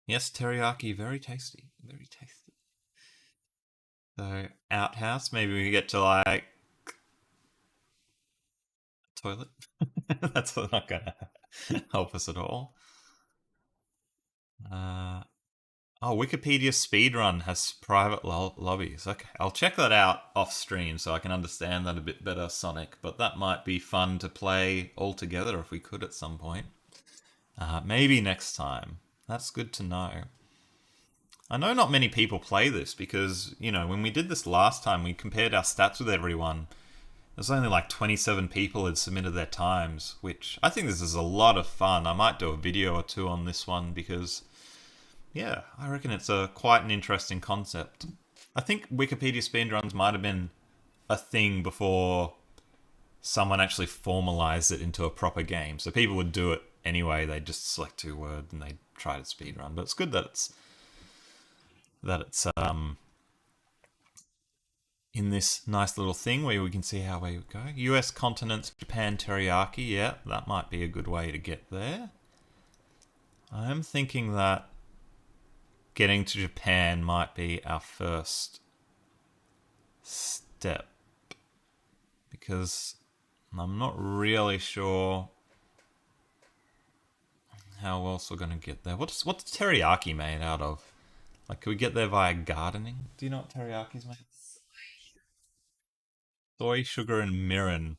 Yes, teriyaki, very tasty, very tasty. So outhouse, maybe we get to like toilet. That's not gonna help us at all. Uh, Wikipedia speedrun has private lobbies. Okay, I'll check that out off stream so I can understand that a bit better, Sonic. But that might be fun to play all together if we could at some point. Maybe next time. That's good to know. I know not many people play this because, when we did this last time, we compared our stats with everyone. There's only like 27 people had submitted their times, which I think this is a lot of fun. I might do a video or two on this one because, yeah, I reckon it's quite an interesting concept. I think Wikipedia speedruns might have been a thing before someone actually formalized it into a proper game. So people would do it anyway. They'd just select two words and they'd try to speedrun. But it's good that it's in this nice little thing where we can see how we go. US continents, Japan teriyaki. Yeah, that might be a good way to get there. I'm thinking that getting to Japan might be our first step because I'm not really sure how else we're going to get there. What's teriyaki made out of? Like, can we get there via gardening? Do you know what teriyaki's made? Soy, sugar, and mirin.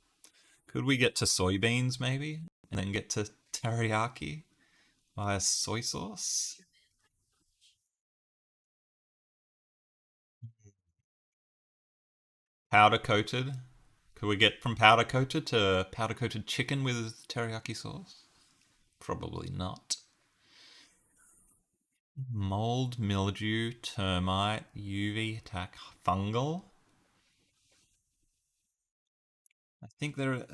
Could we get to soybeans maybe, and then get to teriyaki via soy sauce? Powder coated. Could we get from powder coated to powder coated chicken with teriyaki sauce? Probably not. Mold, mildew, termite, UV attack, fungal.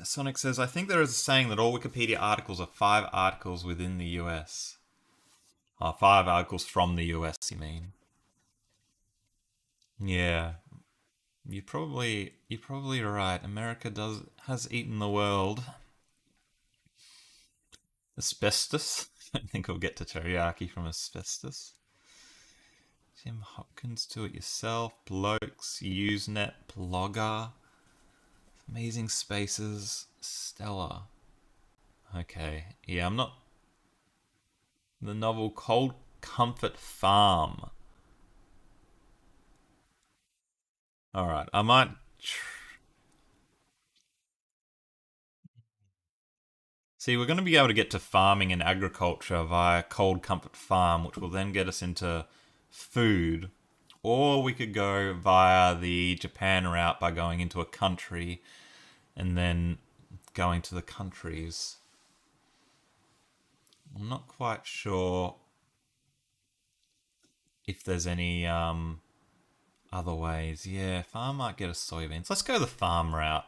Sonic says, I think there is a saying that all Wikipedia articles are 5 articles within the US. 5 articles from the US, you mean? Yeah, you're probably right. America has eaten the world. Asbestos. I don't think we'll get to teriyaki from asbestos. Tim Hopkins, do it yourself. Blokes, Usenet, Blogger, Amazing Spaces, Stella. Okay, yeah, I'm not. The novel Cold Comfort Farm. All right, I might. See, we're going to be able to get to farming and agriculture via Cold Comfort Farm, which will then get us into food. Or we could go via the Japan route by going into a country and then going to the countries. I'm not quite sure if there's any other ways. Yeah, farm might get us soybeans. Let's go the farm route.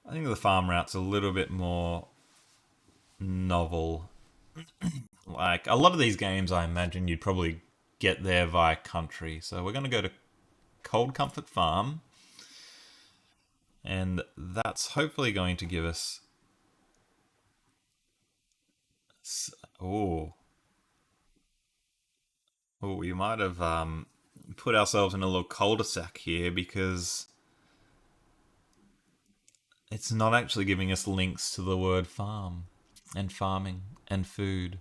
I think the farm route's a little bit more novel. Like, a lot of these games, I imagine you'd probably get there via country. So we're going to go to Cold Comfort Farm. And that's hopefully going to give us... Oh, we might have put ourselves in a little cul-de-sac here because it's not actually giving us links to the word farm and farming and food.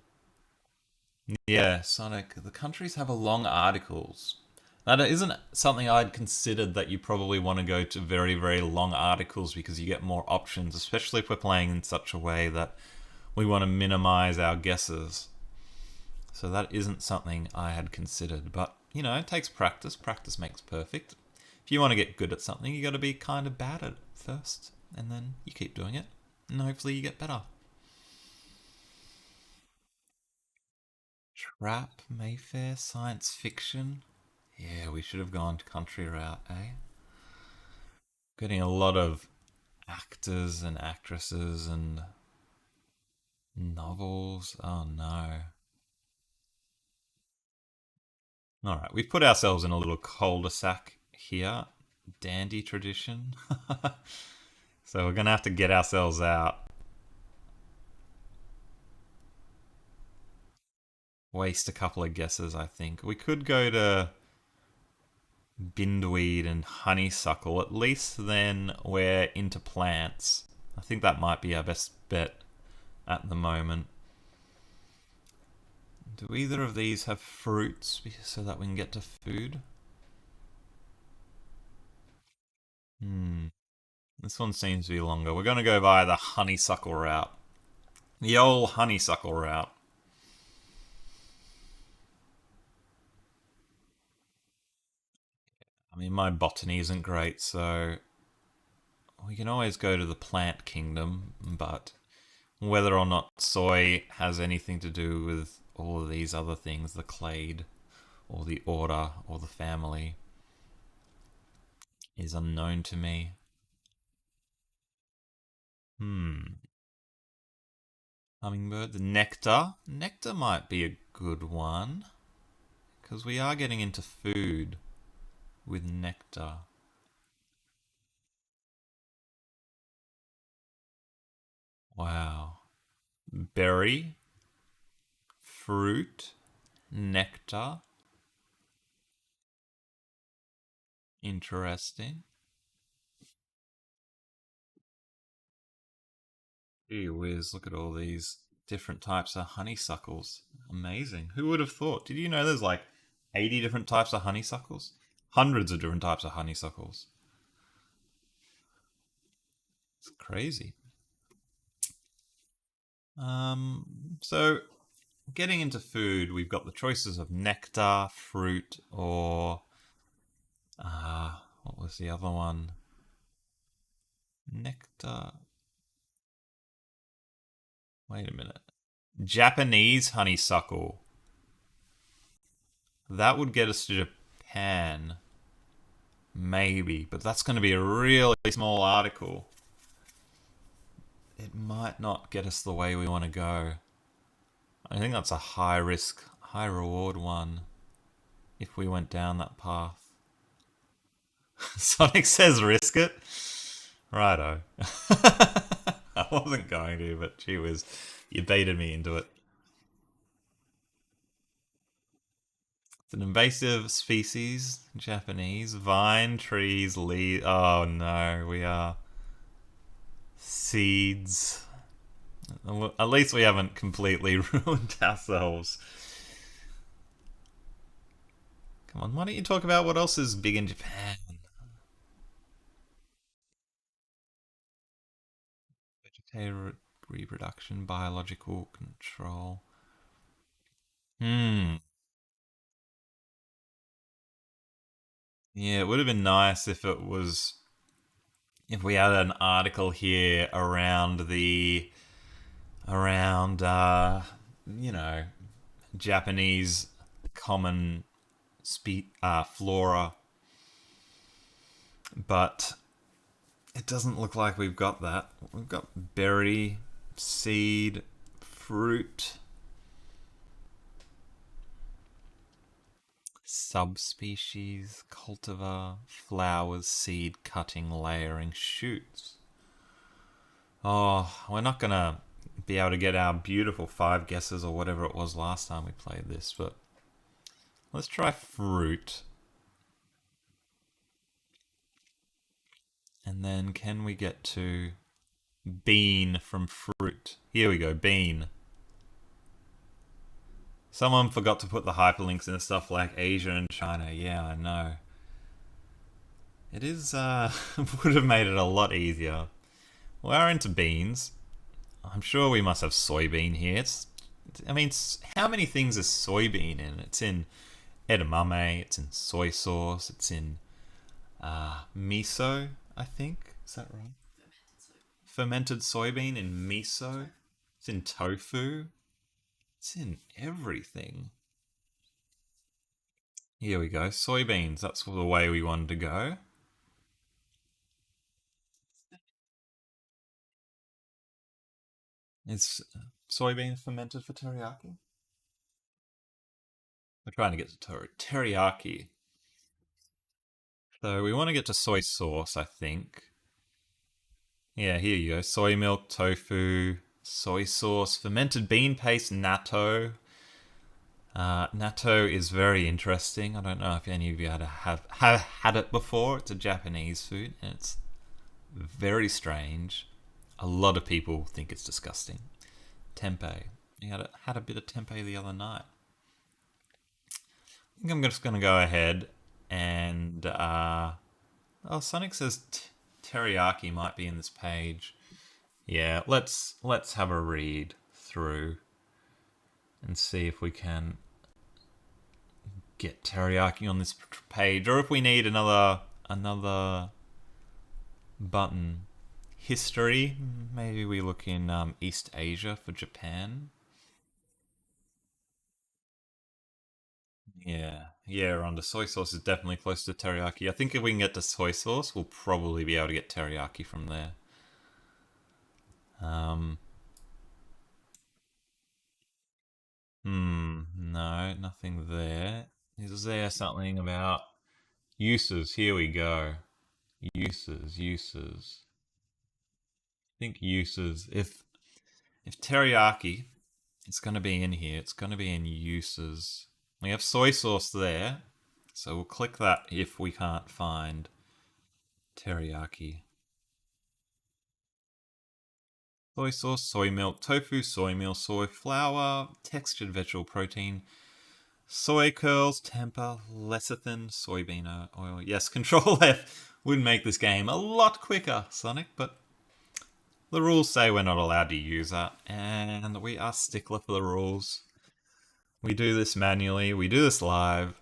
Yeah, Sonic, the countries have a long articles. That isn't something I'd considered, that you probably want to go to very, very long articles because you get more options, especially if we're playing in such a way that we want to minimize our guesses. So that isn't something I had considered. But, you know, it takes practice. Practice makes perfect. If you want to get good at something, you got to be kind of bad at it first. And then you keep doing it. And hopefully you get better. Trap, Mayfair, science fiction. Yeah, we should have gone to country route, eh? Getting a lot of actors and actresses and novels. Oh no. Alright, we've put ourselves in a little cul-de-sac here. Dandy tradition. So we're going to have to get ourselves out. Waste a couple of guesses, I think. We could go to bindweed and honeysuckle. At least then we're into plants. I think that might be our best bet at the moment. Do either of these have fruits so that we can get to food? This one seems to be longer. We're going to go via the honeysuckle route. The old honeysuckle route. I mean, my botany isn't great, so we can always go to the plant kingdom, but whether or not soy has anything to do with all of these other things, the clade, or the order, or the family, is unknown to me. Hummingbird, the nectar. Nectar might be a good one, because we are getting into food with nectar. Wow. Berry, fruit, nectar. Interesting. Gee whiz, look at all these different types of honeysuckles. Amazing. Who would have thought? Did you know there's like 80 different types of honeysuckles? Hundreds of different types of honeysuckles. It's crazy. So getting into food, we've got the choices of nectar, fruit, or what was the other one? Nectar. Wait a minute. Japanese honeysuckle. That would get us to Japan. Maybe, but that's going to be a really small article. It might not get us the way we want to go. I think that's a high risk, high reward one if we went down that path. Sonic says risk it. Righto. I wasn't going to, but gee whiz, you baited me into it. It's an invasive species, Japanese. Vine, trees, leaves. Oh no, we are seeds. At least we haven't completely ruined ourselves. Come on, why don't you talk about what else is big in Japan? reproduction, biological control. Yeah, it would have been nice if it was if we had an article here around around you know, Japanese common flora, but it doesn't look like we've got that. We've got berry, seed, fruit, subspecies, cultivar, flowers, seed, cutting, layering, shoots. Oh, we're not gonna be able to get our beautiful 5 guesses or whatever it was last time we played this, but let's try fruit. And then can we get to bean from fruit? Here we go, bean. Someone forgot to put the hyperlinks in stuff like Asia and China. Yeah, I know. It is, would have made it a lot easier. We're into beans. I'm sure we must have soybean here. I mean, how many things is soybean in? It's in edamame, it's in soy sauce, it's in miso, I think. Is that right? Fermented soybean in miso. It's in tofu. It's in everything. Here we go. Soybeans. That's the way we wanted to go. Is soybean fermented for teriyaki? We're trying to get to teriyaki. So we want to get to soy sauce, I think. Yeah, here you go. Soy milk, tofu, soy sauce, fermented bean paste, natto. Natto is very interesting. I don't know if any of you have had it before. It's a Japanese food, and it's very strange. A lot of people think it's disgusting. Tempeh. You had a bit of tempeh the other night. I think I'm just going to go ahead and... Sonic says teriyaki might be in this page. Yeah, let's have a read through and see if we can get teriyaki on this page, or if we need another button. History, maybe we look in East Asia for Japan. Yeah, under soy sauce is definitely close to teriyaki. I think if we can get to soy sauce, we'll probably be able to get teriyaki from there. No, nothing there. Is there something about uses? Here we go. Uses. I think uses. If teriyaki, it's going to be in here. It's going to be in uses. We have soy sauce there, so we'll click that if we can't find teriyaki. Soy sauce, soy milk, tofu, soy meal, soy flour, textured vegetable protein, soy curls, tempeh, lecithin, soybean oil. Yes, Control F would make this game a lot quicker, Sonic, but the rules say we're not allowed to use that, and we are stickler for the rules. We do this manually, we do this live.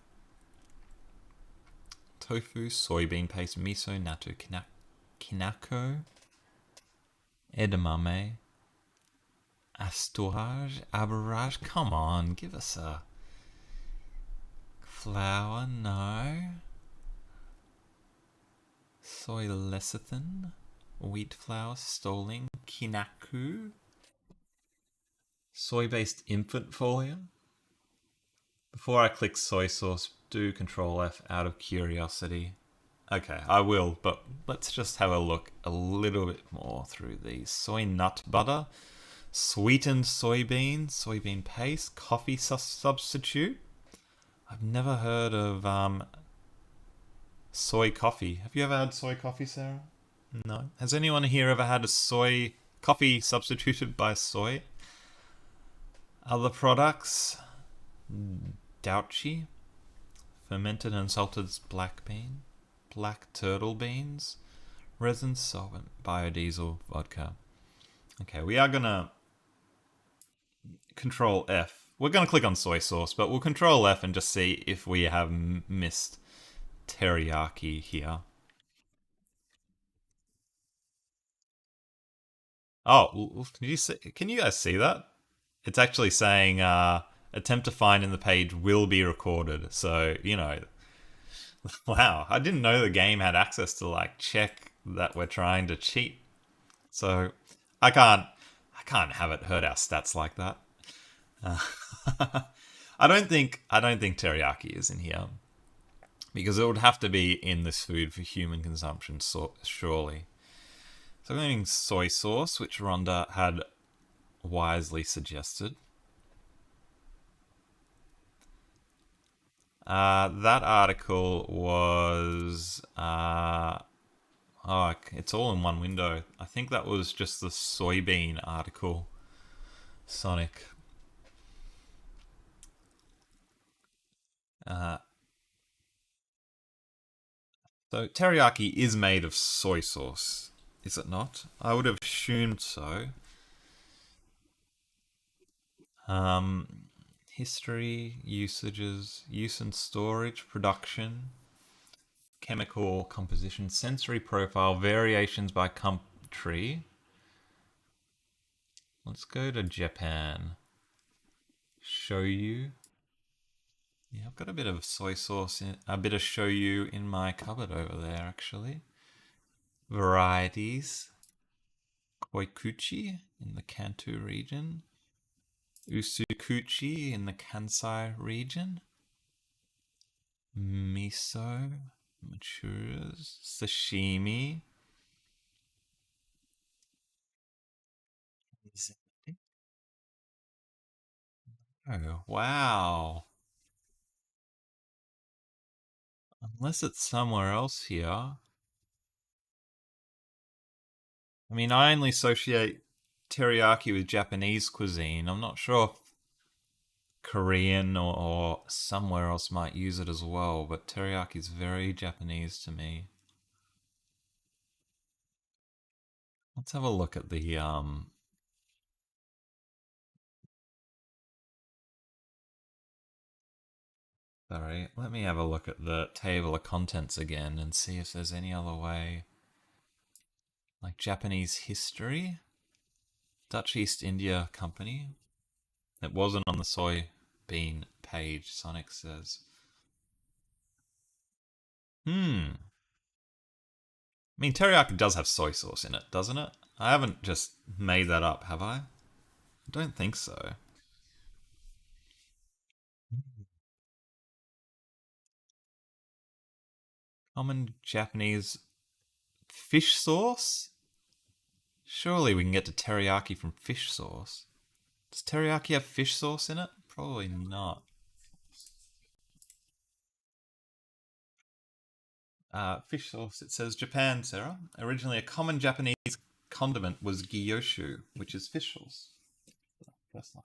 Tofu, soybean paste, miso, natto, kinako, edamame, asturage, aberrage. Come on, give us a flour. No. Soy lecithin, wheat flour, stoling, kinaku, soy-based infant formula. Before I click soy sauce, do Control F out of curiosity. Okay, I will, but let's just have a look a little bit more through these. Soy nut butter, sweetened soybean, soybean paste, coffee substitute. I've never heard of soy coffee. Have you ever had soy coffee, Sarah? No. Has anyone here ever had a soy coffee substituted by soy? Other products? Douchi, fermented and salted black bean, black turtle beans, resin solvent, biodiesel, vodka. Okay, we are gonna Control F. We're gonna click on soy sauce, but we'll Control F and just see if we have missed teriyaki here. Oh, can you see? Can you guys see that? It's actually saying attempt to find in the page will be recorded. So wow, I didn't know the game had access to like check that we're trying to cheat. So I can't, I can't have it hurt our stats like that. Uh, I don't think teriyaki is in here because it would have to be in this food for human consumption, surely. So I'm going soy sauce, which Rhonda had wisely suggested. That article was oh, it's all in one window. I think that was just the soybean article. Sonic. Uh, so teriyaki is made of soy sauce, is it not? I would have assumed so. Um, History, usages, use and storage, production, chemical composition, sensory profile, variations by country. Let's go to Japan. Shoyu. Yeah, I've got a bit of soy sauce, a bit of shoyu in my cupboard over there, actually. Varieties. Koikuchi in the Kanto region. Usukuchi in the Kansai region. Miso. Matures. Sashimi. Oh, wow. Unless it's somewhere else here. I mean, I only associate teriyaki with Japanese cuisine. I'm not sure if Korean or somewhere else might use it as well, but teriyaki is very Japanese to me. Let's have a look at the sorry, let me have a look at the table of contents again and see if there's any other way. Like Japanese history, Dutch East India Company. It wasn't on the soybean page, Sonic says. Hmm. I mean, teriyaki does have soy sauce in it, doesn't it? I haven't just made that up, have I? I don't think so. Common Japanese fish sauce? Surely we can get to teriyaki from fish sauce. Does teriyaki have fish sauce in it? Probably not. Fish sauce, it says Japan, Sarah. Originally a common Japanese condiment was gyoshu, which is fish sauce. First line.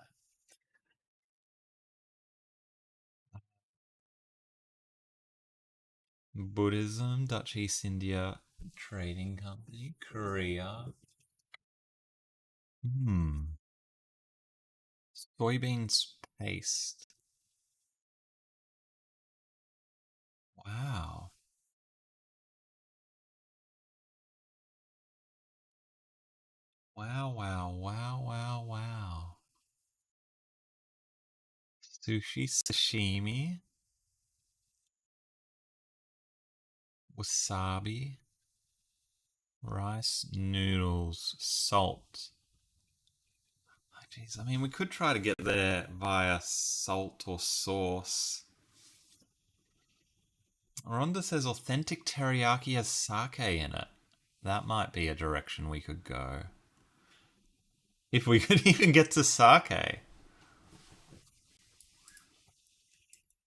Buddhism, Dutch East India Trading Company, Korea. Hmm. Soybeans paste. Wow. Wow, wow, wow, wow, wow. Sushi, sashimi, wasabi, rice, noodles, salt. Oh, jeez, I mean, we could try to get there via salt or sauce. Rhonda says authentic teriyaki has sake in it. That might be a direction we could go. If we could even get to sake.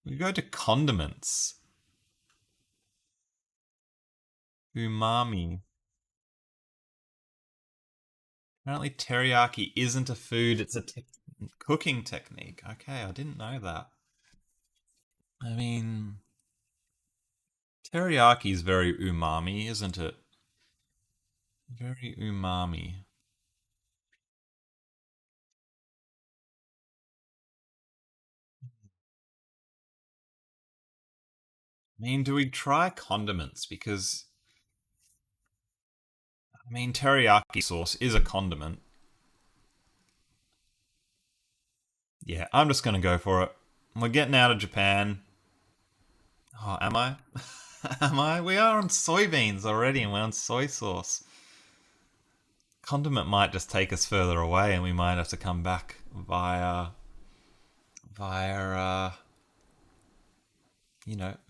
We go to condiments. Umami. Apparently, teriyaki isn't a food, it's a cooking technique. Okay, I didn't know that. I mean, teriyaki is very umami, isn't it? Very umami. I mean, do we try condiments? Because, I mean, teriyaki sauce is a condiment. Yeah, I'm just going to go for it. We're getting out of Japan. Oh, am I? Am I? We are on soybeans already and we're on soy sauce. Condiment might just take us further away and we might have to come back via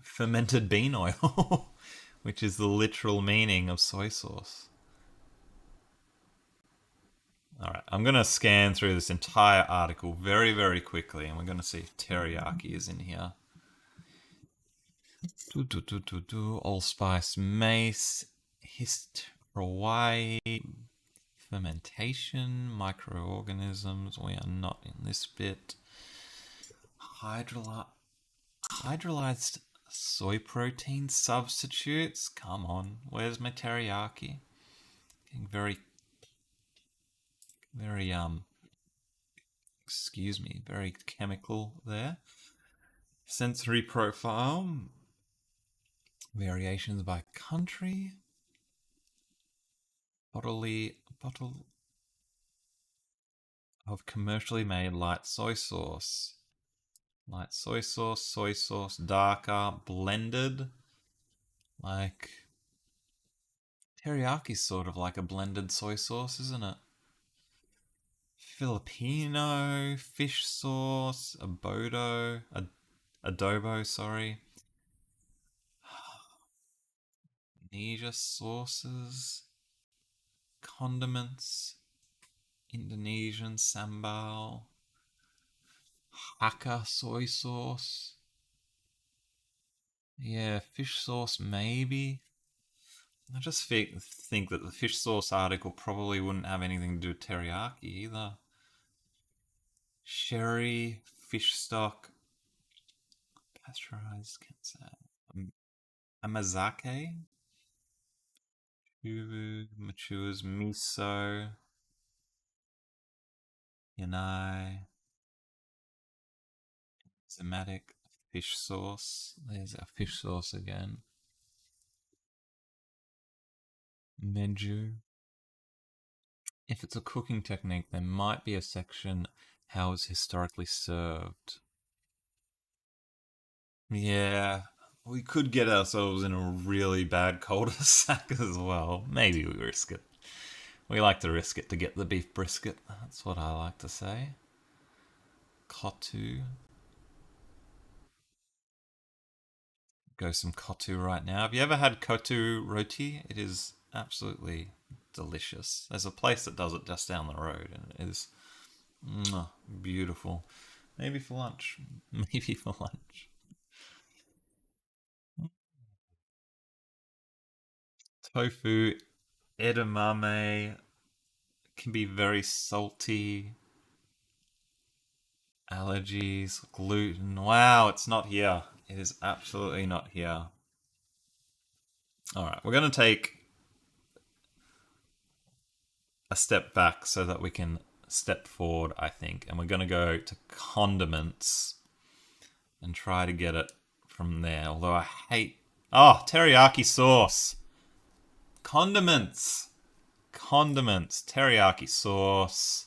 fermented bean oil, which is the literal meaning of soy sauce. All right, I'm going to scan through this entire article very, very quickly, and we're going to see if teriyaki is in here. Allspice mace, Hawaii, fermentation, microorganisms. We are not in this bit. Hydrolyzed soy protein substitutes. Come on, where's my teriyaki? Getting very, very very chemical there. Sensory profile. Variations by country. Bottle of commercially made light soy sauce. Light soy sauce, darker, blended. Like, teriyaki's sort of like a blended soy sauce, isn't it? Filipino, fish sauce, adobo, sorry. Indonesia sauces, condiments, Indonesian sambal, Hakka soy sauce. Yeah, fish sauce maybe. I just think that the fish sauce article probably wouldn't have anything to do with teriyaki either. Sherry, fish stock, pasteurized, amazake, matures, miso, yanai, enzymatic, fish sauce. There's our fish sauce again. Meju. If it's a cooking technique, there might be a section how it's historically served. Yeah, we could get ourselves in a really bad cul-de-sac as well. Maybe we risk it. We like to risk it to get the beef brisket. That's what I like to say. Kotu. Go some kotu right now. Have you ever had kotu roti? It is absolutely delicious. There's a place that does it just down the road, and it is beautiful. Maybe for lunch. Maybe for lunch. Tofu, edamame can be very salty. Allergies, gluten. Wow, it's not here. It is absolutely not here. All right, we're going to take a step back so that we can step forward, I think. And we're going to go to condiments and try to get it from there. Although I hate... Oh, teriyaki sauce. Condiments. Teriyaki sauce.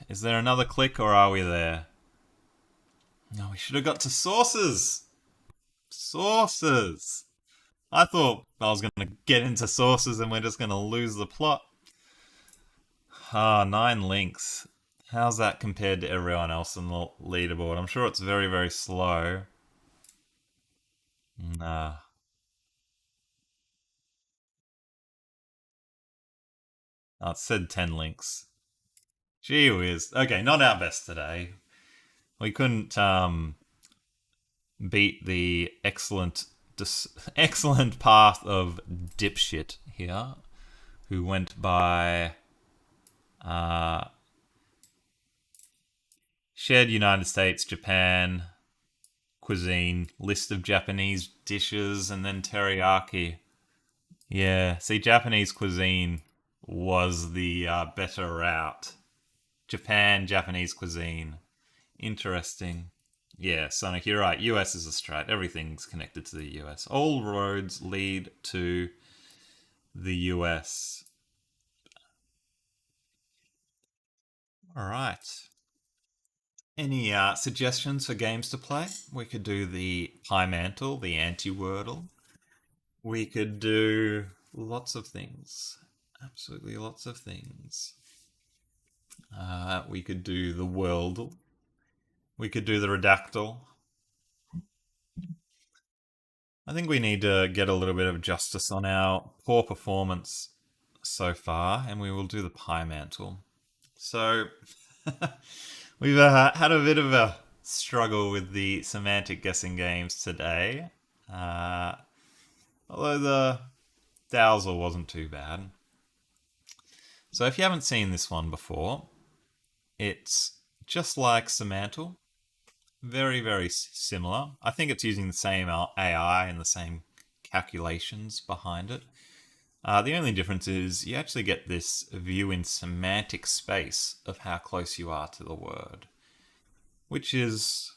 Is there another click or are we there? No, we should have got to sauces. Sauces. I thought I was going to get into sauces and we're just going to lose the plot. 9 links. How's that compared to everyone else on the leaderboard? I'm sure it's very, very slow. Nah. Oh, it said 10 links. Gee whiz. Okay, not our best today. We couldn't beat the excellent path of dipshit here, who went by shared United States, Japan cuisine, list of Japanese dishes, and then teriyaki. Yeah, see, Japanese cuisine was the better route. Japanese cuisine. Interesting. Yeah, Sonic, you're right. US is a strat. Everything's connected to the US. All roads lead to the US. All right. Any suggestions for games to play? We could do the Pimantle, the anti-Wordle. We could do lots of things. Absolutely lots of things. We could do the Wordle. We could do the Redactle. I think we need to get a little bit of justice on our poor performance so far, and we will do the Pimantle. So, we've had a bit of a struggle with the semantic guessing games today. Uh, Although the Dowsel wasn't too bad. So if you haven't seen this one before, it's just like Semantle. Very, very similar. I think it's using the same AI and the same calculations behind it. The only difference is you actually get this view in semantic space of how close you are to the word, which is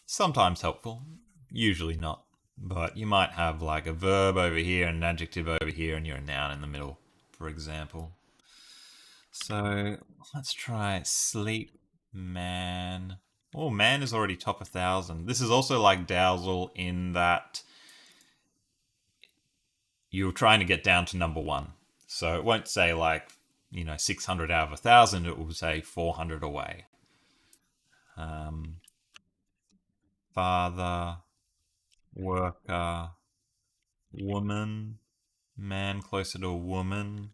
sometimes helpful, usually not. But you might have like a verb over here and an adjective over here, and you're a noun in the middle, for example. So let's try sleep man. Oh, man is already top 1,000. This is also like Dowsel in that you're trying to get down to number one. So it won't say like, 600 out of 1,000. It will say 400 away. Father, worker, woman, man closer to a woman.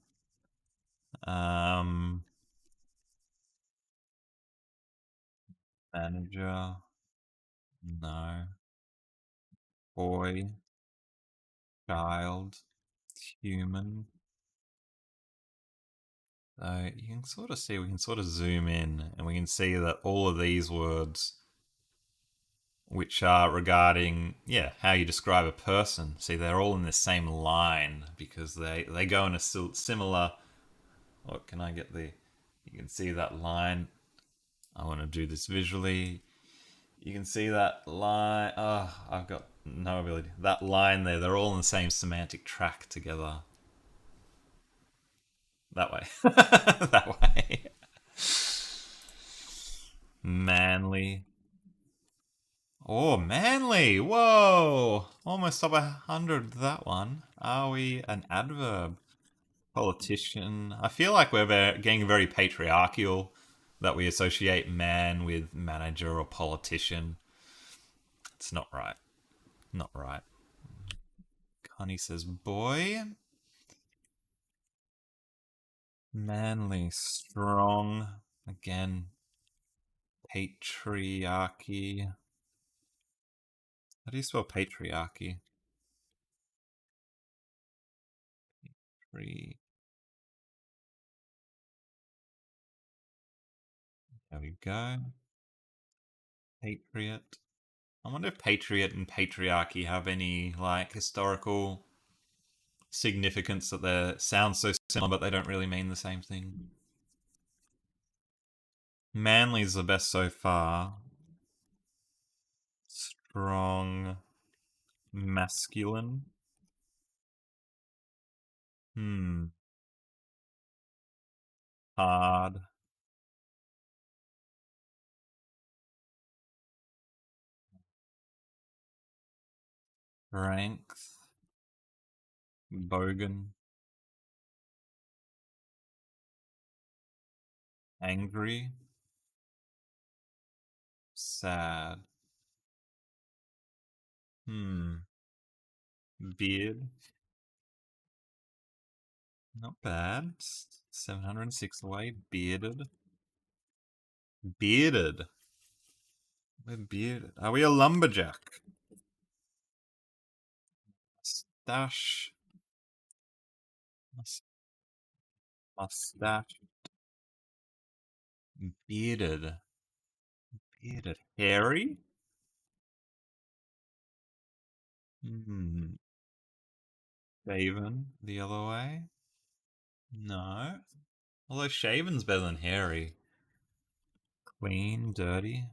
Manager, no. Boy, child, human. So you can sort of see, we can sort of zoom in and we can see that all of these words, which are regarding, how you describe a person, see, they're all in the same line because they go in a similar. What can I get the? You can see that line. I want to do this visually. You can see that line. Oh, I've got no ability. That line there, they're all in the same semantic track together. That way. That way. Manly. Oh, manly. Whoa. Almost up 100 that one. Are we an adverb? Politician. I feel like we're getting very patriarchal that we associate man with manager or politician. It's not right. Not right. Connie says boy. Manly, strong. Again, patriarchy. How do you spell patriarchy? There we go. Patriot. I wonder if patriot and patriarchy have any like historical significance that they sound so similar but they don't really mean the same thing. Manly's the best so far. Strong, masculine. Hard. Strength. Bogan. Angry. Sad. Beard. Not bad. 706 away. Bearded. Bearded. We're bearded. Are we a lumberjack? Mustache. Mustache. Bearded. Bearded. Hairy? Shaven the other way? No. Although shaven's better than hairy. Clean, dirty.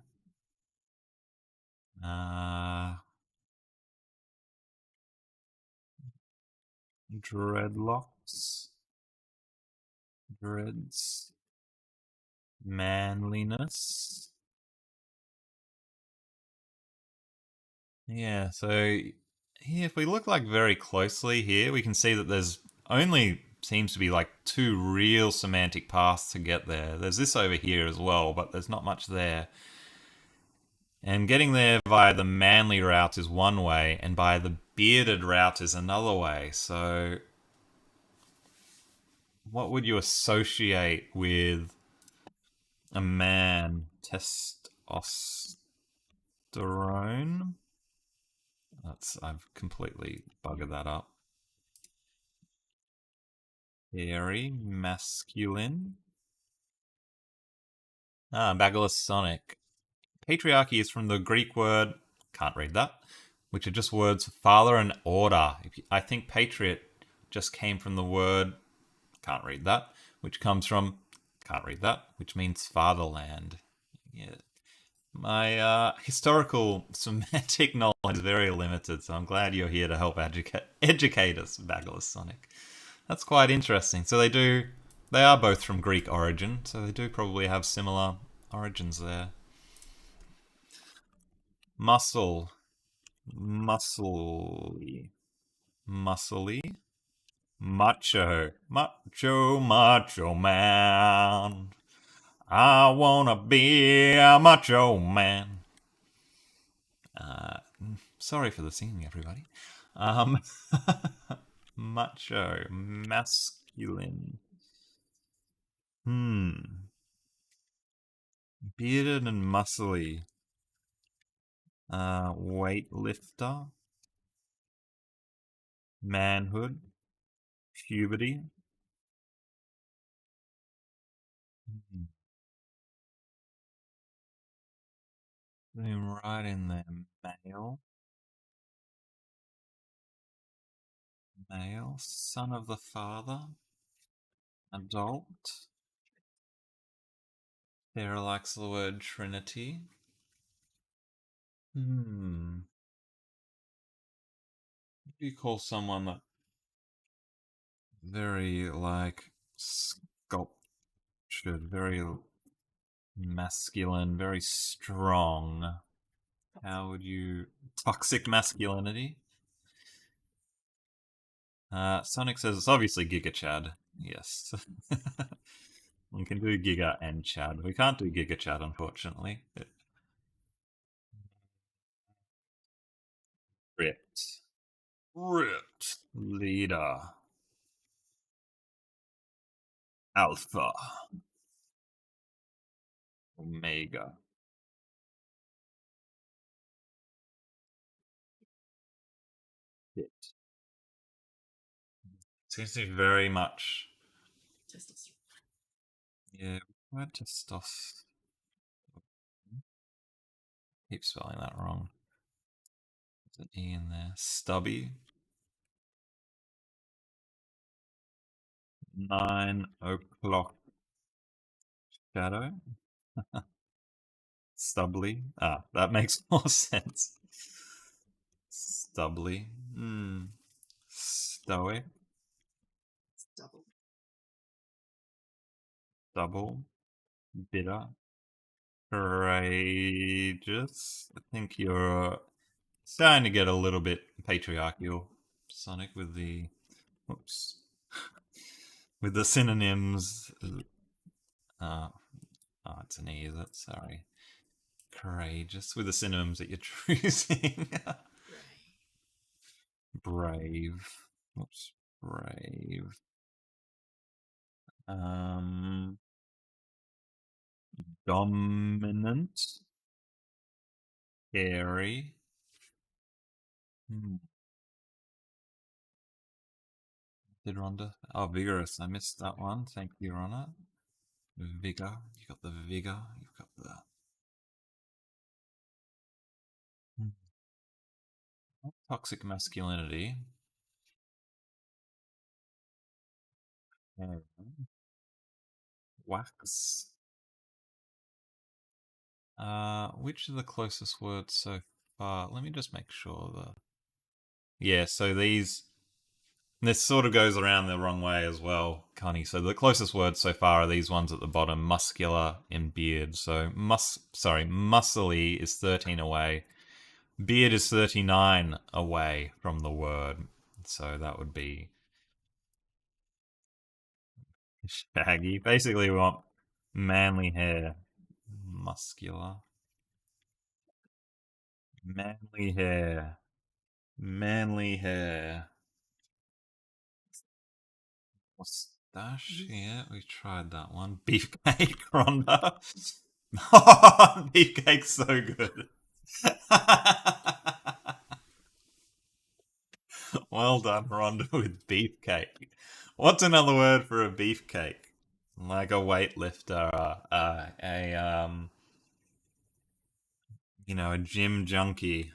dreadlocks, dreads, manliness. Yeah, so here, if we look like very closely here, we can see that there's only seems to be like two real semantic paths to get there. There's this over here as well, but there's not much there. And getting there via the manly route is one way, and by the bearded route is another way. So, what would you associate with a man? Testosterone? I've completely buggered that up. Hairy, masculine. Bagalisonic. Patriarchy is from the Greek word, can't read that, which are just words father and order. I think patriot just came from the word, can't read that, which comes from, can't read that, which means fatherland. Yeah. My historical semantic knowledge is very limited, so I'm glad you're here to help educate us, Bagalisonic. That's quite interesting. So they are both from Greek origin, so they do probably have similar origins there. Muscle, muscly, muscly, macho, macho, macho man. I wanna be a macho man. Uh, Sorry for the singing, everybody. Macho, masculine. Bearded and muscly. Weightlifter, manhood, puberty. Zoom right in there. Male, male, son of the father, adult. Sarah likes the word Trinity. What do you call someone that very like sculptured, very masculine, very strong? How would you toxic masculinity? Sonic says it's obviously Giga Chad. Yes. We can do Giga and Chad. We can't do Giga Chad, unfortunately. Ripped. Ripped. Leader. Alpha. Omega. Hit. Seems to be very much. Testosterone. Yeah, word testosterone. Keep spelling that wrong. There's an E in there. Stubby. 9 o'clock shadow. Stubbly. That makes more sense. Stubbly. Stoic. Double. Double. Bitter. Courageous. I think you're starting to get a little bit patriarchal, Sonic, with the whoops, with the synonyms. Uh, it's an E, is it? Sorry. Courageous with the synonyms that you're choosing. Brave. Whoops. Brave. Dominant. Airy. Did Rhonda? Oh, vigorous. I missed that one. Thank you, Rhonda. Vigor. You got the vigor. You've got the toxic masculinity. Wax. Which are the closest words so far? Let me just make sure. Yeah, so these This sort of goes around the wrong way as well, Connie. So the closest words so far are these ones at the bottom: muscular and beard. So muscly is 13 away. Beard is 39 away from the word. So that would be shaggy. Basically, we want manly hair. Muscular. Manly hair. Manly hair. Mustache? Yeah, we tried that one. Beefcake, Rhonda. Beefcake's so good. Well done, Rhonda, with beefcake. What's another word for a beefcake? Like a weightlifter, a gym junkie,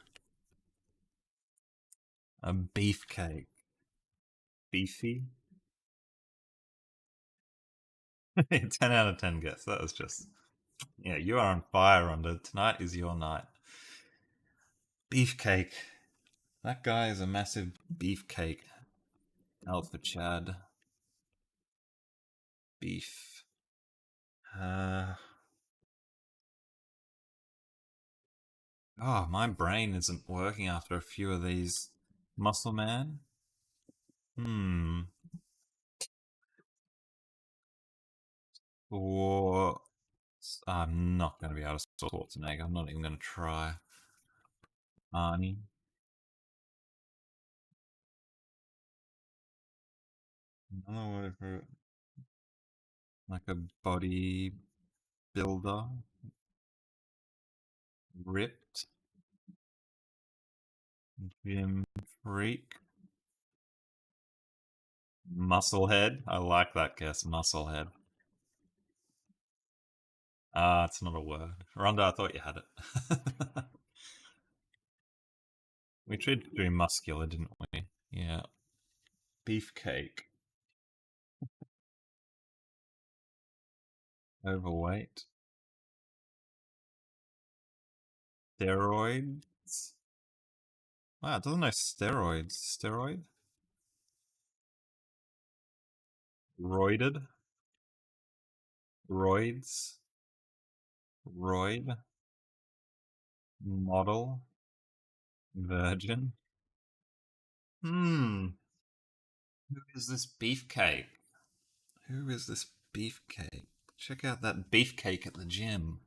a beefcake, beefy. 10 out of 10 guess. That was just, yeah, you are on fire, Rhonda. Tonight is your night. Beefcake. That guy is a massive beefcake. Alpha Chad. Beef. Oh, my brain isn't working after a few of these. Muscle Man? Hmm. Or I'm not going to be able to spell Schwarzenegger. I'm not even going to try. Arnie. Another word for it. Like a body builder. Ripped. Gym freak. Musclehead. I like that guess. Musclehead. Ah, it's not a word. Rhonda, I thought you had it. We tried to do muscular, didn't we? Yeah. Beefcake. Overweight. Steroids. Wow, it doesn't know steroids. Steroid? Roided? Roids? Roid? Model? Virgin? Hmm. Who is this beefcake? Who is this beefcake? Check out that beefcake at the gym.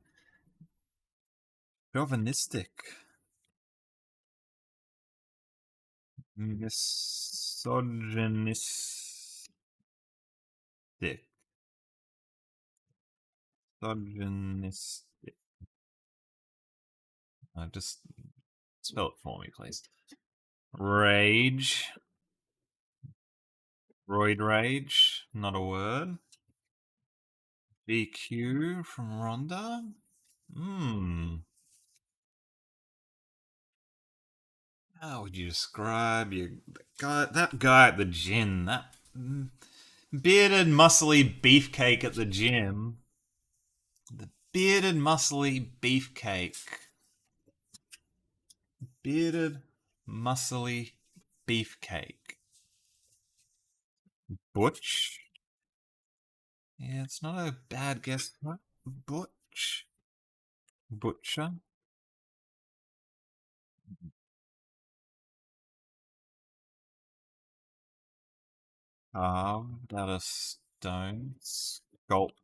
Chauvinistic. Misogynistic. Misogynistic. Just spell it for me, please. Rage. Roid rage. Not a word. BQ from Rhonda. How would you describe that guy at the gym? That bearded, muscly beefcake at the gym. The bearded, muscly beefcake. Bearded, muscly beefcake. Butch? Yeah, it's not a bad guess. What? Butch? Butcher? Carved out of stone. Sculpted.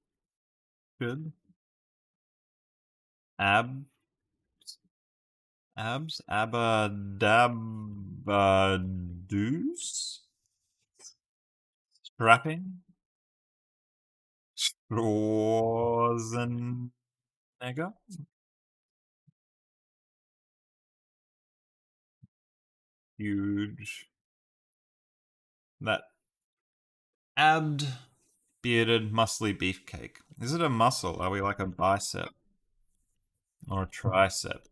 Ab. Abs? Abadabadoos? Strapping? Schwarzenegger? Huge. That abbed, bearded, muscly beefcake. Is it a muscle? Are we like a bicep? Or a tricep?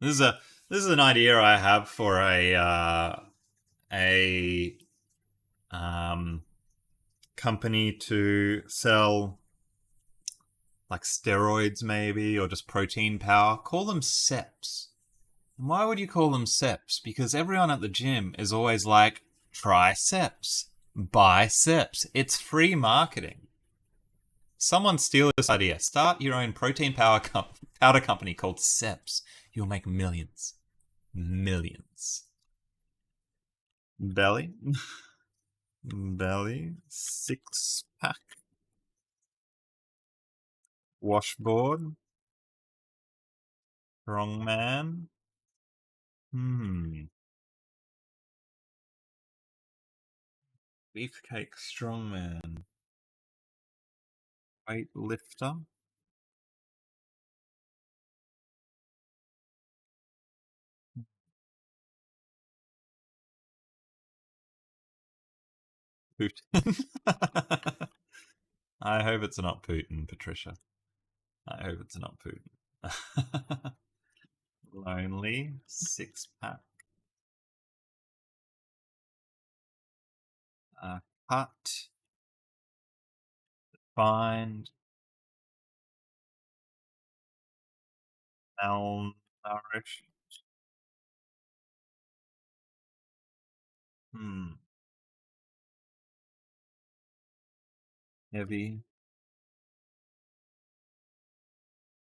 This is a this is an idea I have for a company to sell like steroids maybe or just protein power. Call them seps. And why would you call them seps? Because everyone at the gym is always like, Triceps. Biceps. It's free marketing. Someone steal this idea. Start your own protein powder company called Seps. You'll make millions. Millions. Belly. Belly. Six pack. Washboard. Strongman. Beefcake strongman. Weightlifter. Putin. I hope it's not Putin, Patricia. I hope it's not Putin. Lonely. Six pack. Cut. Find. Malnourished. Heavy.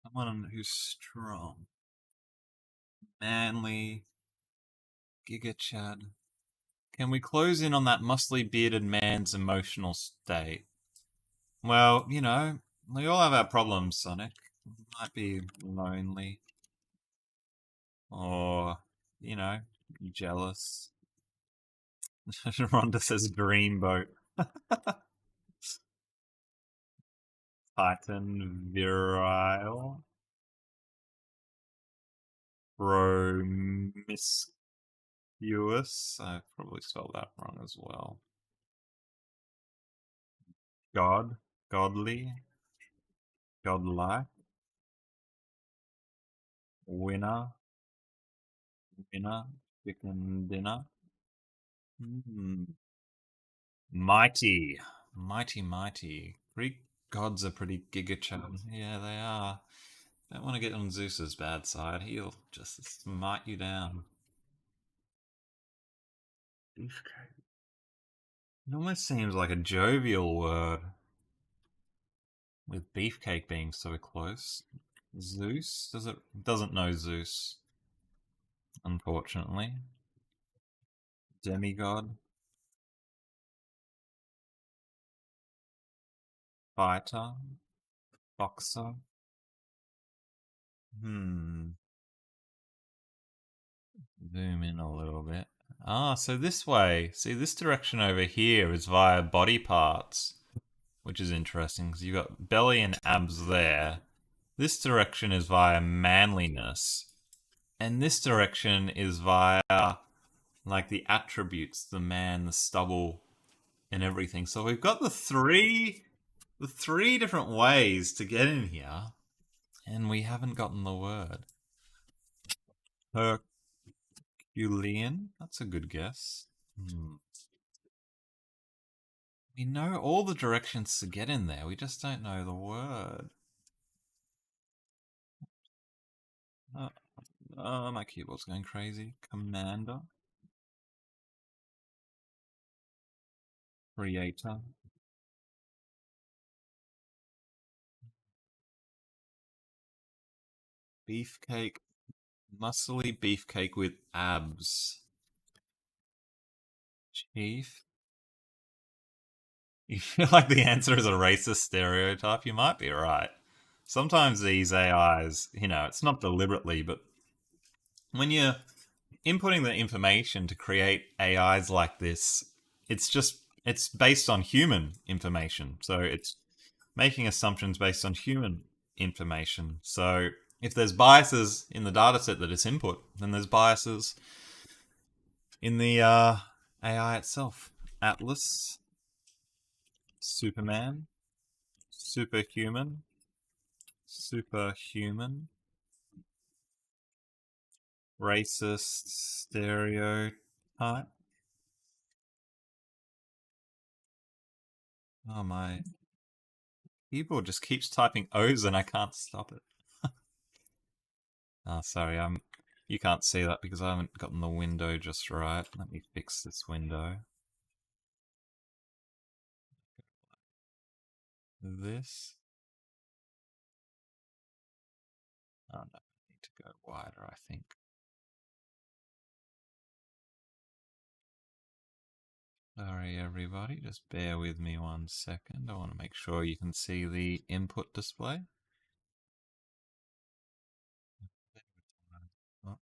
Someone who's strong. Manly. Giga Chad. Can we close in on that muscly bearded man's emotional state? Well, you know, we all have our problems, Sonic. Might be lonely. Or, you know, jealous. Rhonda says dreamboat. Titan virile. Promiscuous. I probably spelled that wrong as well. God. Godly. Godlike. Winner. Winner. Chicken dinner. Mighty. Mighty. Greek gods are pretty giga-chad. Yeah, they are. Don't want to get on Zeus's bad side. He'll just smite you down. Beefcake. It almost seems like a jovial word. With beefcake being so close. Zeus? Doesn't know Zeus. Unfortunately. Demigod. Fighter. Boxer. Zoom in a little bit. So this way. See, this direction over here is via body parts, which is interesting because you've got belly and abs there. This direction is via manliness, and this direction is via like the attributes, the man, the stubble, and everything. So we've got the three different ways to get in here, and we haven't gotten the word. Herculean? That's a good guess. We know all the directions to get in there, we just don't know the word. My keyboard's going crazy. Commander. Creator. Beefcake. Muscly beefcake with abs. Chief. You feel like the answer is a racist stereotype? You might be right. Sometimes these AIs, you know, it's not deliberately, but when you're inputting the information to create AIs like this, it's based on human information. So it's making assumptions based on human information. So if there's biases in the dataset that it's input, then there's biases in the AI itself. Atlas, Superman, Superhuman, Racist stereotype. Oh, my keyboard just keeps typing O's and I can't stop it. Oh, sorry, I'm You can't see that because I haven't gotten the window just right. Let me fix this window. This. Oh no, I need to go wider, I think. Sorry everybody, just bear with me 1 second. I want to make sure you can see the input display. Oh,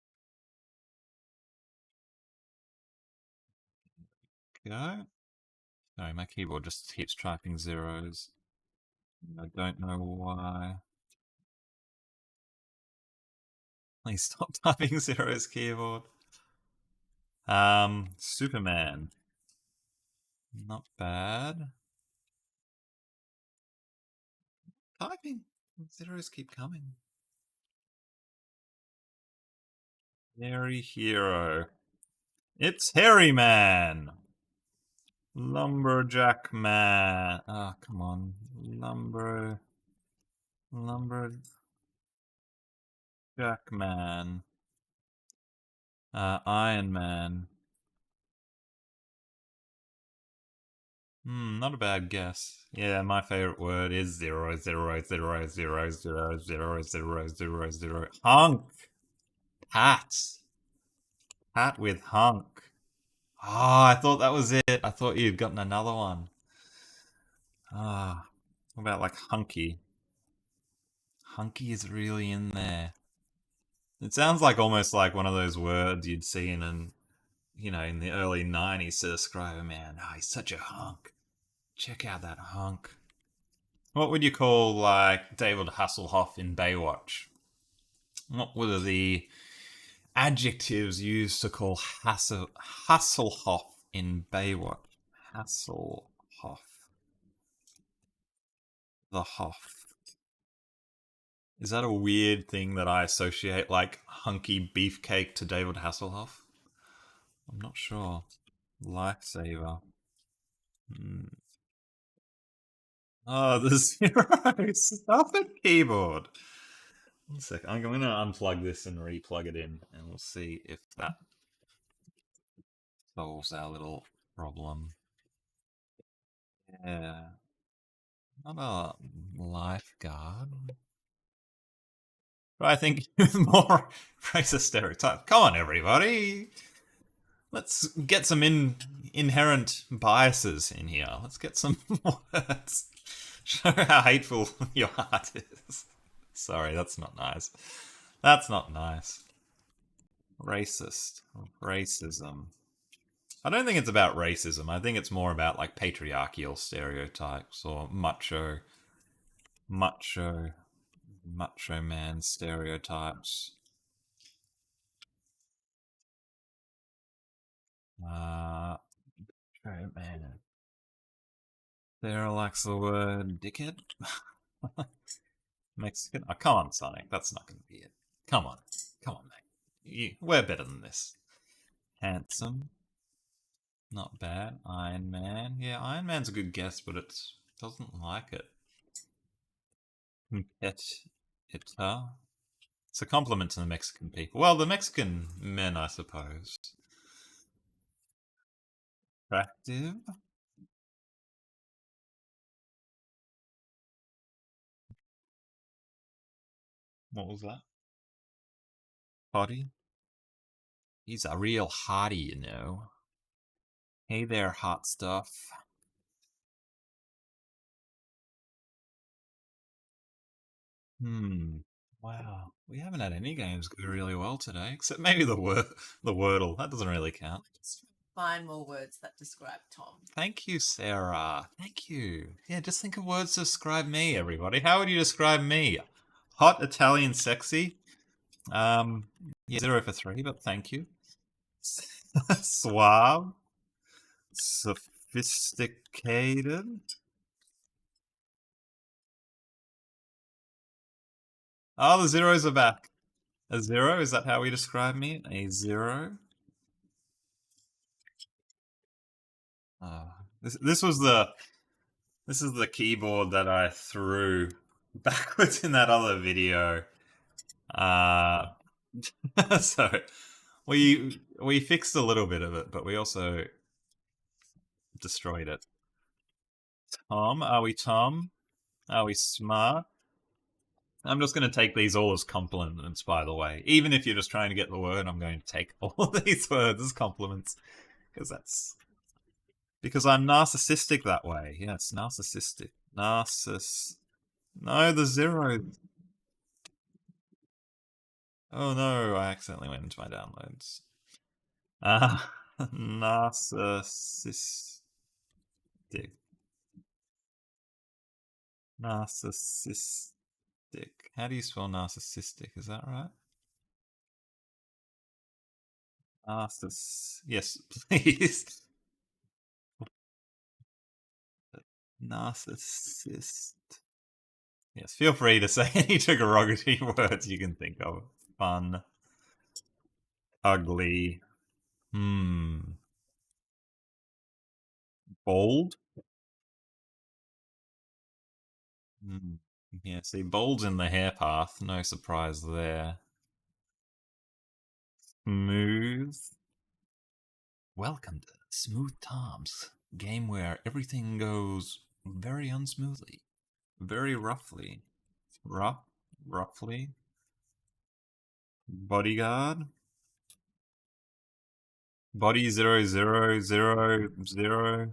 go. Sorry, my keyboard just keeps typing zeros. I don't know why. Please stop typing zeros, keyboard. Superman. Not bad. Typing. Zeros keep coming. Hairy hero. It's Hairy Man. Lumberjack man. Ah, oh, come on. Lumberjack man. Iron Man. Not a bad guess. Yeah, my favorite word is 0, 0, 0, 0, 0, 0, 0, 0, 0, 0, 0. Hunk. Hat. Hat with hunk. Ah, I thought that was it. I thought you'd gotten another one. Ah, what about like hunky? Hunky is really in there. It sounds like almost like one of those words you'd see in in the early 90s to describe a man. Oh, he's such a hunk. Check out that hunk. What would you call like David Hasselhoff in Baywatch? What were the adjectives used to call Hasselhoff in Baywatch? Hasselhoff. The Hoff. Is that a weird thing that I associate like hunky beefcake to David Hasselhoff? I'm not sure. Lifesaver. Oh, the zero. Stop it, keyboard. 1 second. I'm going to unplug this and replug it in, and we'll see if that solves our little problem. Yeah. Not a lifeguard. But I think more racist stereotype. Come on, everybody. Let's get some inherent biases in here. Let's get some words. Show how hateful your heart is. Sorry, that's not nice. That's not nice. Racist. Racism. I don't think it's about racism. I think it's more about like patriarchal stereotypes or macho man stereotypes. Man. Sarah likes the word dickhead. Mexican. Oh, come on, Sonic. That's not going to be it. Come on, mate. We're better than this. Handsome. Not bad. Iron Man. Yeah, Iron Man's a good guess, but it doesn't like it. Competitor. It's a compliment to the Mexican people. Well, the Mexican men, I suppose. Attractive. What was that? Hottie. He's a real hottie, you know. Hey there, hot stuff. Wow. We haven't had any games go really well today, except maybe the Wordle. That doesn't really count. Just find more words that describe Tom. Thank you, Sarah. Thank you. Yeah, just think of words to describe me, everybody. How would you describe me? Hot, Italian, sexy. Yeah, 0 for 3, but thank you. Suave. Sophisticated. Oh, the zeros are back. A 0, is that how we describe me? A 0. This is the keyboard that I threw backwards in that other video. So we fixed a little bit of it, but we also destroyed it. Tom, are we Tom? Are we smart? I'm just going to take these all as compliments, by the way. Even if you're just trying to get the word, I'm going to take all of these words as compliments because I'm narcissistic that way. Yes, narcissistic. No, the zero. Oh no, I accidentally went into my downloads. Narcissistic. Narcissistic. How do you spell narcissistic? Is that right? Yes, please. Narcissist. Yes, feel free to say any derogatory words you can think of. Fun. Ugly. Bold. Hmm. Yeah, see, bold's in the hair path. No surprise there. Smooth. Welcome to Smooth Tom's game where everything goes very unsmoothly, very roughly. Roughly. Bodyguard. Body 0000.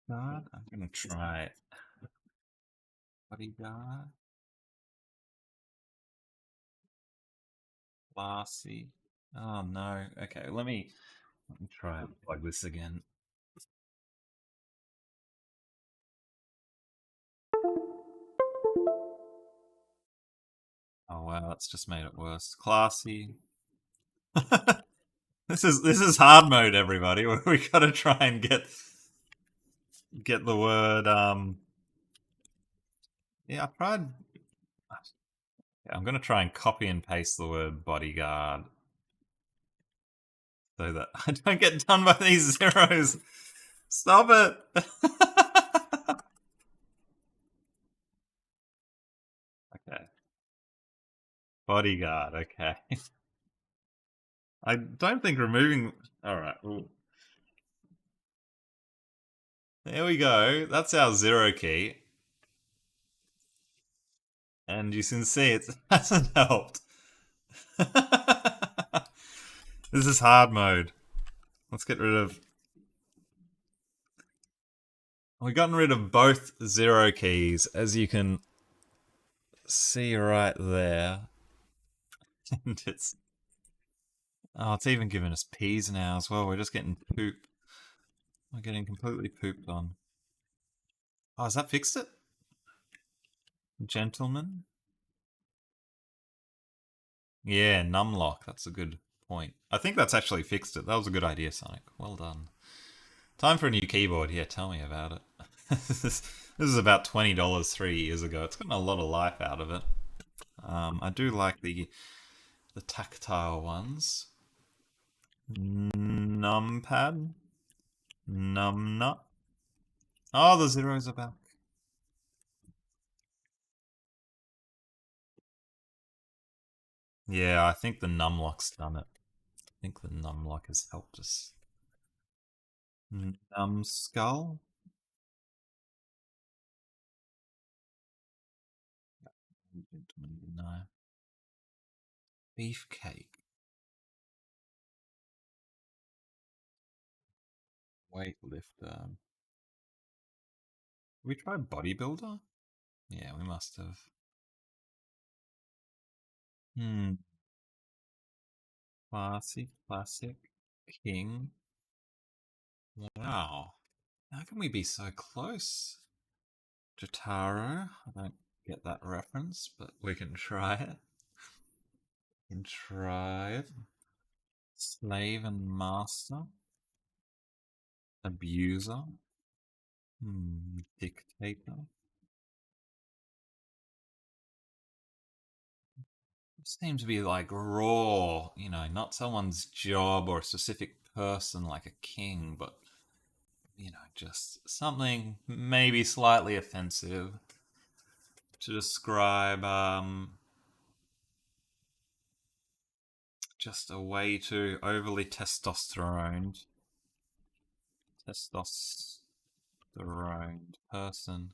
God, I'm gonna try it. Bodyguard. Classy. Oh no. Okay, let me try and plug this again. Oh wow, that's just made it worse. Classy. This is hard mode, everybody. We gotta try and get the word. Yeah, I tried. Yeah, I'm gonna try and copy and paste the word bodyguard so that I don't get done by these zeros. Stop it. Okay, bodyguard. Okay, I don't think removing. All right. Ooh. There we go. That's our zero key. And you can see it hasn't helped. This is hard mode. Let's get rid of. We've gotten rid of both zero keys, as you can see right there. And it's even giving us P's now as well. We're just getting poop. We're getting completely pooped on. Oh, has that fixed it? Gentleman? Yeah, numlock. That's a good point. I think that's actually fixed it. That was a good idea, Sonic. Well done. Time for a new keyboard. Yeah, tell me about it. This is about $20 3 years ago. It's gotten a lot of life out of it. I do like the tactile ones. Numpad. Numnut. Oh, the zeros are back. Yeah, I think the numlock's done it. I think the numlock has helped us. Numbskull? No. Beefcake. Weightlifter. We tried bodybuilder? Yeah, we must have. Hmm. Classic. King. Wow. How can we be so close? Jotaro. I don't get that reference, but we can try it. We can try it. Slave and master. Abuser. Dictator. Seems to be like raw, not someone's job or a specific person like a king, but just something maybe slightly offensive to describe just a way too overly testosterone. Testosterone person.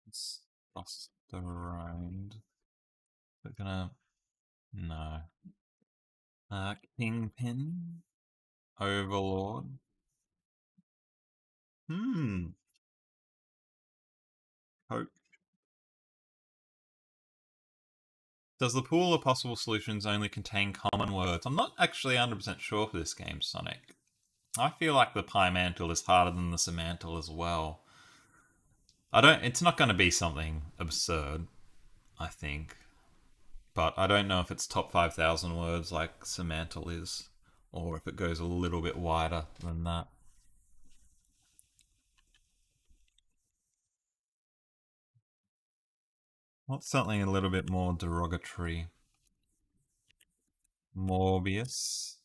Testosterone. We're gonna. No. Kingpin. Overlord. Coach. Does the pool of possible solutions only contain common words? I'm not actually 100% sure for this game, Sonic. I feel like the Pimantle is harder than the Semantle as well. It's not going to be something absurd, I think. But I don't know if it's top 5,000 words like Semantle is, or if it goes a little bit wider than that. What's something a little bit more derogatory? Morbius.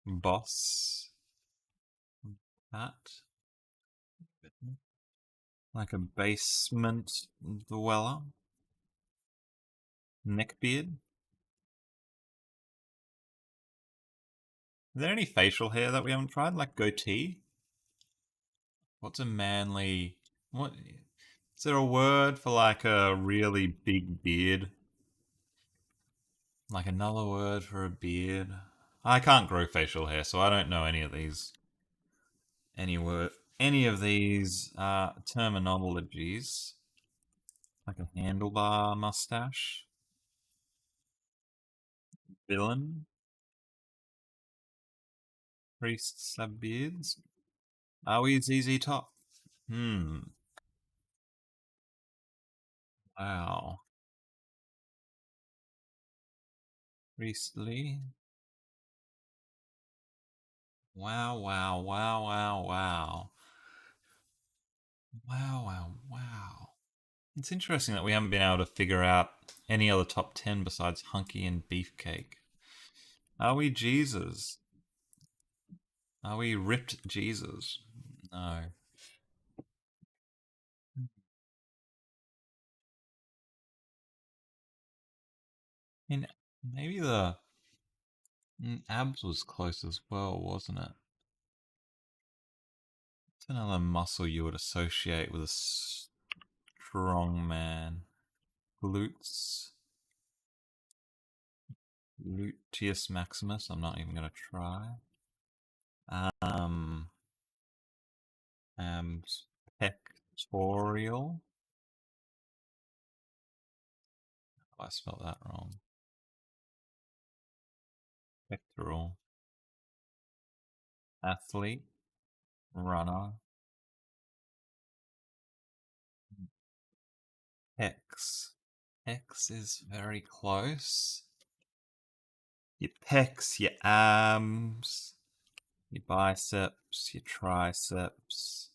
Boss. That. Like a basement dweller. Neckbeard. Is there any facial hair that we haven't tried? Like goatee? What's a manly... What... Is there a word for like a really big beard? Like another word for a beard? I can't grow facial hair, so I don't know any of these... Any of these terminologies. Like a handlebar mustache. Villain. Priests have beards. Are we ZZ Top? Wow. Priestly. Wow, wow, wow, wow, wow. Wow, wow, wow. It's interesting that we haven't been able to figure out any other top 10 besides Hunky and Beefcake. Are we Jesus? Are we ripped Jesus? No. I mean, maybe the abs was close as well, wasn't it? It's another muscle you would associate with a strong man. Glutes. Gluteus maximus. I'm not even going to try. Pectorial. Oh, I spelled that wrong. Pectoral. Athlete. Runner. Pecs. Pecs is very close. Your pecs, your arms, your biceps, your triceps.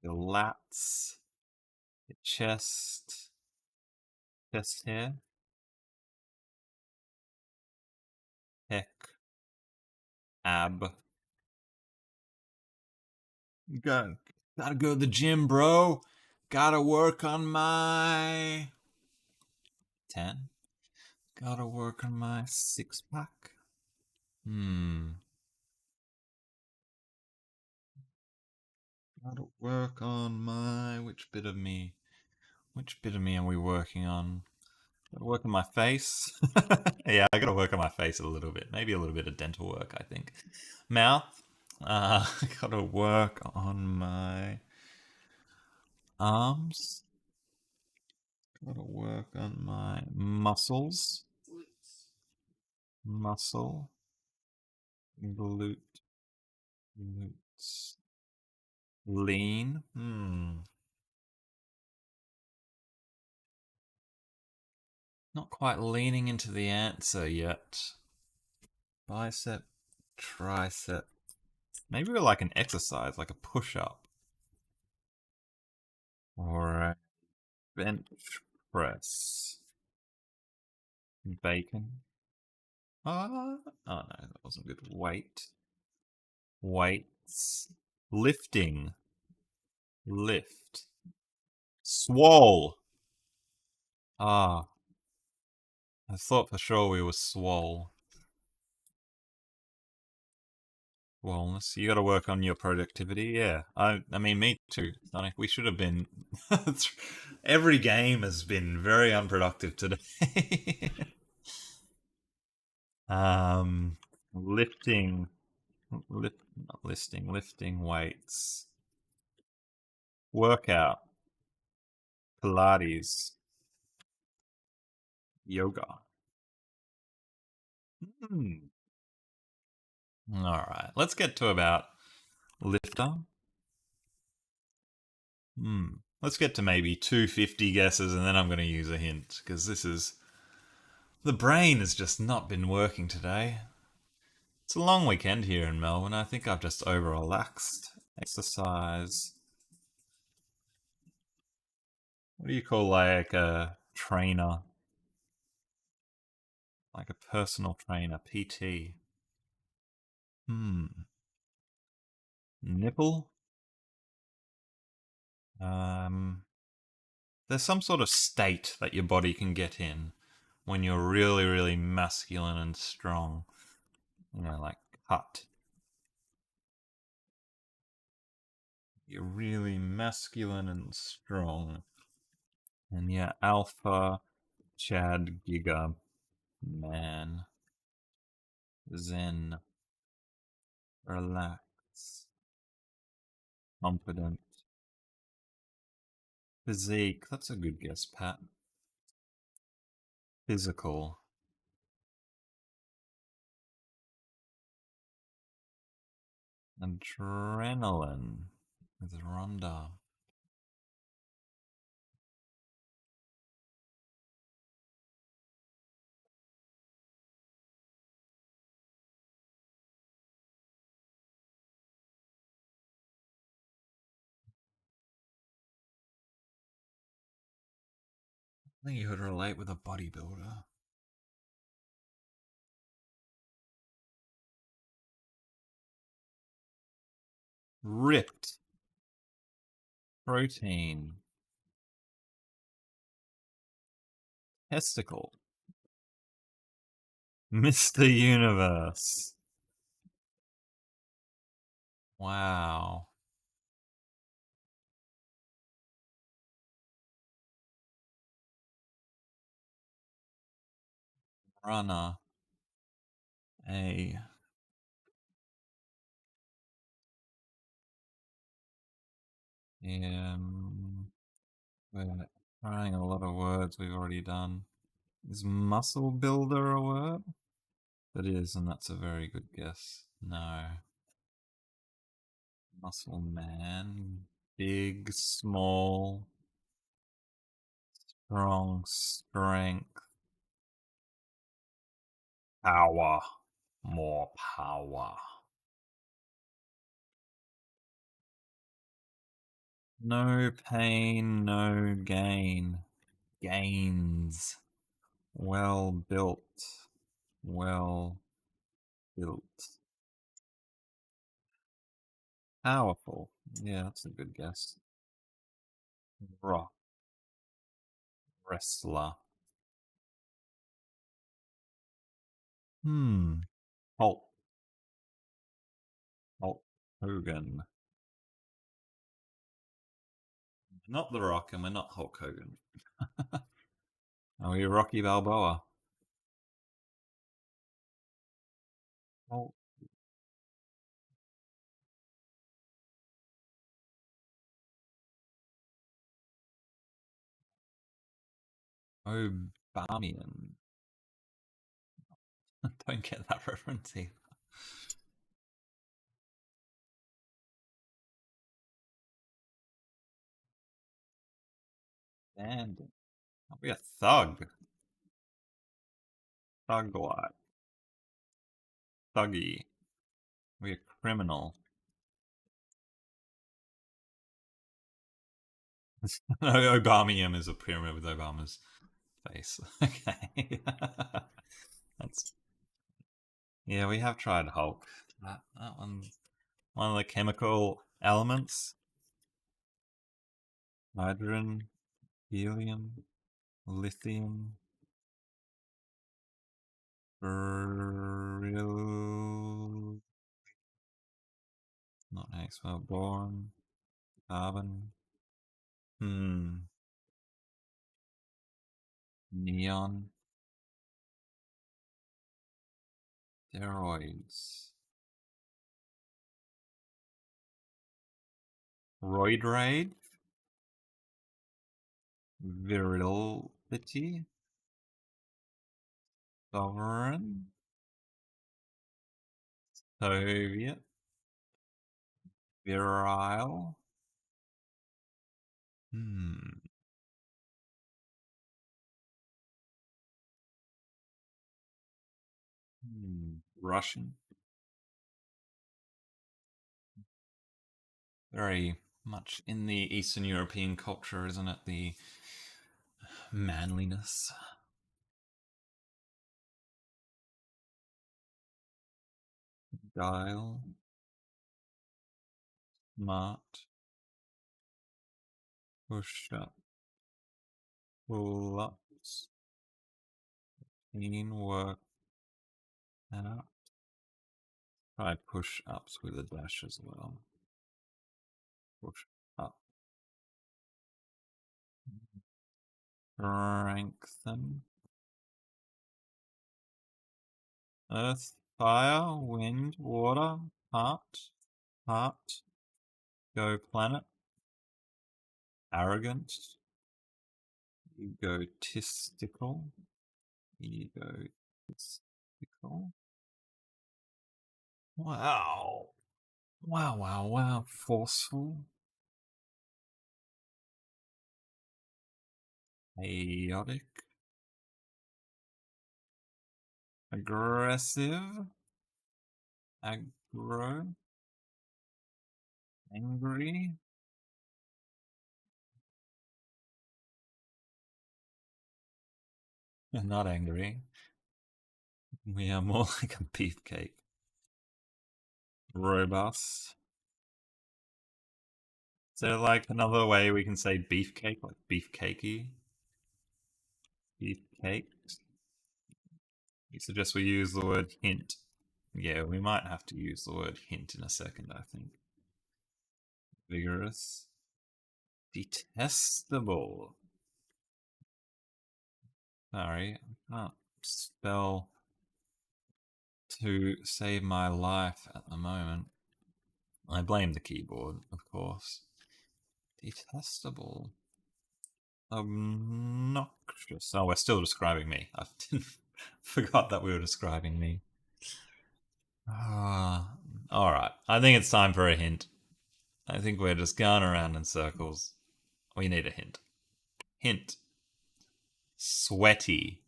Your lats, your chest hair, pec, ab. Gotta go to the gym, bro. Gotta work on my 10. Gotta work on my 6-pack. Gotta work on my... Which bit of me are we working on? Gotta work on my face. Yeah, I gotta work on my face a little bit. Maybe a little bit of dental work, I think. Mouth. Gotta work on my arms. Gotta work on my muscles. Muscle. Glutes. Lean. Not quite leaning into the answer yet. Bicep, tricep. Maybe we're like an exercise, like a push-up. Or a bench press. Bacon. Oh no, that wasn't good. Weights. Lifting. Lift. Swole. Ah, I thought for sure we were swole. Wellness. You got to work on your productivity. Yeah, I mean, me too. Sonic. We should have been. Every game has been very unproductive today. Lifting, not lifting weights, workout, Pilates, yoga. Hmm. All right, let's get to about lifter. Let's get to maybe 250 guesses, and then I'm going to use a hint because this is the brain has just not been working today. It's a long weekend here in Melbourne. I think I've just over relaxed. Exercise. What do you call like a trainer? Like a personal trainer, PT. Nipple? Um, there's some sort of state that your body can get in when you're really, really masculine and strong. You know, like cut. You're really masculine and strong. And yeah, alpha, Chad, Giga, man, zen, relax, confident, physique. That's a good guess, Pat. Physical, adrenaline with Rhonda. I think you could relate with a bodybuilder. Ripped, protein, testicle, Mr. Universe. Wow. Runner. A. We're trying a lot of words we've already done. Is muscle builder a word? It is, and that's a very good guess. No. Muscle man. Big, small, strong, strength, power, more power. No pain, no gain. Gains. Well built. Well built. Powerful. Yeah, that's a good guess. Rock. Wrestler. Hulk. Hulk Hogan. Not The Rock, and we're not Hulk Hogan. Are we Rocky Balboa? Hulk. Obamian. Don't get that reference either. And I'll be a thug. Thug like. Thuggy. We're a criminal. Obamian is a pyramid with Obama's face. Okay. That's yeah, we have tried Hulk. That one's one of the chemical elements. hydrogen, helium, lithium, beryllium, not Maxwell, boron, carbon, neon, steroids, roid raid, virility, sovereign, Soviet, virile, Russian. Very much in the Eastern European culture, isn't it? The manliness. Dial. Smart. Push up. Pull ups. Teamwork. Out. Try push ups with a dash as well. Push up. Strengthen. Earth, fire, wind, water, heart, heart, go planet, arrogant, egotistical, egotistical. Wow. Wow, wow, wow. Forceful, chaotic, aggressive, aggro, angry, not angry. We are more like a beefcake. Robust. Is there like another way we can say beefcake, like beefcakey? Beefcake? You suggest we use the word hint. Yeah, we might have to use the word hint in a second, I think. Vigorous. Detestable. Sorry, I can't spell to save my life at the moment. I blame the keyboard, of course. Detestable. Obnoxious. Oh, we're still describing me. I forgot that we were describing me. Alright. I think it's time for a hint. I think we're just going around in circles. We need a hint. Hint. Sweaty.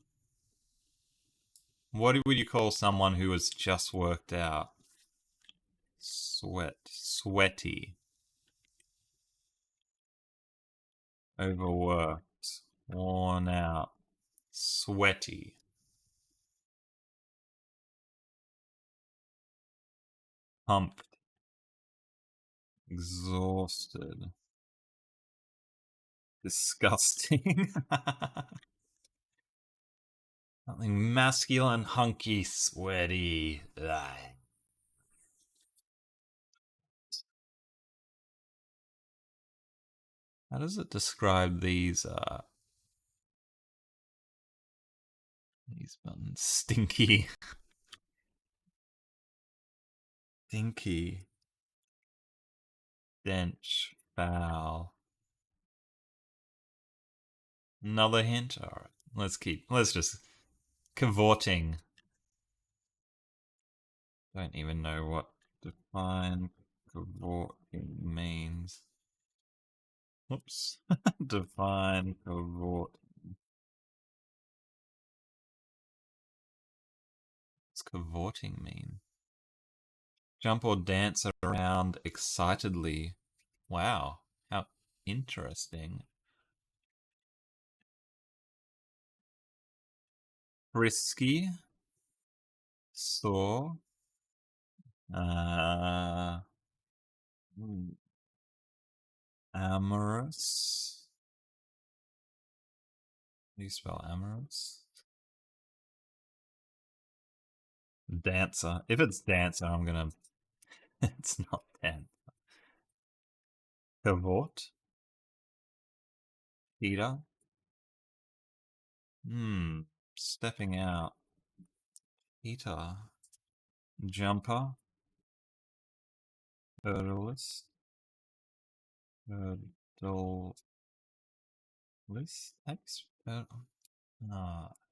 What would you call someone who has just worked out? Sweaty. Overworked. Worn out. Sweaty. Pumped. Exhausted. Disgusting. Something masculine, hunky, sweaty. Ugh. How does it describe these buttons? Stinky. Stinky. Dench. Foul. Another hint? Alright. Let's just cavorting. Don't even know what define cavorting means. Whoops. Define cavort. What's cavorting mean? Jump or dance around excitedly. Wow. How interesting. Risky. Sore. Amorous. do you spell amorous? Dancer. If it's dancer, I'm gonna. It's not dancer. Cavort. Peter. Stepping out. Peter. Jumper. Hurdleless. Hurdleless.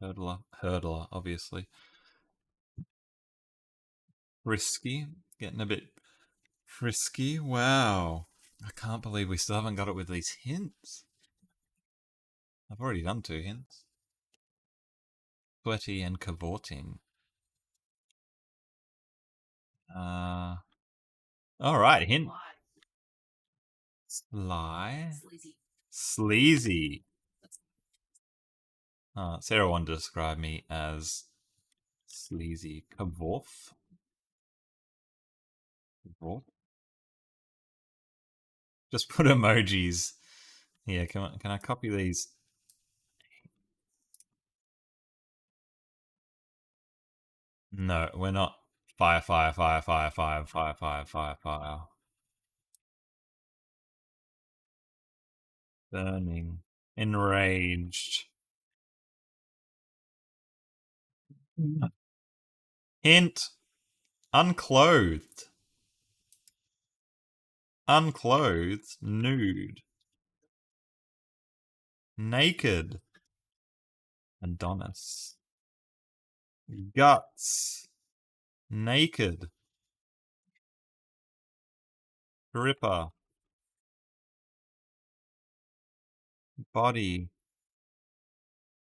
Hurdler. Hurdler, obviously. Risky. Getting a bit frisky. Wow. I can't believe we still haven't got it with these hints. I've already done 2 hints. Sweaty and cavorting. Alright, hint. Sly. Sleazy. Sarah wanted to describe me as sleazy. Cavorth. Just put emojis. Yeah, can I copy these? No, we're not. Fire, fire, fire, fire, fire, fire, fire, fire, fire. Burning. Enraged. Hint. Unclothed. Unclothed. Nude. Naked. Adonis. Guts. Naked. Gripper. Body.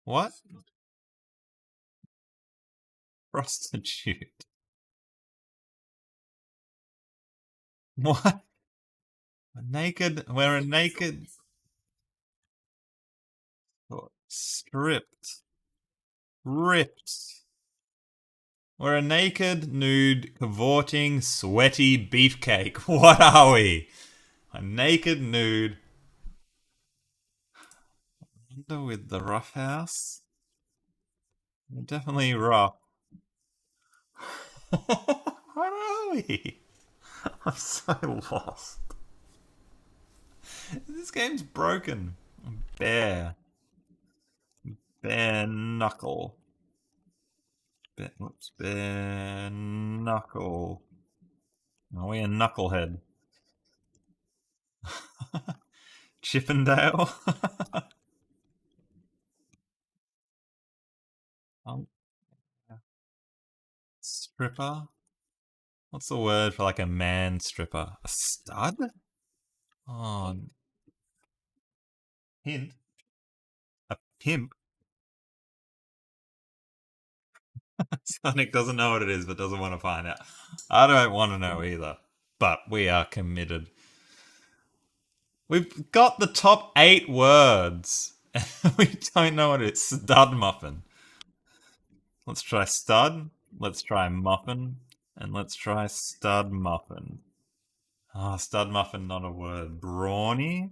What? Prostitute. What? Naked. We're a naked. Stripped. Ripped. We're a naked, nude, cavorting, sweaty beefcake. What are we? A naked, nude. Wonder with the rough house. We're definitely rough. What are we? I'm so lost. This game's broken. Bear. Bare knuckle. Whoops. Bare knuckle. Are we a knucklehead? Chippendale. Stripper. What's the word for like a man stripper? A stud? Oh, hint. A pimp. Sonic doesn't know what it is, but doesn't want to find out. I don't want to know either, but we are committed. We've got the top 8 words. We don't know what it is. Stud muffin. Let's try stud. Let's try muffin. And let's try stud muffin. Ah, stud muffin, not a word. Brawny?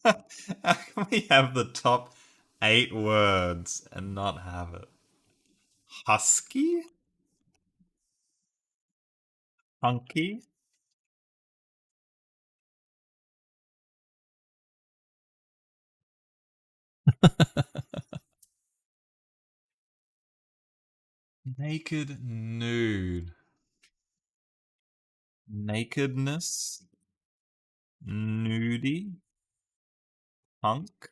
How can we have the top 8 words and not have it? Husky? Hunky? Naked, nude. Nakedness? Nudie? Punk?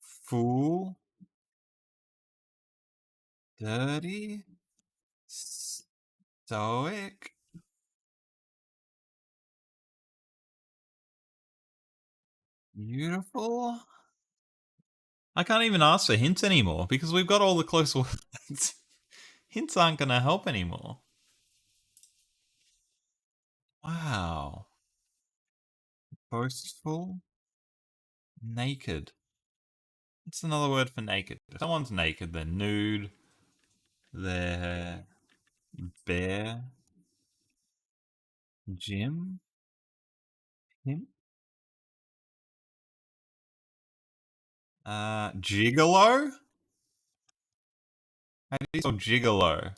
Fool? Dirty? Stoic? Beautiful? I can't even ask for hints anymore because we've got all the close words. Hints aren't going to help anymore. Wow. Boastful? Naked. What's another word for naked? If someone's naked, they're nude. They're bare. Jim? Him? Gigolo? How do you spell gigolo?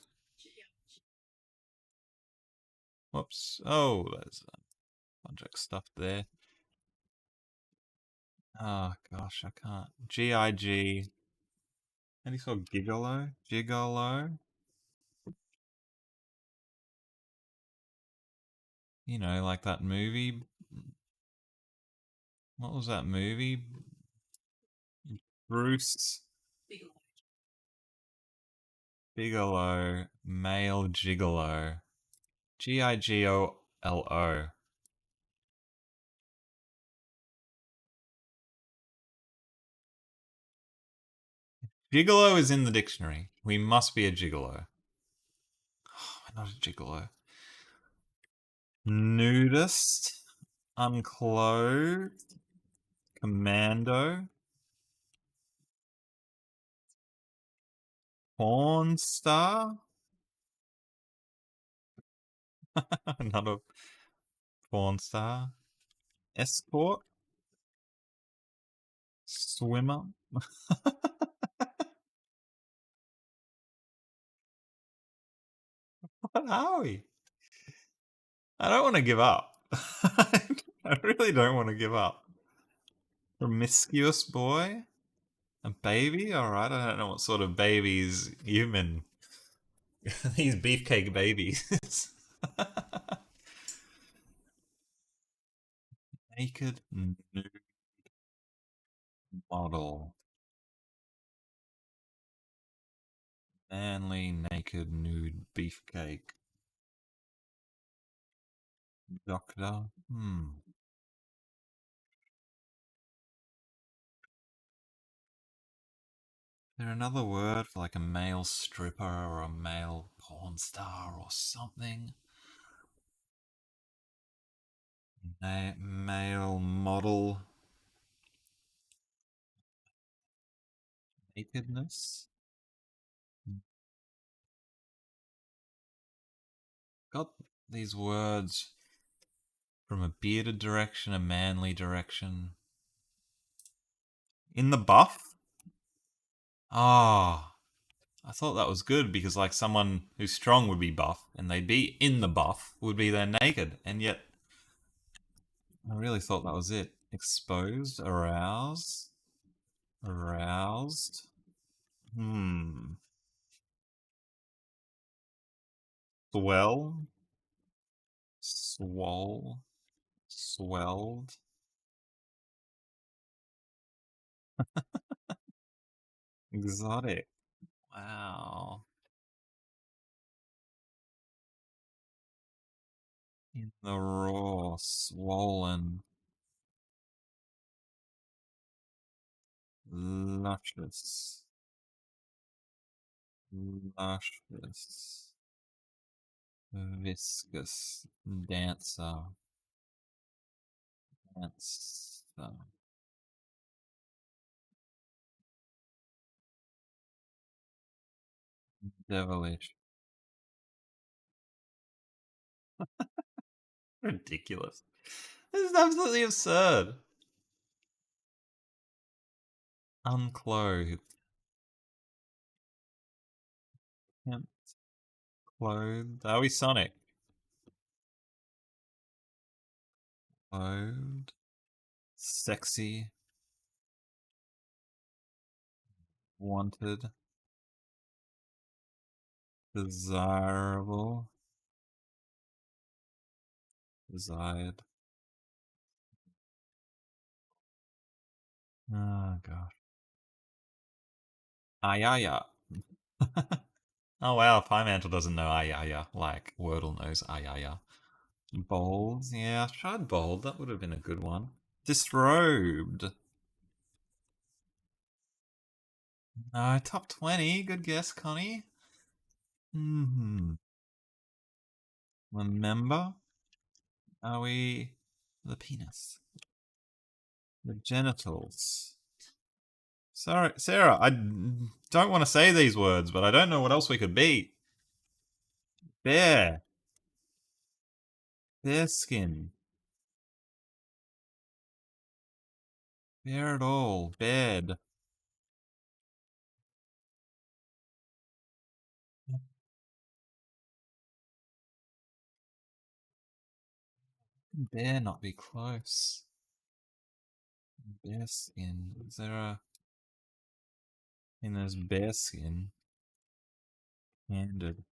Whoops. Oh, there's a bunch of stuff there. Oh gosh, I can't. G-I-G. How do you spell gigolo? Gigolo? You know, like that movie. What was that movie? Bruce Bigelow, male gigolo. Gigolo. Gigolo is in the dictionary. We must be a gigolo. Oh, we're not a gigolo. Nudist, unclothed, commando, porn star. Not a porn star. Escort, swimmer. What are we? I don't want to give up. I really don't want to give up. Promiscuous boy? A baby? Alright, I don't know what sort of babies you've been. These beefcake babies. Naked nude model. Manly naked nude beefcake. Doctor? Is there another word for like a male stripper or a male porn star or something? Male model. Nakedness? Got these words from a bearded direction, a manly direction. In the buff? Ah, I thought that was good because like someone who's strong would be buff and they'd be in the buff would be there naked, and yet I really thought that was it. Exposed, aroused, aroused. Swell, swole, swelled. Exotic. Wow. In the raw, swollen, luscious, luscious, viscous, dancer, dancer, devilish. Ridiculous. This is absolutely absurd. Unclothed. Yep. Clothed. Are we Sonic? Clothed. Sexy. Wanted. Desirable. Desired. Oh, gosh. Ayaya. Oh, wow. Pimantle doesn't know Ayaya. Like, Wordle knows Ayaya. Bold. Yeah, I tried bold. That would have been a good one. Disrobed. No, top 20. Good guess, Connie. Remember? Are we the penis? The genitals. Sorry, Sarah, I don't want to say these words, but I don't know what else we could be. Bear. Bear skin. Bear at all. Bed. Bear not be close. Bear skin. Is there a... I mean, there's bear skin. Candid.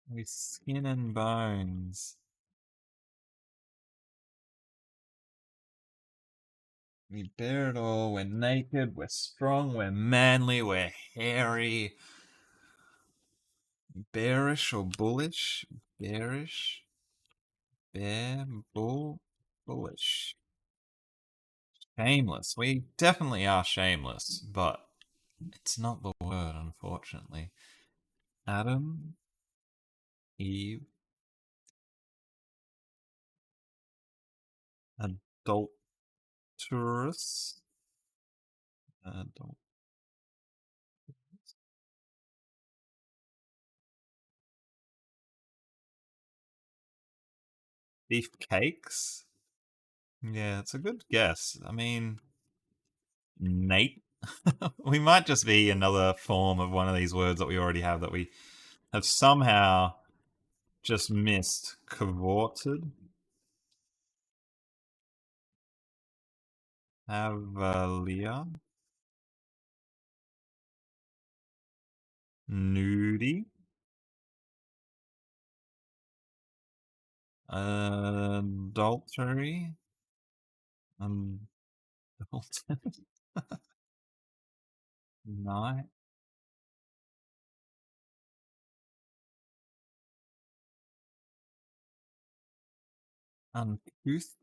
With skin and bones. We bear it all. We're naked. We're strong. We're manly. We're hairy. Bearish or bullish? Bearish. Bear. Bull. Bullish. Shameless. We definitely are shameless, but it's not the word, unfortunately. Adam. Eve. Adulterous. Adult. Beefcakes? Yeah, it's a good guess. I mean, Nate. We might just be another form of one of these words that we already have that we have somehow just missed. Cavorted. Cavalier. Nudie. Adultery. Adulted. Night. Uncouth.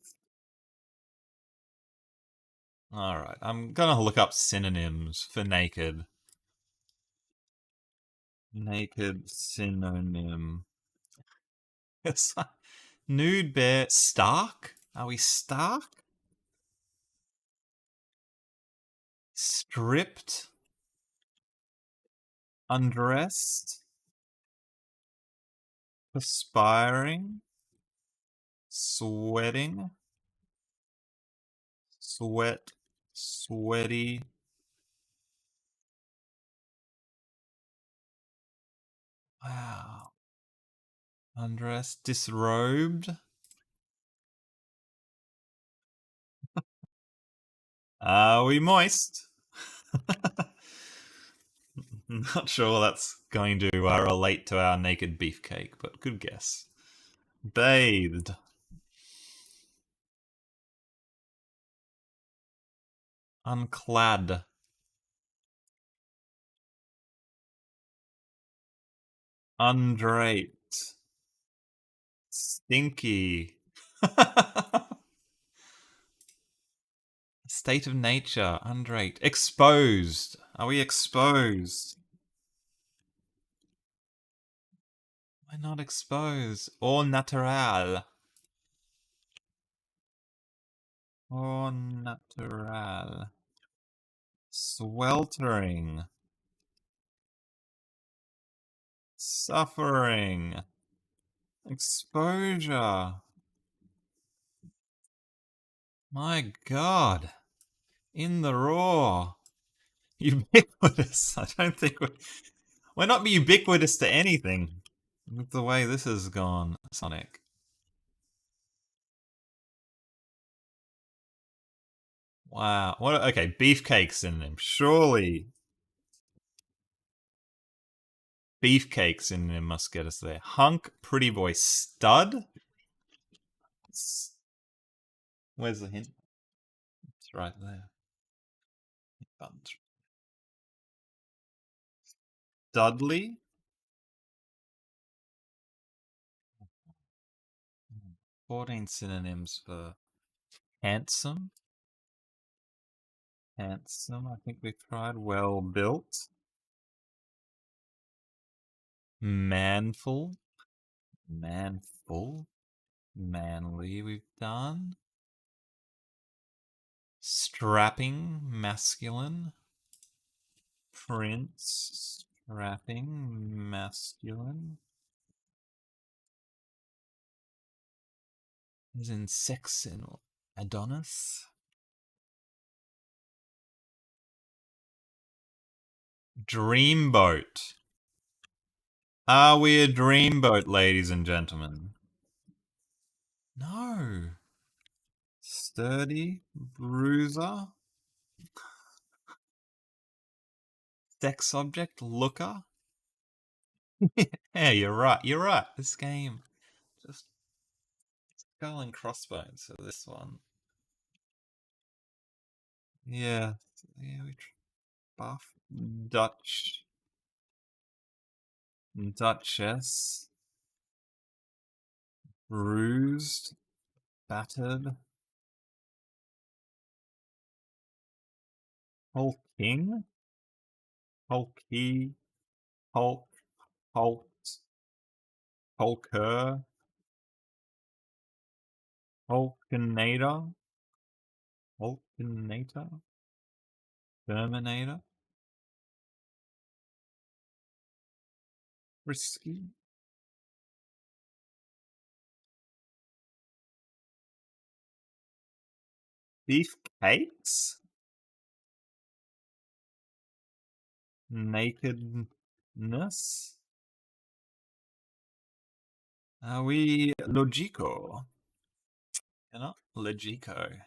Alright, I'm gonna look up synonyms for naked. Naked synonym. It's like nude bear. Stark? Are we stark? Stripped? Undressed? Perspiring? Sweating? Sweat? Sweaty? Wow. Undressed? Disrobed? Are we moist? Not sure that's going to relate to our naked beefcake, but good guess. Bathed. Unclad. Undraped. Stinky. State of nature. Undraped. Exposed. Are we exposed? Why not exposed? Or natural. Or natural. Sweltering. Suffering. Exposure. My God. In the raw. Ubiquitous. I don't think we're not ubiquitous to anything. With the way this has gone, Sonic. Wow. What? Okay, beefcake synonym. Surely beefcake synonym must get us there. Hunk, pretty boy, stud. Where's the hint? It's right there. Dudley. 14 synonyms for handsome. Handsome, I think we've tried. Well built. Manful. Manful. Manly, we've done. Strapping, masculine. Prince, strapping, masculine. As in sex and Adonis. Dreamboat. Are we a dreamboat, ladies and gentlemen? No. Sturdy, bruiser, sex object, looker. Yeah, you're right. You're right. This game just skull and crossbones for this one. Yeah, yeah. Buff, Duchess, bruised, battered, hulking, hulky, hulk, hulked, hulker, hulkinator, hulkinator, terminator, risky, beefcakes, nakedness. Are we logico? Not logico.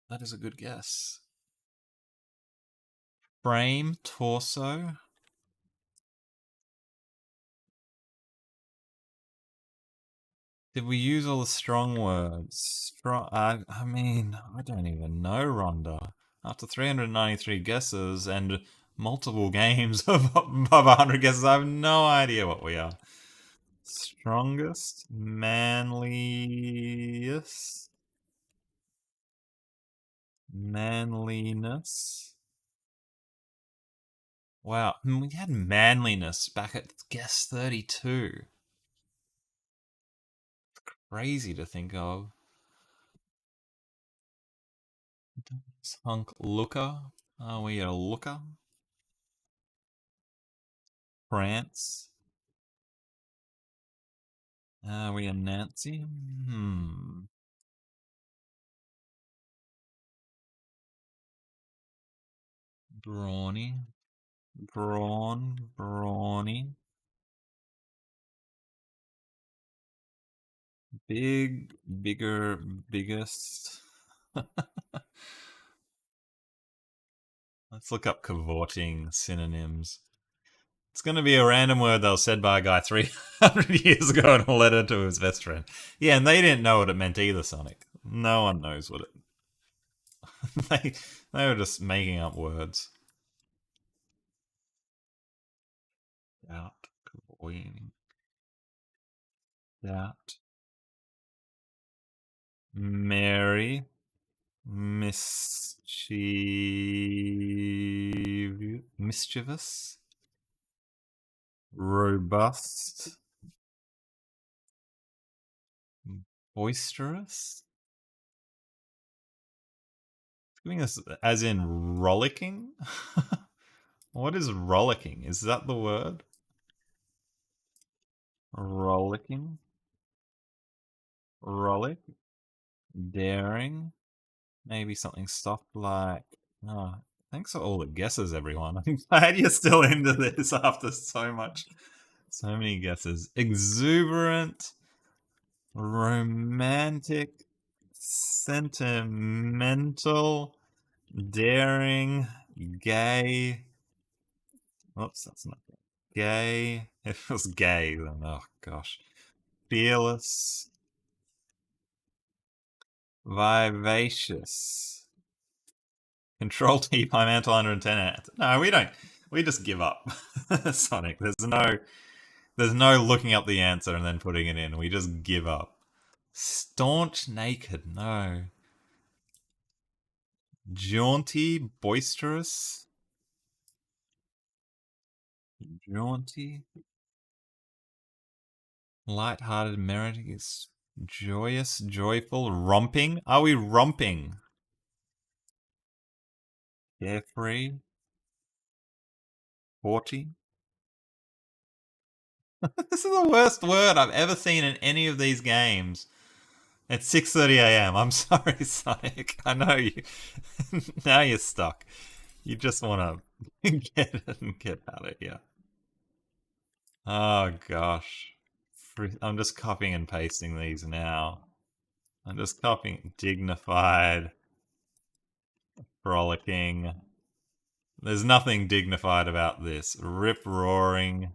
That is a good guess. Frame, torso. Did we use all the strong words? I mean, I don't even know, Rhonda. After 393 guesses and multiple games of 100 guesses, I have no idea what we are. Strongest, manliest, manliness. Wow, we had manliness back at guess 32. Crazy to think of. Hunk looker. Are we a looker? France. Are we a Nancy? Brawny. Brawny. Big, bigger, biggest. Let's look up cavorting synonyms. It's going to be a random word that was said by a guy 300 years ago in a letter to his best friend. Yeah, and they didn't know what it meant either, Sonic. No one knows what it... they were just making up words. Doubt. Cavorting. Doubt. Mary. Mischievous. Robust. Boisterous. Giving us as in rollicking. What is rollicking? Is that the word? Rollicking. Rollick. Daring. Maybe something soft like... Oh, thanks for all the guesses, everyone. I'm glad you're still into this after so many guesses. Exuberant. Romantic. Sentimental. Daring. Gay. Oops, that's not good. Gay. If it was gay, then oh gosh. Fearless. Vivacious. Control T Pimantle 110. No, we don't. We just give up. Sonic. There's no looking up the answer and then putting it in. We just give up. Staunch naked. No. Jaunty, boisterous. Jaunty. Light-hearted, meritorious, joyous, joyful, romping. Are we romping? Carefree. Haughty. This is the worst word I've ever seen in any of these games. It's 6:30 a.m. I'm sorry, Sonic. I know you. Now you're stuck. You just want to get out of here. Oh gosh. I'm just copying and pasting these now. I'm just copying dignified, frolicking. There's nothing dignified about this. Rip roaring,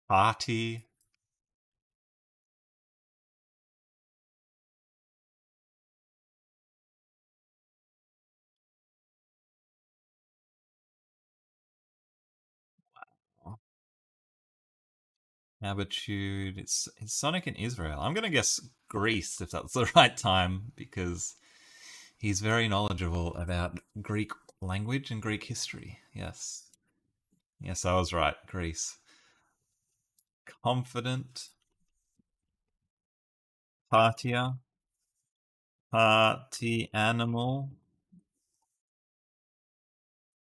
party. Habitude. It's Sonic in Israel. I'm gonna guess Greece if that's the right time because he's very knowledgeable about Greek language and Greek history. Yes. Yes, I was right. Greece. Confident. Partia. Party animal.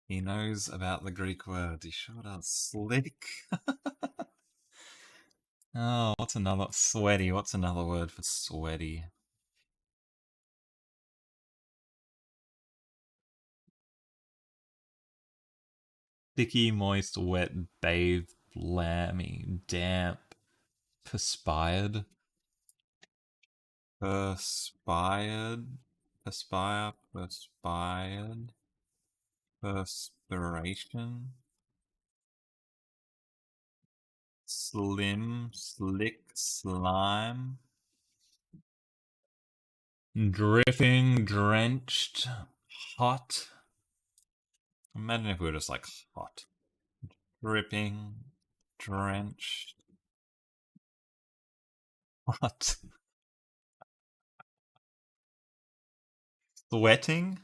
He knows about the Greek word. He sure does. Slick. Oh, what's another? Sweaty. What's another word for sweaty? Sticky, moist, wet, bathed, lammy, damp, perspired, perspired, perspired, perspiration, slim, slick, slime, dripping, drenched, hot. Imagine if we were just like hot. Dripping, drenched, hot. Sweating?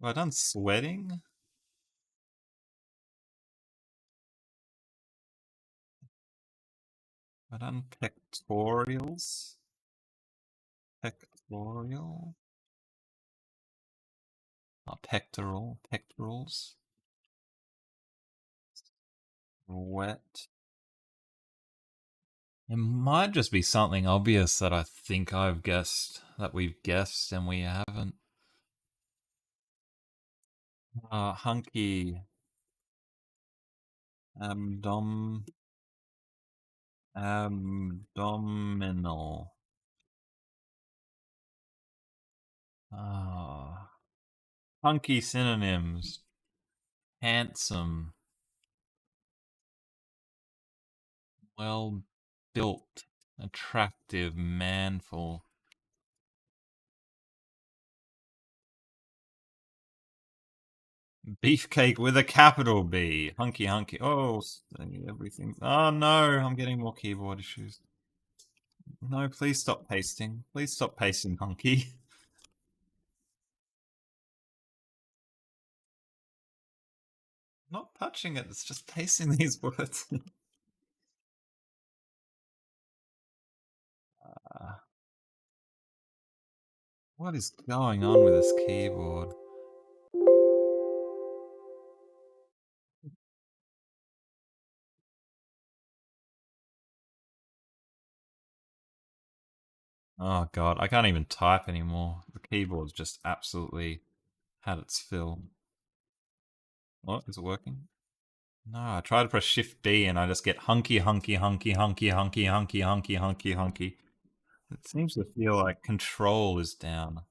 Have I done sweating? Have I done pectorials? Pectorial? Not pectoral. Pectorals. Wet. It might just be something obvious that I think I've guessed, that we've guessed and we haven't. Hunky. Abdom. Abdominal. Ah. Hunky synonyms. Handsome. Well built. Attractive. Manful. Beefcake with a capital B. Hunky hunky. Oh, everything. Oh no, I'm getting more keyboard issues. No, please stop pasting. Please stop pasting, hunky. Not touching it, it's just pasting these words. What is going on with this keyboard? Oh god, I can't even type anymore. The keyboard's just absolutely had its fill. What? Is it working? No, I try to press Shift D and I just get hunky, hunky, hunky, hunky, hunky, hunky, hunky, hunky, hunky. It seems to feel like control is down.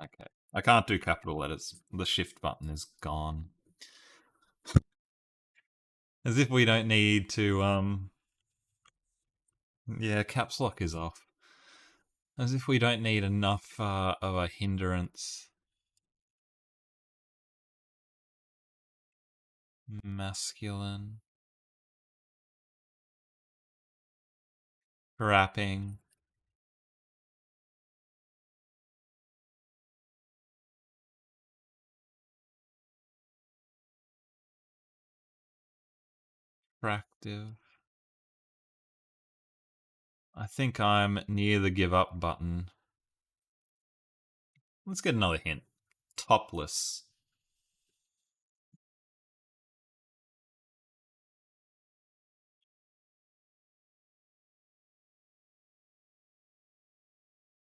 Okay. I can't do capital letters. The Shift button is gone. As if we don't need to, yeah, caps lock is off. As if we don't need enough of a hindrance. Masculine. Wrapping. Attractive. I think I'm near the give up button. Let's get another hint. Topless.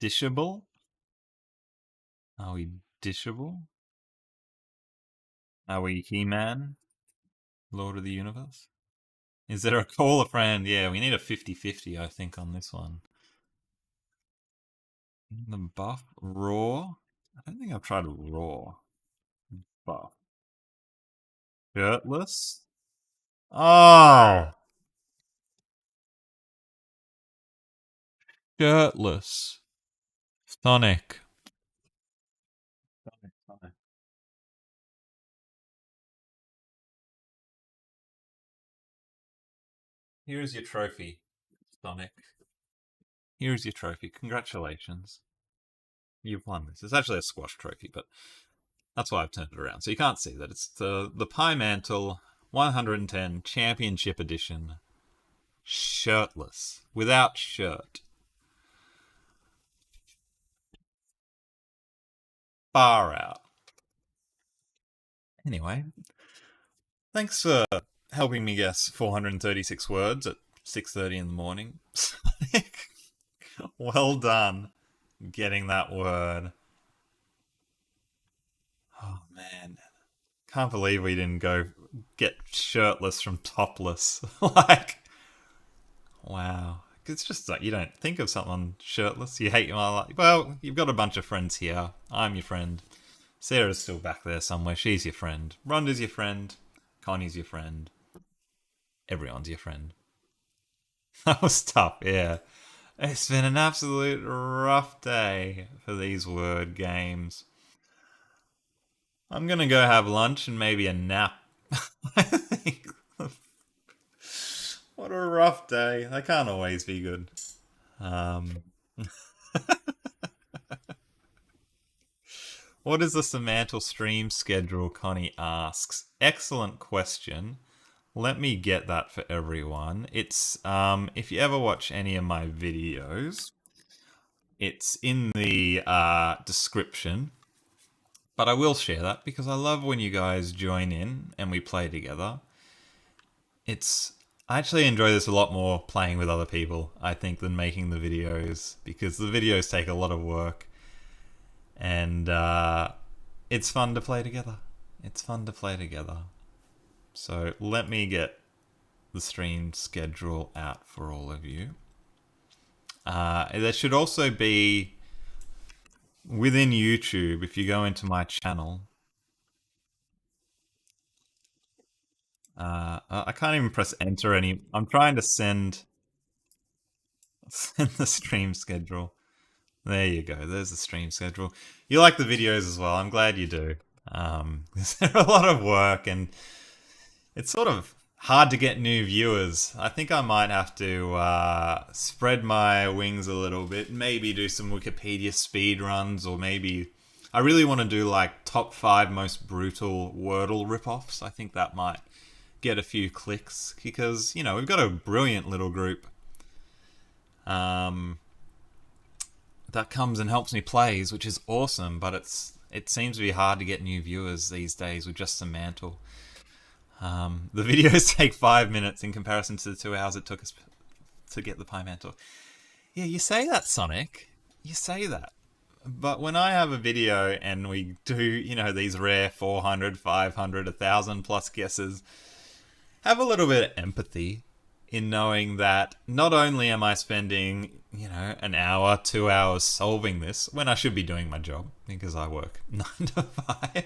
dishable? Are we dishable? Are we He-Man? Lord of the Universe? Is there a call a friend? Yeah, we need a 50-50, I think, on this one. The buff? Raw? I don't think I've tried raw. Buff. Shirtless? Oh! Shirtless. Sonic. Sonic. Here's your trophy, Sonic. Here's your trophy. Congratulations. You've won this. It's actually a squash trophy, but that's why I've turned it around. So you can't see that. It's the Pimantle 110 Championship Edition. Shirtless. Without shirt. Far out. Anyway, thanks for helping me guess 436 words at 6:30 in the morning. Well done getting that word. Oh man. Can't believe we didn't go get shirtless from topless. Like, wow. It's just like you don't think of someone shirtless. You hate your life. Well, you've got a bunch of friends here. I'm your friend. Sarah's still back there somewhere. She's your friend. Rhonda's your friend. Connie's your friend. Everyone's your friend. That was tough, yeah. It's been an absolute rough day for these word games. I'm gonna go have lunch and maybe a nap. I think. What a rough day. They can't always be good. What is the Semantle stream schedule? Connie asks. Excellent question. Let me get that for everyone. It's if you ever watch any of my videos, it's in the description. But I will share that because I love when you guys join in and we play together. I actually enjoy this a lot more playing with other people, I think, than making the videos because the videos take a lot of work and it's fun to play together. It's fun to play together. So let me get the stream schedule out for all of you. There should also be within YouTube, if you go into my channel, I can't even press enter any. I'm trying to send the stream schedule. There you go. There's the stream schedule. You like the videos as well. I'm glad you do. They're a lot of work and it's sort of hard to get new viewers. I think I might have to spread my wings a little bit. Maybe do some Wikipedia speed runs, or maybe I really want to do like top 5 most brutal Wordle ripoffs. I think that might get a few clicks because we've got a brilliant little group that comes and helps me plays, which is awesome. But it seems to be hard to get new viewers these days with just Semantle. The videos take 5 minutes in comparison to the 2 hours it took us to get the Pimantle. Yeah, you say that, Sonic. You say that. But when I have a video and we do, these rare 400, 500, 1,000 plus guesses, have a little bit of empathy in knowing that not only am I spending, an hour, 2 hours solving this when I should be doing my job because I work 9 to 5,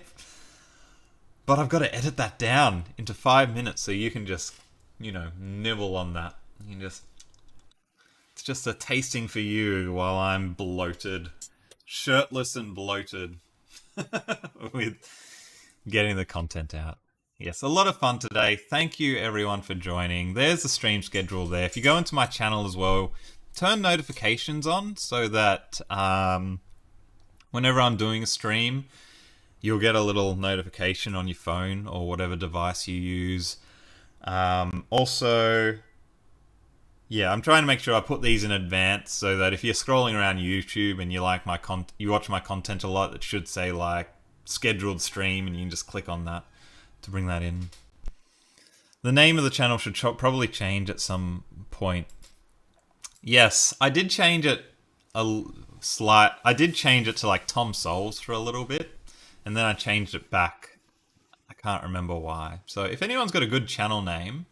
but I've got to edit that down into 5 minutes so you can just, nibble on that. It's just a tasting for you while I'm bloated, shirtless and bloated with getting the content out. Yes, a lot of fun today. Thank you everyone for joining. There's the stream schedule there. If you go into my channel as well, turn notifications on so that whenever I'm doing a stream, you'll get a little notification on your phone or whatever device you use. Also, yeah, I'm trying to make sure I put these in advance so that if you're scrolling around YouTube and you like you watch my content a lot, it should say like scheduled stream, and you can just click on that to bring that in. The name of the channel should probably change at some point. Yes, I did change it I did change it to like Tom Souls for a little bit, and then I changed it back. I can't remember why. So if anyone's got a good channel name,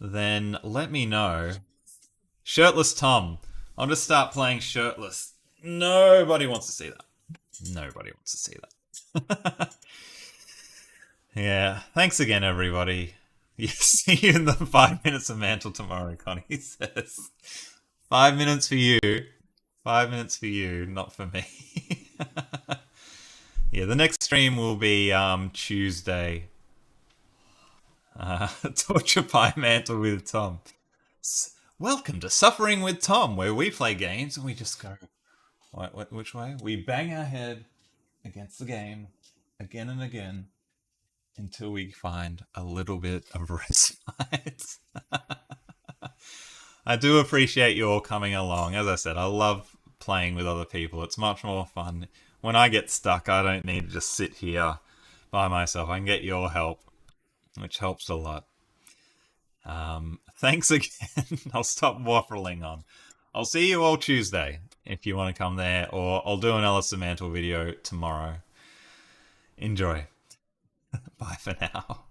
then let me know. Shirtless Tom. I'll just start playing shirtless. Nobody wants to see that. Nobody wants to see that. Yeah. Thanks again, everybody. See you in the 5 minutes of Mantle tomorrow, Connie says. 5 minutes for you. 5 minutes for you, not for me. Yeah, the next stream will be Tuesday. Torture Pimantle with Tom. Welcome to Suffering with Tom, where we play games and we just go, which way? We bang our head against the game again and again until we find a little bit of respite. I do appreciate you all coming along. As I said, I love playing with other people. It's much more fun. When I get stuck, I don't need to just sit here by myself. I can get your help, which helps a lot. Thanks again. I'll stop waffling on. I'll see you all Tuesday if you want to come there, or I'll do another Semantle video tomorrow. Enjoy. Bye for now.